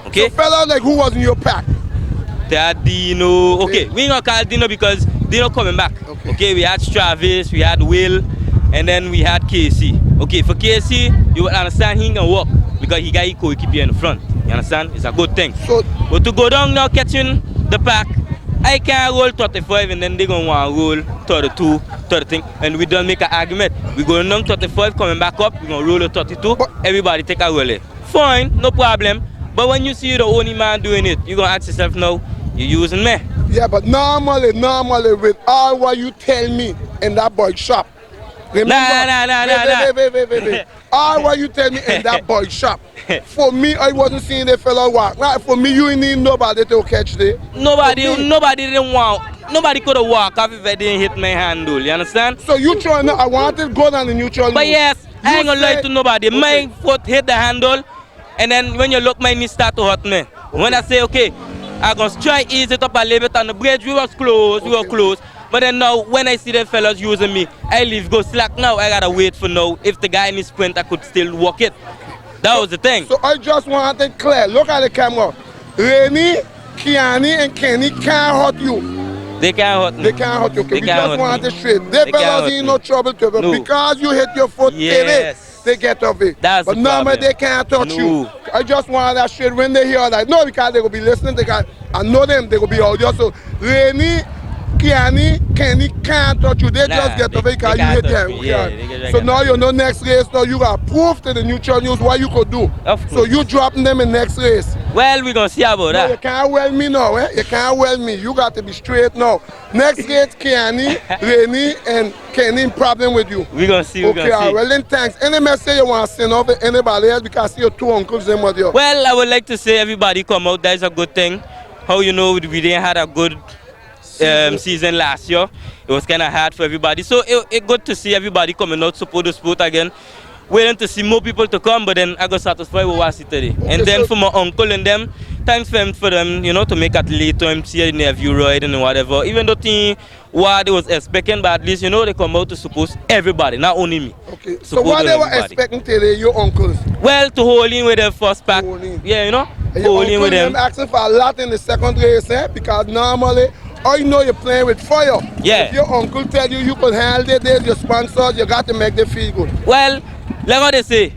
Okay? So fellas like who was in your pack? They had Dino. Okay, we ain't gonna call Dino because Dino coming back. Okay, we had Travis, we had Will, and then we had KC. Okay, for KC, you will understand he ain't gonna walk because he got his co-keeper in the front. You understand? It's a good thing. But to go down now catching the pack, I can't roll 35 and then they gonna want to roll 32, 30, and we don't make an argument. We going down 35, coming back up, we gonna roll a 32, everybody take a roll. Fine, no problem. But when you see the only man doing it, you gonna ask yourself now, you using me? Yeah, but normally with all what you tell me in that boy shop. Remember, wait. All what you tell me in that boy shop. For me, I wasn't seeing the fella walk. Right? For me, you ain't need nobody to catch the. Nobody didn't want. Nobody could have walked if they didn't hit my handle. You understand? So you trying to, I wanted go down the neutral. But yes, I ain't gonna lie to nobody. My foot hit the handle, and then when you look, my knee start to hurt me. When I say okay, I'm gonna try ease it up a little bit on the bridge. We was close. But then now, when I see the fellas using me, I leave, go slack now. I gotta wait for now. If the guy in his sprint, I could still walk it. That was the thing. So I just want it clear. Look at the camera. Rainy, Kiani, and Kenny can't hurt you. They can't hurt me. They can't hurt you. Okay? We just want it straight. They They fellas can't ain't hurt no trouble to you. No. Because you hit your foot. Yes. they get of it. That's but the normally problem. they can't touch you. No. I just want that shit when they hear that. No, because they will be listening. They can, I know them. They will be out there. So Rainy, Kenny can't touch you. They just get of it because you hit them. So now you know next race. Now you got proof to the neutral news what you could do. So you dropping them in next race. Well, we're gonna see about that. You can't well me now, eh? You can't well me. You got to be straight now. Next race, Kenny, Rainy, and Kenny problem with you. We're gonna see. Okay, well then thanks. Any message you want to send over anybody else because I see your two uncles them with you. Well, I would like to say everybody come out. That is a good thing. How you know we didn't had a good season last year. It was kind of hard for everybody. So it's good to see everybody coming out, support the sport again. Waiting to see more people to come, but then I got satisfied with what I see today. Okay, and then for my uncle and them, thanks for them, you know, to make it late time, see the interview right and whatever. Even though what they was expecting, but at least, you know, they come out to support everybody, not only me. Okay, so what they were expecting today, your uncles? Well, to hold in with the first pack. Yeah, you know, hold in with them. Asking for a lot in the second race, eh? Because normally, I know you're playing with fire. Yeah. If your uncle tell you could handle it, there's your sponsors, you got to make them feel good. Well, like what they say,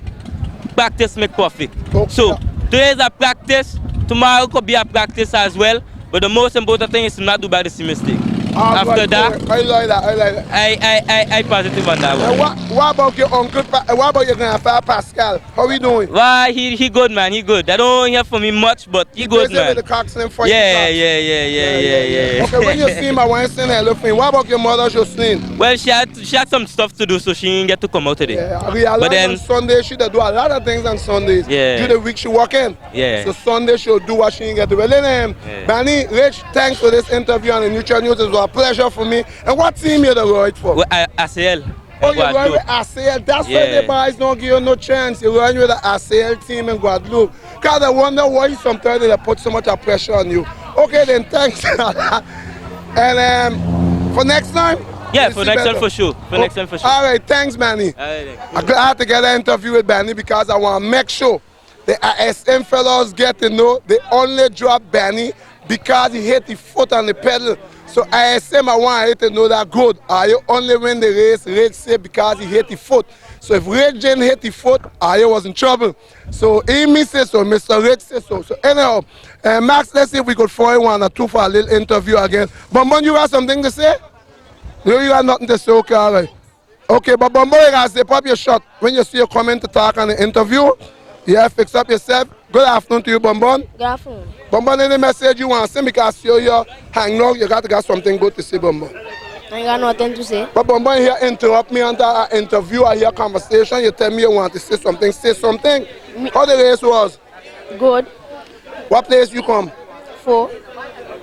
practice make perfect. Okay. So, today is a practice, tomorrow could be a practice as well, but the most important thing is to not do by the same mistake. After that, I like that, I like that. I positive on that one. What about your uncle, what about your grandfather Pascal? How he doing? Why, he good, man, he good. I don't hear from him much, but he good, man. With the Cox and fight yeah. Okay, when you see him, I want to say hello for him. What about your mother, Jocelyn? Well, she had some stuff to do, so she didn't get to come out today. Yeah, but then on Sunday, she do a lot of things on Sundays. Yeah. Due the week she working. Yeah. So Sunday she'll do what she didn't get to do. Well, then, Benny, Rich, thanks for this interview on the Neutral News. It was a pleasure for me. And what team you the right for? Well, ACL. Oh, you're going with ACL. That's why the boys don't give you no chance. You're going with the ACL team in Guadeloupe. Because I wonder why sometimes they put so much pressure on you. Okay, then thanks. And for next time? Yeah, for next time for sure. All right, thanks, Manny. I'm glad to get an interview with Benny because I want to make sure the ISM fellows get to know they only drop Benny because he hit the foot on the pedal. So ISM, I want you to know that good. You only win the race, Red say because he hit the foot. So if Red didn't hit the foot, I was in trouble. So Amy says so, Mr. Red says so. So anyhow, Max, let's see if we could find 1 or 2 for a little interview again. Bonbon, you got something to say? No, you got nothing to say, okay, all right. Okay, but Bonbon, you got to say, pop your shot. When you see you come in to talk on the interview, yeah, fix up yourself. Good afternoon to you, Bonbon. Good afternoon. Bonbon, any message you want to say because you're hanging out, you got to get something good to say, Bonbon. I ain't got nothing to say. But Bonbon here interrupt me under an interview, I hear conversation, you tell me you want to say something, How the race was? Good. What place you come? 4.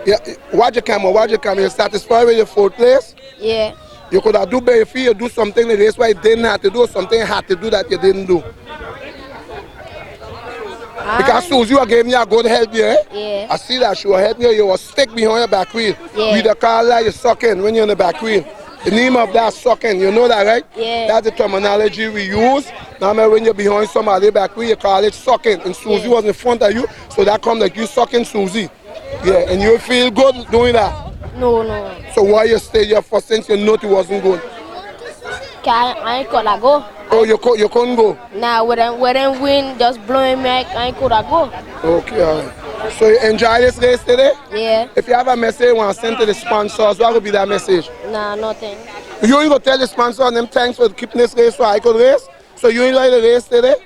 Yeah, watch your camera, you satisfied with your 4th place? Yeah. You could have do better if you do something the race why you didn't have to do, something you had to do that you didn't do. Because Susie gave me a good help here. Yeah. I see that she will help you. You will stick behind your back wheel. Yeah. With the car like you're sucking when you're on the back wheel. The name of that sucking, you know that, right? Yeah. That's the terminology we use. Now when you're behind somebody back wheel, you call it sucking. And Susie was in front of you, so that comes like you sucking Susie. Yeah, and you feel good doing that? No. So why you stay here for since you know it wasn't good? I ain't coulda go. Oh, you couldn't go? Nah, when them wind just blowing me, I ain't coulda go. Okay, all right. So you enjoy this race today? Yeah. If you have a message you want to send to the sponsors, what would be that message? Nah, nothing. You ain't gonna tell the sponsor and them thanks for keeping this race so I could race? So you ain't like the race today?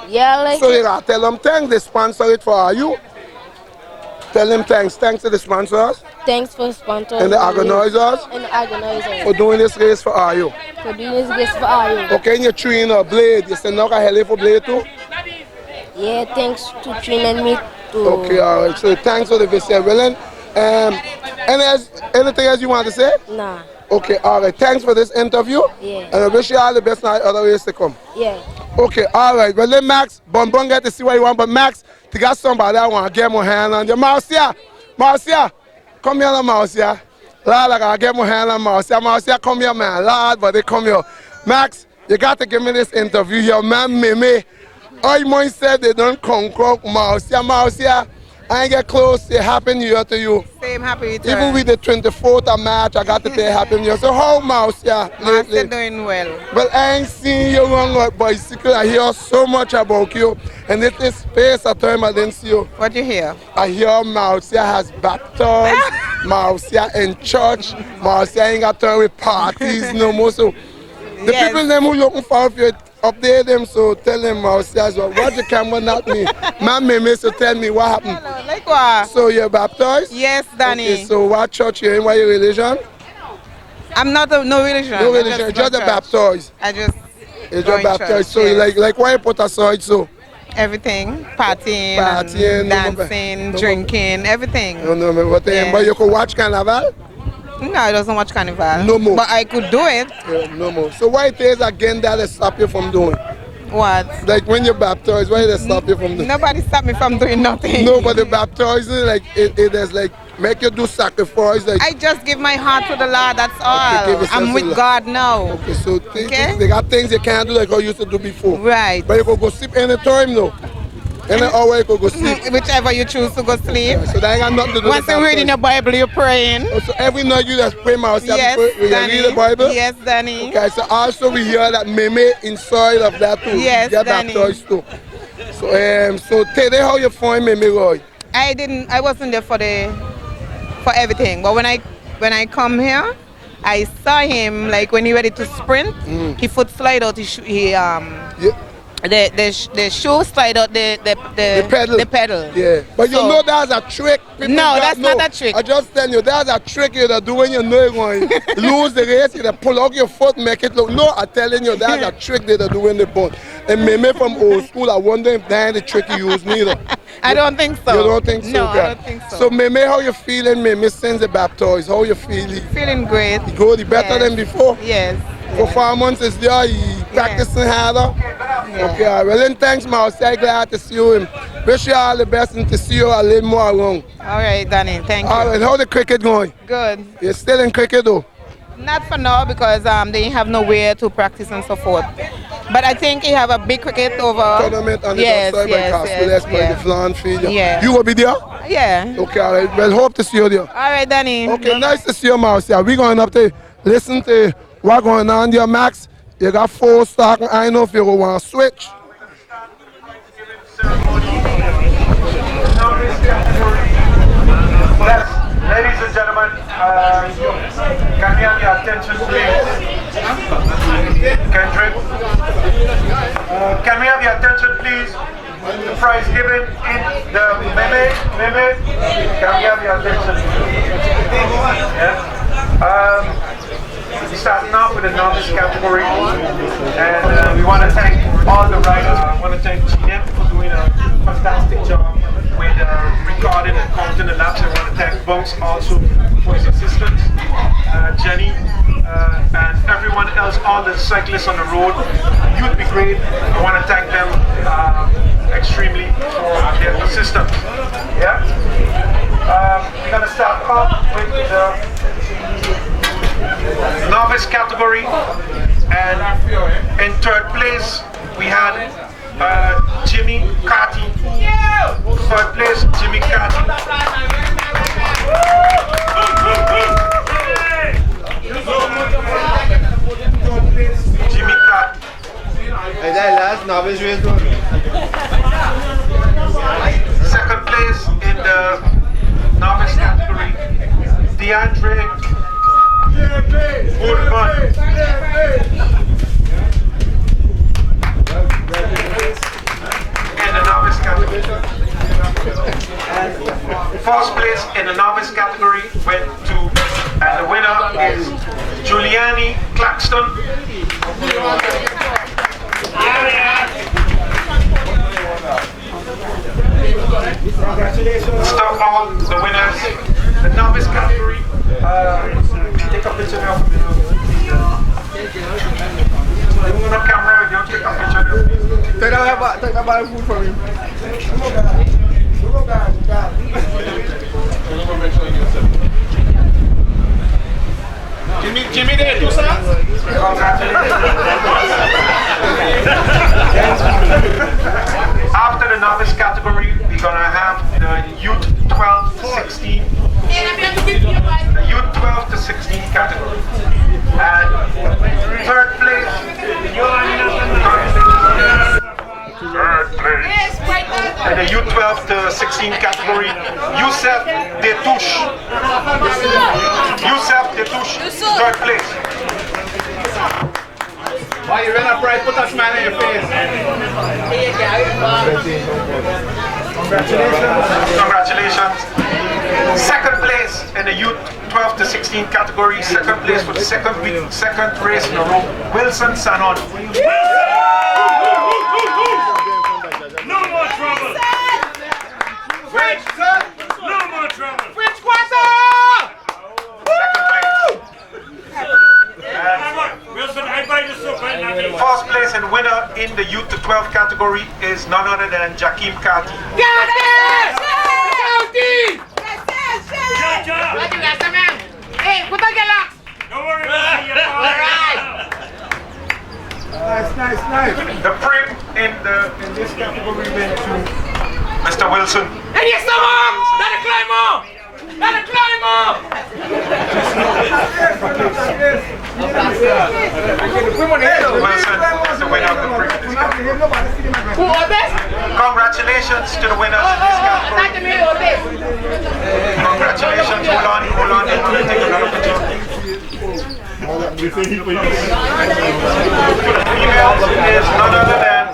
Yeah, like so you gotta tell them thanks, they sponsor it for you. Tell them thanks to the sponsors. Thanks for sponsoring. And the organizers. For doing this race for you. For doing this race for you. Okay, and you train a blade. You send out a heli for blade too? Yeah, thanks to training me too. Okay, all right. So thanks for the visit. Well, anything else you want to say? Nah. Okay, all right. Thanks for this interview. Yeah. And I wish you all the best night other ways to come. Yeah. Okay, all right. Well, then Max, Bonbon get to see what you want, but Max, to get somebody I want to get my hand on you. Marcia, come here, Marcia. Lord, I gotta get my hand on Marcia. Marcia, come here, man. Lord, but they come here. Max, you got to give me this interview here, man. Mimi, I might said they don't conquer Marcia. Marcia, I ain't get close. It happened here to you. Same him happy return. Even with the 24th of March, I got to tell happy New Year. So how Mouse, yeah, Mouse lately? is doing well. Well, I ain't seen you on a bicycle. I hear so much about you. And it is space a time I didn't see you. What you hear? I hear Marcia has baptized, Marcia in church, Marcia ain't got time with parties no more. So the Yes. people them who looking for you, update them, so tell them Marcia as well. Watch the camera, not me. My meme, so tell me what happened. Like what? So you're baptized? Yes, Danny. Okay, so what church you're in? What your religion? I'm not no religion. No religion, just a baptized. I just You're go just in baptized. church, So yes. like why you put aside so? Everything, partying, Partying, dancing, drinking, everything. No, but, Yeah. but you could watch carnival? No, I doesn't watch carnival. No more. But I could do it. Yeah, no more. So why it is again that they stop you from doing? What? Like when you're baptized, why they stop you from doing? Nobody stop me from doing nothing. No, but the baptizing, like it is like make you do sacrifice. Like I just give my heart to the Lord. That's all. give yourself I'm to with the- God now. okay, so they got things you can't do like how you used to do before. Right. But you could go sleep anytime though. Any hour you could go sleep. Whichever you choose to go sleep. So that ain't got nothing to do Once with you're reading your Bible, you're praying. Oh, so every night you just pray myself. Yes, Will you Danny. read the Bible? Yes, Danny. Okay, so also we hear that meme inside of that too. Yes, Get Danny. baptized too. So tell them how you find meme, Roy. I wasn't there for everything. But when I come here, I saw him like when he ready to sprint, he foot slide out the shoe slide out the pedal. The pedal. Yeah. But you So- know that's a trick. People No, don't that's know. not a trick. I just tell you, that's a trick you do when you know you're going to lose the race, you pull out your foot, make it look. No, I'm telling you, that's a trick they do when they born. And meme from old school, I wonder if that's the trick you use neither. I don't think so. You don't think so? No, okay. I don't think so. So meme, how you feeling, meme, since the baptized? How you feeling? Feeling great. You good? You better Yes. than before? Yes. For 4 months is there, you practicing harder? Okay, all right. Well then thanks, Mouse. I'm glad to see you and wish you all the best and to see you a little more around. All right, Danny. Thank you. All right, how the cricket going? Good. You're still in cricket though? Not for now because they have nowhere to practice and so forth. But I think he have a big cricket over. Tournament on the yes, outside by Castle, that's by the Flan Field. Yeah. You will be there? Yeah. Okay, all right. Well, hope to see you there. All right, Danny. Okay, nice to see you, Mouse. Yeah, we're going up to listen to what's going on there, Max. You got 4 stock, and I know if you want to switch. Ladies and gentlemen, can we have your attention, please? Kendrick, can we have your attention, please? The prize given in the meme. Can we have your attention? Yeah. We're starting off with the novice category, and we want to thank all the riders. I want to thank GM for doing a fantastic job with recording and counting the laps. I want to thank Bunks also for his assistance, Jenny, and everyone else, all the cyclists on the road. You'd be great. I want to thank them extremely for their assistance. Yeah. We're gonna start off with the novice category, and in 3rd place we had Jimmy Carty. 3rd place, Jimmy Carty. Jimmy Carty. Is that last novice race? 2nd place in the novice category, DeAndre Woodman. In the novice category. And 1st place in the novice category went to, and the winner is Giuliani Claxton. Stop all the winners. The novice category. Take a picture now for me. You on camera, you take a picture. Take that bag food from him. Jimmy there too, sir? After the novice category, we're gonna have the youth 12-16 in the U12 to 16 category, Youssef Detouche. Youssef Detouche, third place. Why you win a prize, put a smile on your face. Congratulations. Second place in the youth 12 to 16 category. Second place for the second race in a row. Wilson Sanon. No more trouble. French, No more trouble. French Quarter! Wilson, I buy the soup right now. First place and winner in the youth to 12 category is none other than Jakim Kati. Hey, put on your locks! Don't worry about it. Nice. The prim in this category went to Mr. Wilson. And yes, come on! Let it climb up! Let it climb up! Wilson is the winner of the prim in this category. Congratulations to the winners in this category. Congratulations. Hold on. I'm going to take another picture. The female is none other than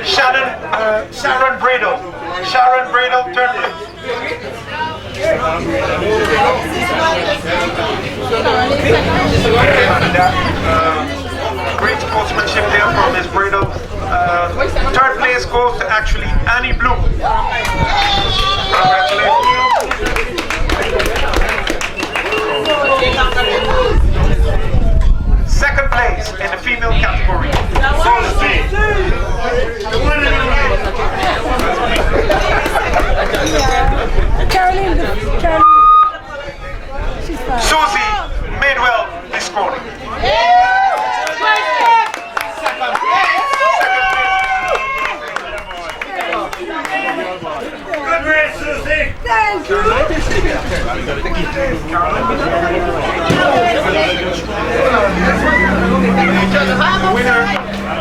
Sharon Bradle. Sharon Bradle, third place. Great sportsmanship there from Ms. Bradle. Third place goes to actually Annie Bloom. Second place in the female category. Susie Madewell Disconi. Good race, Susie. Thank you.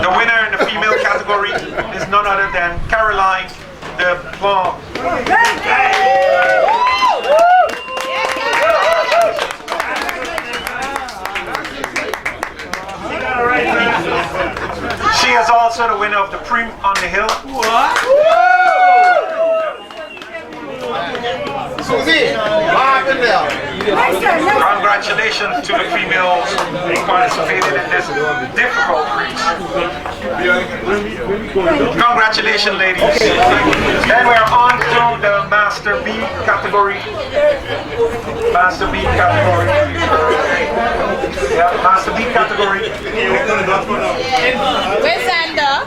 The winner in the female category is none other than Caroline de Plum. She is also the winner of the Prim on the Hill. Susie, what happened there? Congratulations to the females who participated in this difficult race. Congratulations, ladies. Then we are on to the Master B category. Master B category. Yeah, Master B category. Where's Sander?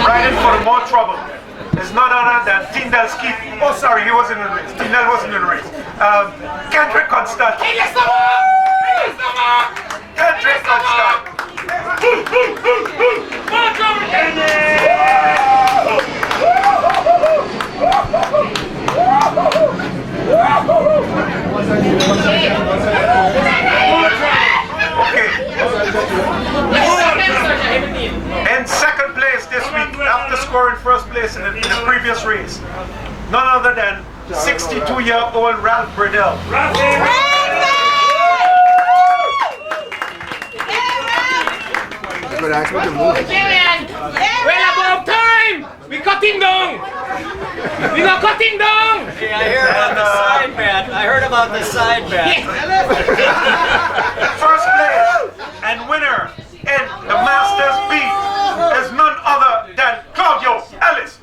Riding for the more trouble is none other than Tyndall Skeet. Oh, sorry, he wasn't in the race. Tyndall wasn't in the race. Kendrick Constant. Kendrick Constant. Okay. In second place this week, after scoring first place in the previous race, none other than 62-year-old Ralph Bradell. Well, about time! We cut him down! We got cut him down! Hey, I heard about the side bet. I heard about the side bet. First place and winner in the Masters B is none other than Claudio Ellis.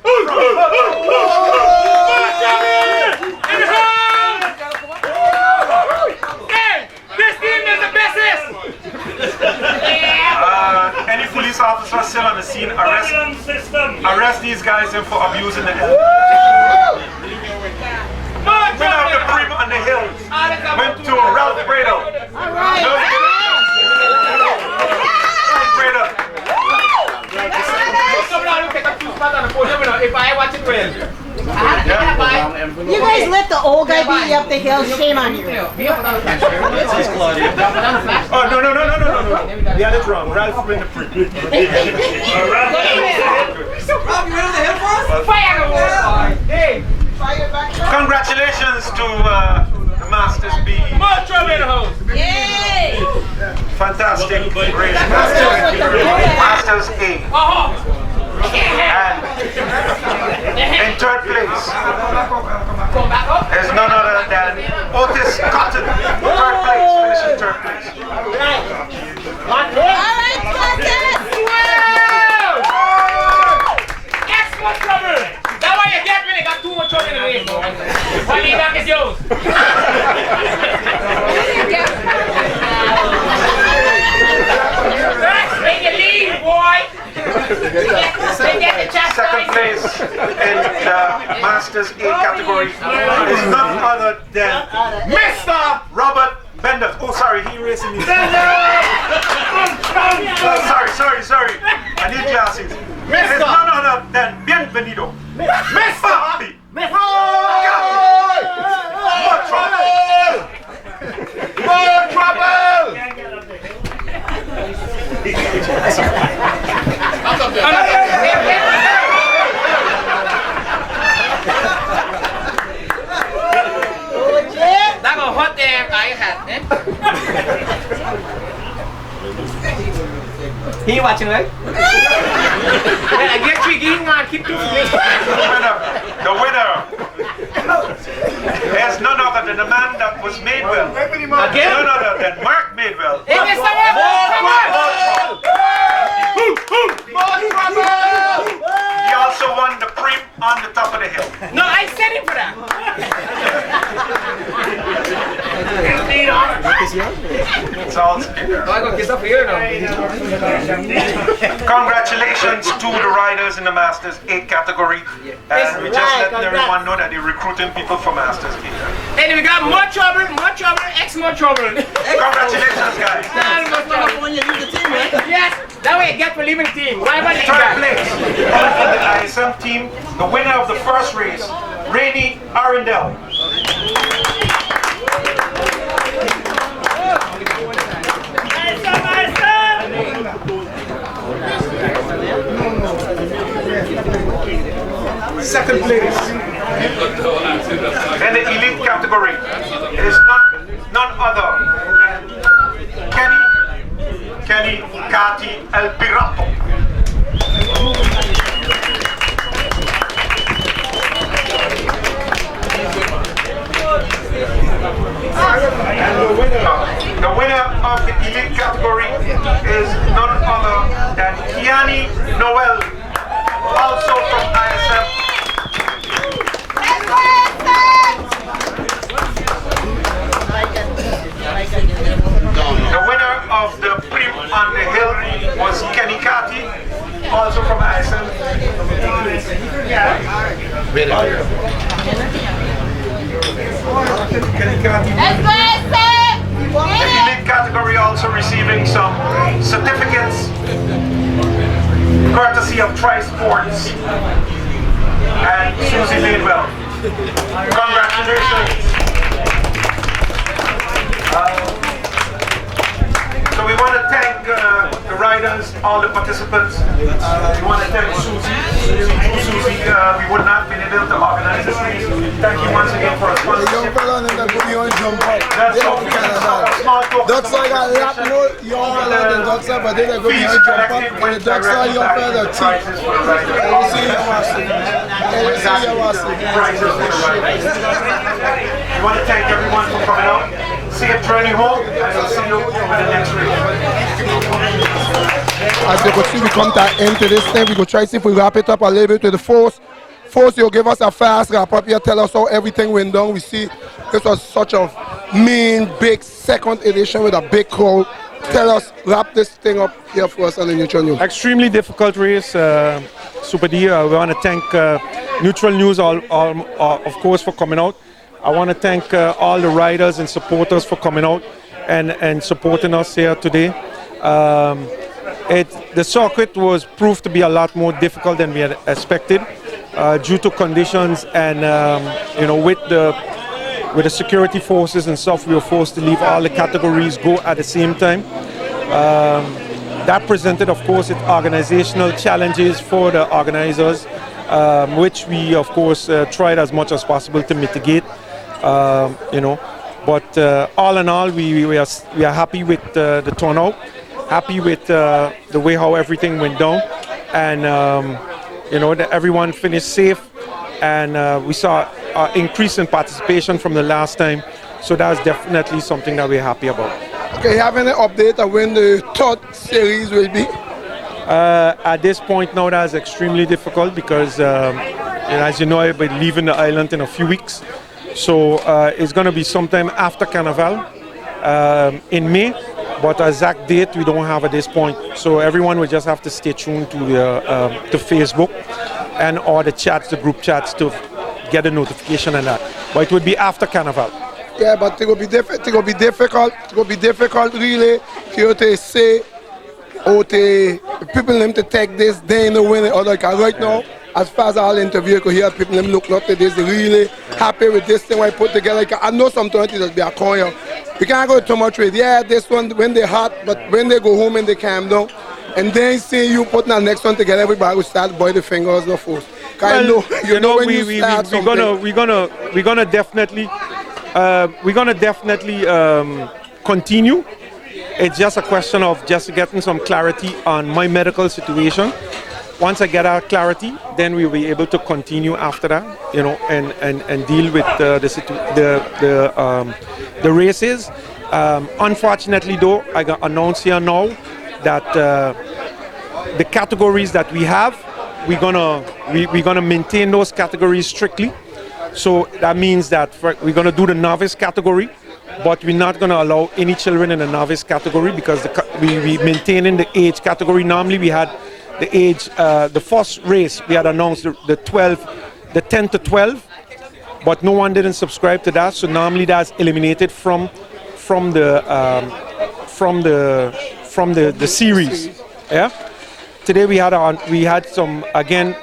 Hey, this team is the bestest! Any police officer still on the scene, arrest these guys in for abusing the hill. Winner of the Prim on the Hill went to Ralph Bradle. If I watch it well. You guys let the old guy beat you up the hill. Shame on you. Oh, no. The other drum. Ralph win the pre. Congratulations to the Masters B. More trouble in the house. Yay! Fantastic race. Masters A. And in third place is none other than Otis Cotton. Third place, finishing third place. All right, Cotton! Extra trouble! That's why you get when you got too much trouble in the race. Why you back is yours? Make it leave, boy! Second place in the Masters A category is none other than Mr. Robert Bender. Oh, sorry, he racing me. Sorry. I need glasses. It is none other than Bienvenido. Mr. More trouble! More trouble! That's a hot air I had, eh? He watching, right? I get you getting one, keep doing it. The winner is none other than the man that was Madewell. Again? None other than Mark Madewell. Hey, Mr. More trouble! He also won the Prim on the top of the hill. No, I said it for that. It's all there. I'm going to get up here now. Congratulations to the riders in the Masters A category. And we just letting everyone know that they're recruiting people for Masters A. And we got more trouble, more trouble. Congratulations, guys. Yes, that way you get for leaving the team. Why about Third place for the ISM team, the winner of the first race, Rainy Arundel. Second place in the elite category is none other than Kenny Kati El Pirato. And the winner of the elite category is none other than Kiani Noel, also from ISM. The winner of the Prim on the Hill was Kenny Kati, also from ISM. Kenny Kati. The elite category also receiving some certificates courtesy of Tri-Sports and Susie Madewell. Congratulations. So we want to thank the riders, all the participants. We want to thank Susie. Susie, we would not have been able to organize this race. Thank you once again for a sponsorship. That's all we can do. Ducks I got a lot more young fella than Ducks but they are going to jump up. And the Ducks are young fella than T. We want to thank everyone for coming out. Safe journey home, and we'll see you for the next race. As you can see, we come to the end to this thing. We go try to see if we wrap it up a little bit with the force. Force, you'll give us a fast wrap up here. Tell us how everything went down. We see this was such a mean, big second edition with a big crowd. Tell us, wrap this thing up here for us on the Neutral News. Extremely difficult race, Super D. We want to thank Neutral News, of course, for coming out. I want to thank all the riders and supporters for coming out and supporting us here today. The circuit was proved to be a lot more difficult than we had expected. due to conditions and with the security forces and stuff, we were forced to leave all the categories go at the same time. That presented, of course, organizational challenges for the organizers, which we, of course, tried as much as possible to mitigate. But all in all, we are happy with the turnout, happy with the way how everything went down, and that everyone finished safe, and we saw an increase in participation from the last time. So that's definitely something that we're happy about. Okay, you have any update on when the third series will be? At this point now, that's extremely difficult because, as you know, I'll be leaving the island in a few weeks. So it's going to be sometime after Carnival in May, but an exact date we don't have at this point. So everyone will just have to stay tuned to Facebook and or the chats, the group chats, to get a notification on that. But it would be after Carnival. Yeah, but it will be difficult. It will be difficult. It will be difficult, really, for you to say, people them to take this, they know when the other. Because right now, as far as all interview, you could hear people them look at this, they're really happy with this thing I put together. Like, I know sometimes it will be a coin. We can't go too much with, yeah, this one when they're hot, but when they go home and they calm down, and then see you putting the next one together, everybody will start by the fingers of force. Well, we're gonna definitely continue. It's just a question of just getting some clarity on my medical situation. Once I get our clarity, then we'll be able to continue after that, and deal with the races. Unfortunately, though, I got announced here now that the categories that we have, we're gonna maintain those categories strictly. So that means that we're gonna do the novice category, but we're not gonna allow any children in the novice category because we maintaining the age category. Normally we had the age, the first race we had announced the 10 to 12, but no one didn't subscribe to that. So normally that's eliminated from the series. Yeah. Today we had some again.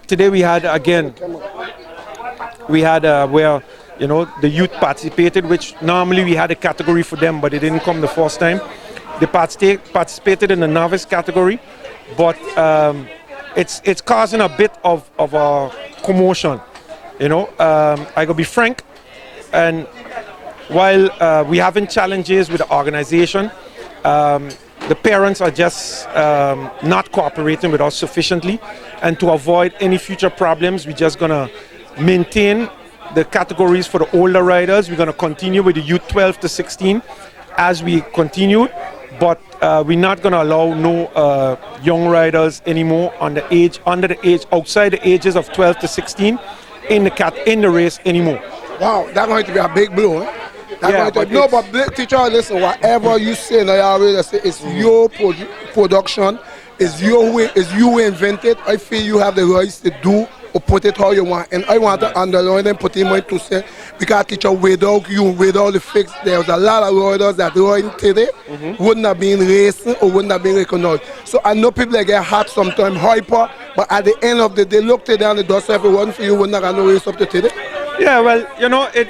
Today we had where the youth participated, which normally we had a category for them, but it didn't come the first time. They participated in the novice category, but it's causing a bit of a commotion. I gotta be frank, and while we having challenges with the organization, the parents are just not cooperating with us sufficiently, and to avoid any future problems, we're just gonna maintain the categories for the older riders. We're gonna continue with the youth 12 to 16 as we continue, but we're not gonna allow no young riders anymore under the age, outside the ages of 12 to 16 in the race anymore. Wow, that's going to be a big blow, eh? Yeah, but teacher, listen, whatever you say, it's your production, it's your way, it's you invented. I feel you have the rights to do or put it how you want. And I want to underline and put in my 2 cents, because teacher, without you, without the fix, there's a lot of riders that riding today wouldn't have been racing or wouldn't have been recognized. So I know people that get hot sometimes, hyper, but at the end of the day, look today and the dust, if it wasn't for you, wouldn't have got no race up to today. Yeah, well,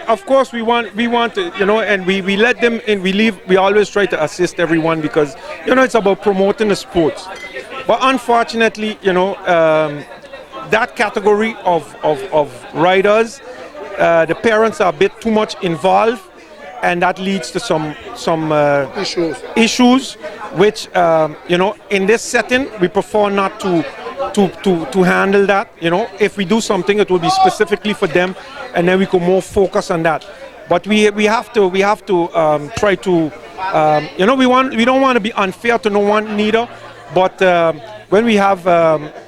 of course we want to, and we let them in. We always try to assist everyone because, it's about promoting the sports. But unfortunately, that category of riders, the parents are a bit too much involved, and that leads to some issues, which, in this setting, we prefer not to handle that. If we do something, it will be specifically for them, and then we can more focus on that. But we have to try to we don't want to be unfair to no one neither. But when we have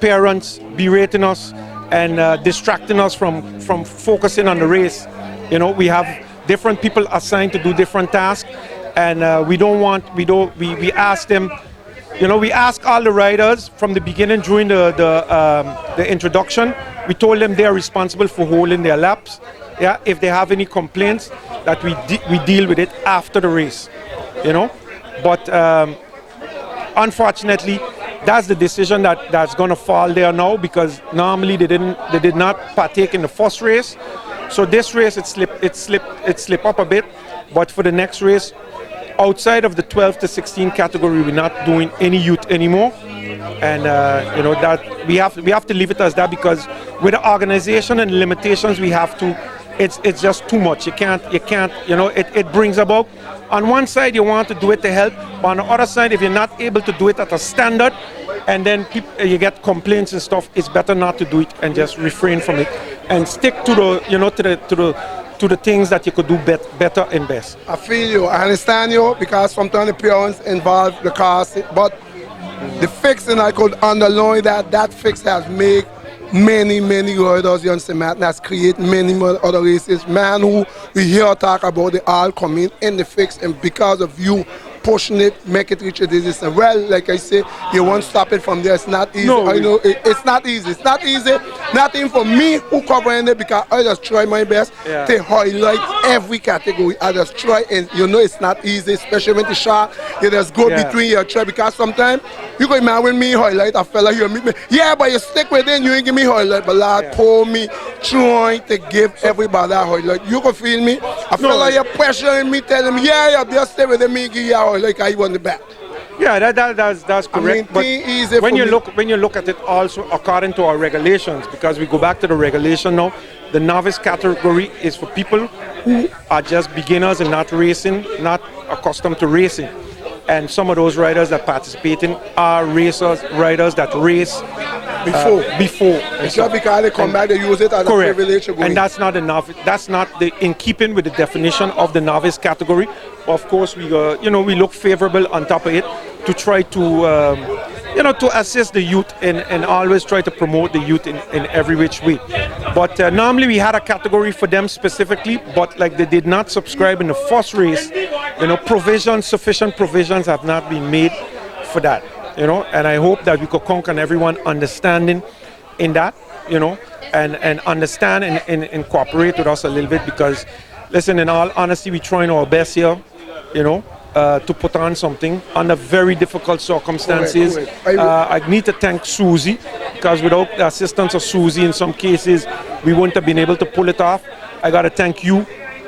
parents berating us and distracting us from focusing on the race, we have different people assigned to do different tasks, and we ask them. We ask all the riders from the beginning during the introduction. We told them they are responsible for holding their laps. Yeah, if they have any complaints, that we deal with it after the race. But unfortunately, that's the decision that's going to fall there now, because normally they did not partake in the first race. So this race it slipped up a bit, but for the next race, outside of the 12 to 16 category, we're not doing any youth anymore, and you know that we have to leave it as that, because with the organization and limitations we have to. It's just too much. You can't, you know, it brings about, on one side you want to do it to help, but on the other side, if you're not able to do it at a standard, and then you get complaints and stuff, it's better not to do it and just refrain from it and stick to the, you know, to the things that you could do better and best. I feel you, I understand you, because sometimes the parents involve the cars, but the FICCS, and I could underline that FICCS has made many riders, you understand, man, that's create many more other races. Man who we hear talk about, they all come in the FICCS, and because of you pushing it, make it reach a distance. Well, like I say, you won't stop it from there. It's not easy. No, I know it's not easy. It's not easy. Not even for me who covering it, because I just try my best to highlight every category. I just try, and you know it's not easy, especially when the shot you just go between your try, because sometimes you go mad with me highlight a fella here meet me. Yeah, but you stick with it, you ain't give me highlight, but Lord pull me trying to give everybody a highlight. You can feel me? I feel like you're pressuring me, telling me, yeah, just stay with me, give you like I won the bet. Yeah, that's correct. I mean, but easy when for you look at it also according to our regulations, because we go back to the regulation now, the novice category is for people who are just beginners and not racing, not accustomed to racing. And some of those riders that participate in are riders that race before. It's just because they come back, they use it as a privilege. And that's not enough. That's not in keeping with the definition of the novice category. Of course, we we look favorable on top of it to try to to assist the youth and always try to promote the youth in every which way. But normally we had a category for them specifically, but like they did not subscribe in the first race, sufficient provisions have not been made for that, and I hope that we could conquer everyone understanding in that, and understand and cooperate with us a little bit, because listen, in all honesty, we're trying our best here, to put on something under very difficult circumstances. I need to thank Susie, because without the assistance of Susie, in some cases, we wouldn't have been able to pull it off. I got to thank you,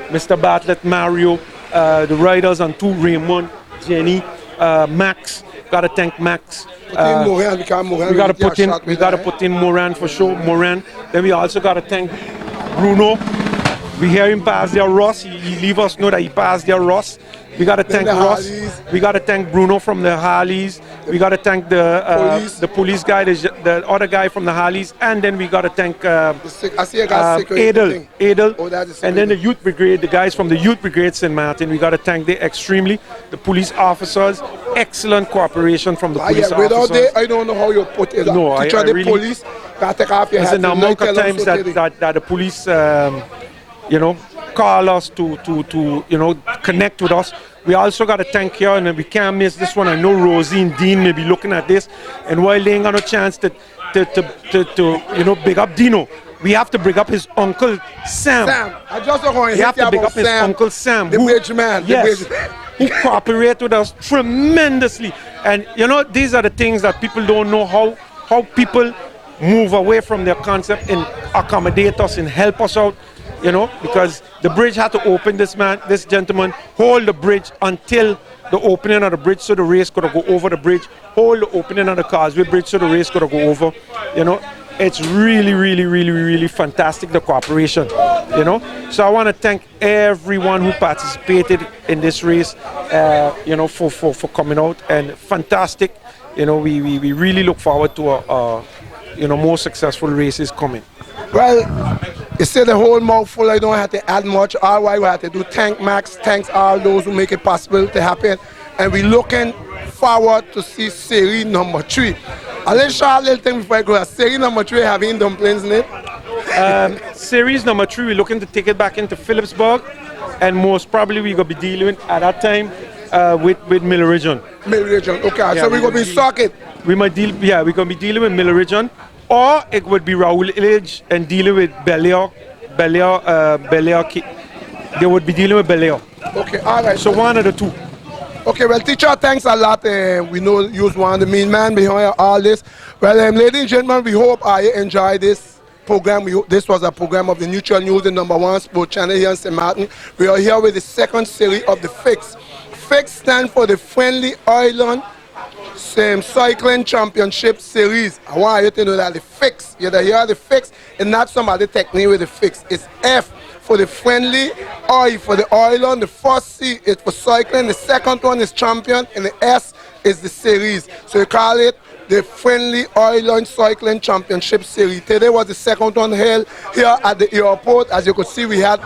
Mr. Bartlett, Mario, the riders on two, Raymond, Jenny, Max. Got to thank Max. We got to put in Moran for sure. Moran. Then we also got to thank Bruno. We hear him pass there, Ross. He leave us know that he passed there, Ross. We got to thank Ross. We got to thank Bruno from the Harleys. We got to thank the police guy, the other guy from the Harleys, and then we got to thank Adel. And then the youth brigade, the guys from the youth brigade St. Martin. We got to thank them extremely. The police officers, excellent cooperation from the police officers. Without them, I don't know how you put it. No, I really. Police got to take off your hat. The amount of times that the police, call us to connect with us. We also got to thank you, and we can't miss this one. I know Rosie and Dean may be looking at this, and while they ain't got no chance to big up Dino, we have to bring up his uncle Sam. I just want to we have to big up his uncle Sam, the bridge man. Yes, who cooperate with us tremendously. And these are the things that people don't know, how people move away from their concept and accommodate us and help us out. Because the bridge had to open, this gentleman, hold the bridge until the opening of the bridge so the race could go over the bridge, hold the opening of the Causeway Bridge so the race could go over. It's really fantastic, the cooperation, So I want to thank everyone who participated in this race, for coming out, and fantastic. We really look forward to more successful races coming. Well, you said the whole mouthful. I don't have to add much. All I have to do, thank Max, thanks all those who make it possible to happen. And we're looking forward to see series number 3. I'll share a little thing before I go. Series number 3 having dumplings in it. Series number 3, we're looking to take it back into Phillipsburg, and most probably we're going to be dealing at that time with Miller Region. Miller Region, okay. Yeah, so we're going to be socket. We're going to be dealing with Miller Region. Or it would be Raoul Illich and dealing with Belair. They would be dealing with Belair. Okay, all right. So one of the two. Okay, well, teacher, thanks a lot. We know you was one of the main man behind all this. Well, ladies and gentlemen, we hope you enjoy this program. This was a program of the Neutral News, the #1 sports channel here in St. Martin. We are here with the second series of the FICCS. FICCS stands for the Friendly Island Cycling Championship Series. I want you to know that the FICCS, you hear the FICCS, and not somebody technique with the FICCS. It's F for the friendly, I for the island, the first C is for cycling, the second one is champion, and the S is the series. So you call it the Friendly Island Cycling Championship Series. Today was the second one held here at the airport. As you could see, we had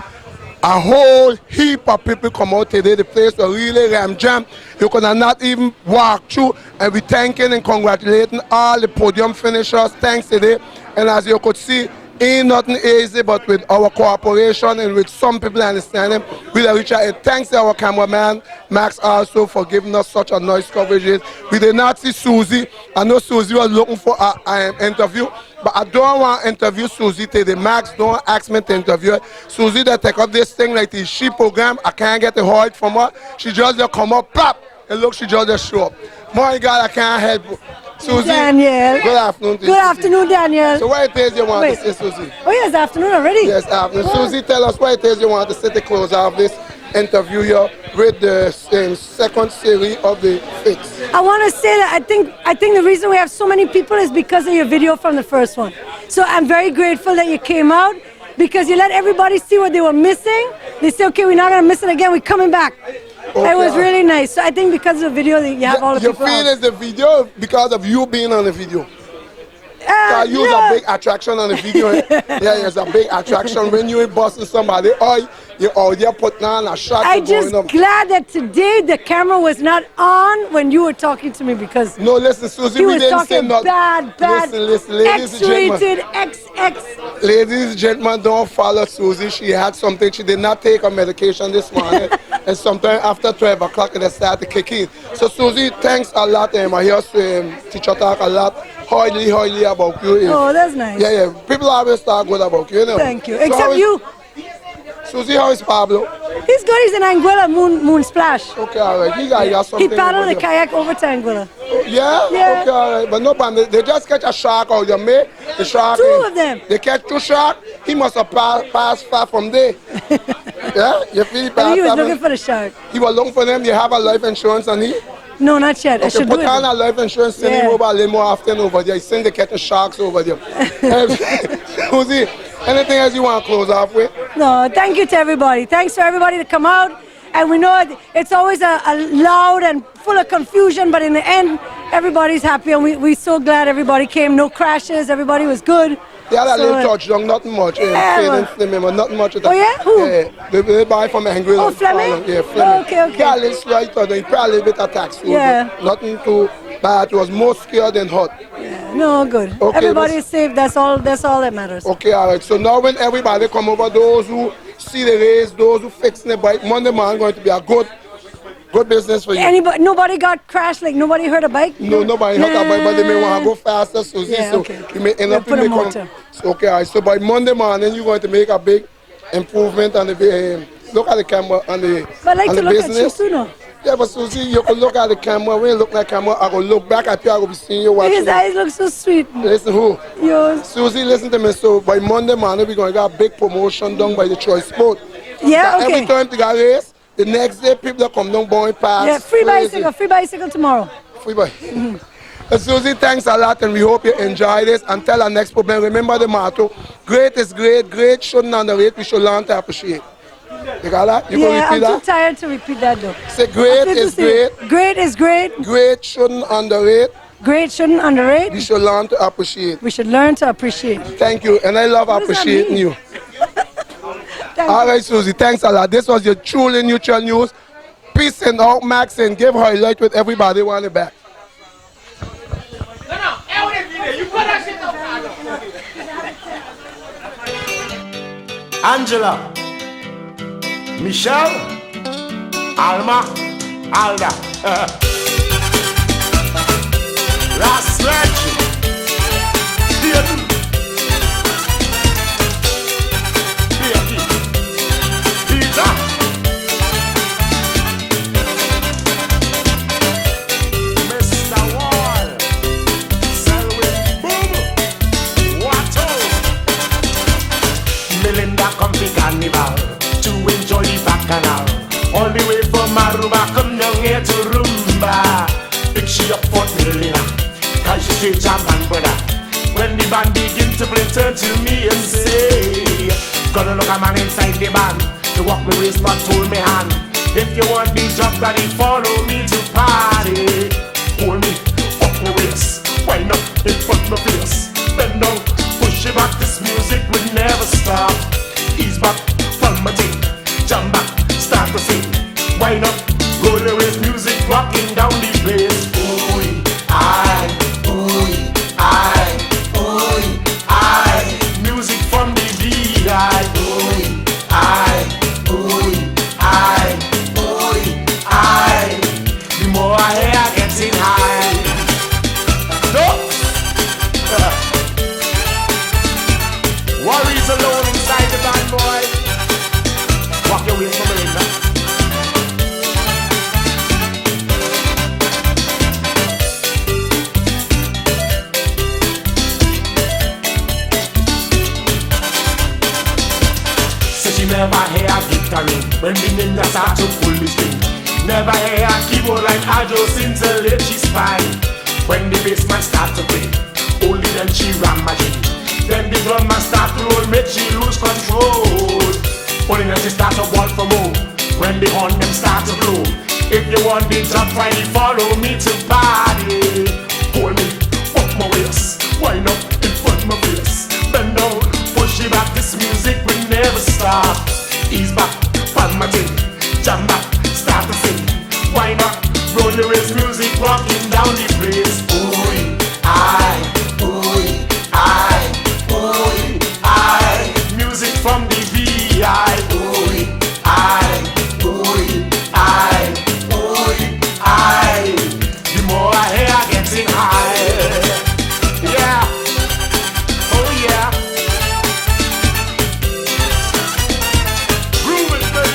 a whole heap of people come out today. The place was really ram-jammed. You could not even walk through. And we thanking and congratulating all the podium finishers. Thanks today. And as you could see, ain't nothing easy, but with our cooperation and with some people understanding, we'll reach out. And thanks to our cameraman, Max, also for giving us such a nice coverage. We did not see Susie. I know Susie was looking for an interview, but I don't want to interview Susie today. Max don't ask me to interview her. Susie that take up this thing like the she program. I can't get the hold from her. She just come up, pop, and look, she just show up. My God, I can't help her. Susie, Daniel. Good afternoon to you. Good afternoon, Daniel. So what it is you want to say, Susie? Oh, yes, afternoon already. Yes, afternoon. Susie, tell us what it is you want to say to close off this interview here with the second series of the FICCS. I want to say that I think the reason we have so many people is because of your video from the first one. So I'm very grateful that you came out because you let everybody see what they were missing. They say, okay, we're not going to miss it again. We're coming back. Okay. It was really nice. So I think because of the video, you have all the people. You feel it's the video because of you being on the video? You use a big attraction on the video. Yeah, it's a big attraction when you're busting somebody. You're out there putting on a shot. I'm just glad that today the camera was not on when you were talking to me because no, listen, Susie, we didn't say nothing. Bad, listen, ladies and gentlemen. X-rated, XX. Ladies and gentlemen, don't follow Susie. She had something. She did not take her medication this morning. And sometime after 12 o'clock, it started to kick in. So, Susie, thanks a lot. I hear teacher talk a lot, highly about you. Oh, that's nice. Yeah. People always talk good about you, you know. Thank you. So Except you. Susie, how is Pablo? He's good. He's in Anguilla moon splash. Okay, all right. He got something. He paddled the kayak over to Anguilla. Yeah? Yeah. Okay, all right. But no problem. They just catch a shark out there, mate. The shark. Two of them. They catch two sharks. He must have passed far from there. Yeah? You feel he passed? He was looking for the shark. He was looking for them. You have a life insurance on him? No, not yet. Okay, I should put do on it. a life insurance, send him over a little more often over there. He's saying they're catching sharks over there. Susie, anything else you want to close off with? No, thank you to everybody. Thanks for everybody to come out. And we know it's always a loud and full of confusion, but in the end, everybody's happy. And we're so glad everybody came. No crashes. Everybody was good. They had a little touchdown, nothing much. Nothing much at all. Oh, yeah? Who? Yeah, they buy from Anguilla. Oh, Fleming? Yeah, Fleming. Oh, okay. Yeah, a little slight, they probably a little bit of tax. Yeah. Nothing too bad. It was more scared than hot. Yeah. No, good. Okay, everybody is safe. That's all that matters. Okay, all right. So now when everybody come over, those who see the race, those who fix the bike, Monday morning going to be a good business for you. Nobody got crashed, like nobody hurt a bike? No, nobody hurt a bike, but they may want to go faster, Susie. Yeah, so okay. you may end up put a motor. So, okay, all right. So by Monday morning, you're going to make a big improvement on the look at the camera on the But I like on to the look business. at you sooner. Yeah, but Susie, you can look at the camera. When you look at the camera, I will look back at you. I will be seeing you watching. His eyes look so sweet. Listen, who? Yours. Susie, listen to me. So by Monday morning, we're going to get a big promotion done by the Choice Sport. Yeah, so okay. Every time they got a race, the next day people that come down going past. Yeah, free bicycle tomorrow. Free bicycle. Susie, thanks a lot, and we hope you enjoy this. Until our next program, remember the motto: great is great. Great shouldn't underrate. We should learn to appreciate. You got that? You can repeat that? I'm too tired to repeat that though. Say great is great. Great is great. Great shouldn't underrate. Great shouldn't underrate. We should learn to appreciate. We should learn to appreciate. Thank you, and I love appreciating you. All right, Susie, thanks a lot. This was your truly neutral news. Peace and out, Max, and give highlight with everybody want it back. Angela, Michelle, Alma, Alda, Rasrach, Steven, Becky, Peter. straight jam man, brother. When the band begin to play, turn to me and say, gonna look a man inside the band. To walk me waist, but hold me hand. If you want the job, daddy, follow me to party. Hold me, fuck me waist. Wind up in front of my face. Bend down, push it back. This music will never stop. Ease back from my thing. Jump back, start to sing. Wind up, roll the waist. Music rocking down the place. Ooh, I. Music from the VI. Ooh, I. The more I hear, I get it high. No. Worries alone inside the band, boy. Walk your way from the ring now. So she never hear a guitar ring when the ninja start to pull the string. Never hear a keyboard like Ajo since her late she's fine. When the bassman start to play, only then she ram magic. Then the drummer start to roll, make she lose control. Only then she start to walk for more. When the horn them start to blow. If you want the job, finally follow me to party. Hold me, fuck my waist. Wind up in front of my face. Bend down, push it back. This music will never stop. Ease back, pan my thing. Jam back, start to sing. Wind up, roll the waist. Music rocking down the place. Ooh, I. Music from the VI. Ooh, I. The more I hear, I get it high. Yeah. Oh yeah. Groove it, baby.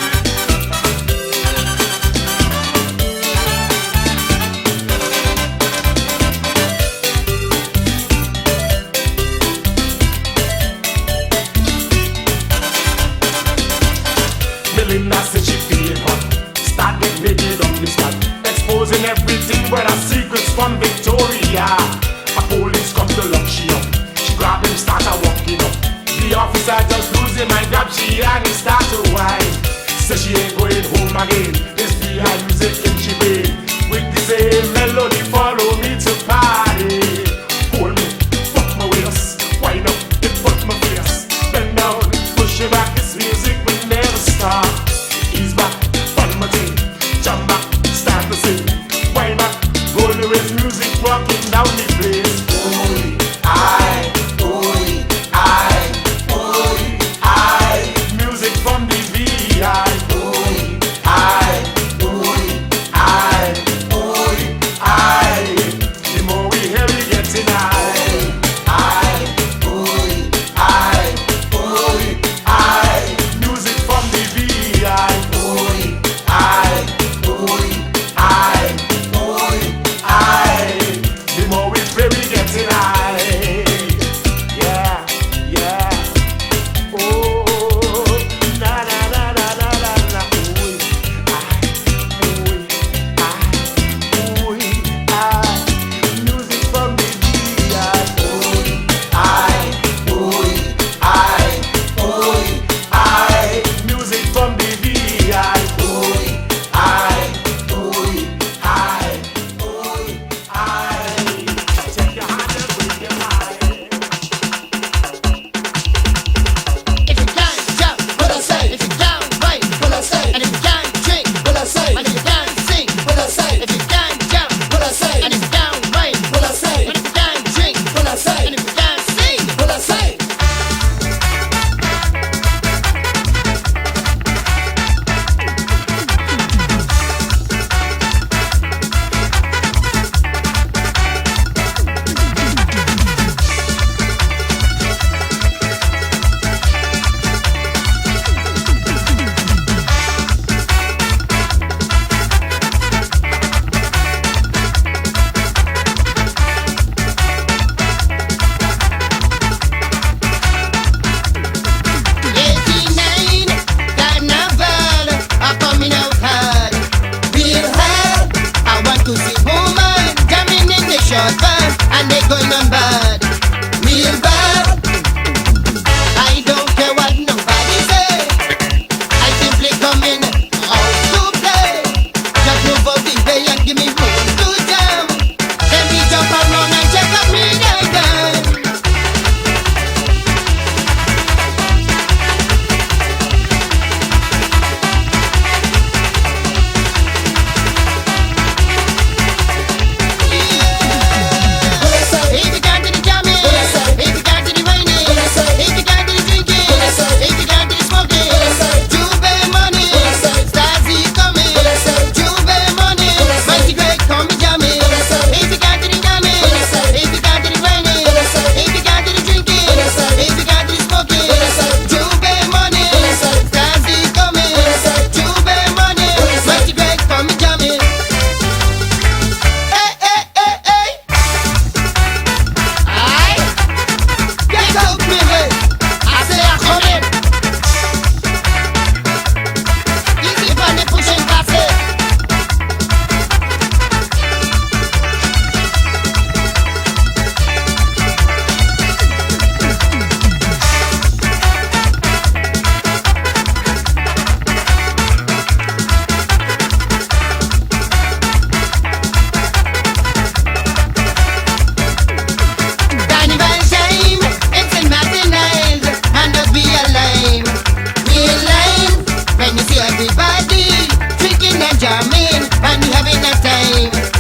Melinda said she feeling hot. Start getting naked on the spot. Exposing everything but her secrets from Victoria. A police come to lock she up. She grab him, start her walking up. The officer just losing my grab she and he start to whine. Say she ain't going home again. This VI music in she brain. With the same melody follow me to party. Hold me, fuck my waist. Wind up, it fuck my face. Bend down, push it back. This music will never stop. Ease back, fun my thing. Jump back, start to sing. Wind back, roll the waist. Music rocking down the place. Ooh, I. Music from the VI. Ooh, I. The more we hear, we getting high. Music from the VI. The more we play, and they going on bad. Real bad. I don't care what nobody say. I simply come in out to play. Just move out the way and give me room to jam. Then we jump around and check up me again. If you can't do the jamming, if you can't do the whining, if you can't do the drinking, if you can't do the smoking, Jube money, Stasi coming, Jube money, Mighty Great come be jamming. If you can't do the jamming, if you can't do the whining, if you can't do the drinking, if you can't do the smoking, Jube money, Stasi coming, Jube money, Mighty Great come be jamming. Hey, hey, hey, hey. Aye, get out me way. I say I come in. Easy on the pushing basket. Carnival time, it's in Martinez, and don't be alive. Real life, when you see everybody drinking and jamming, and we having a time.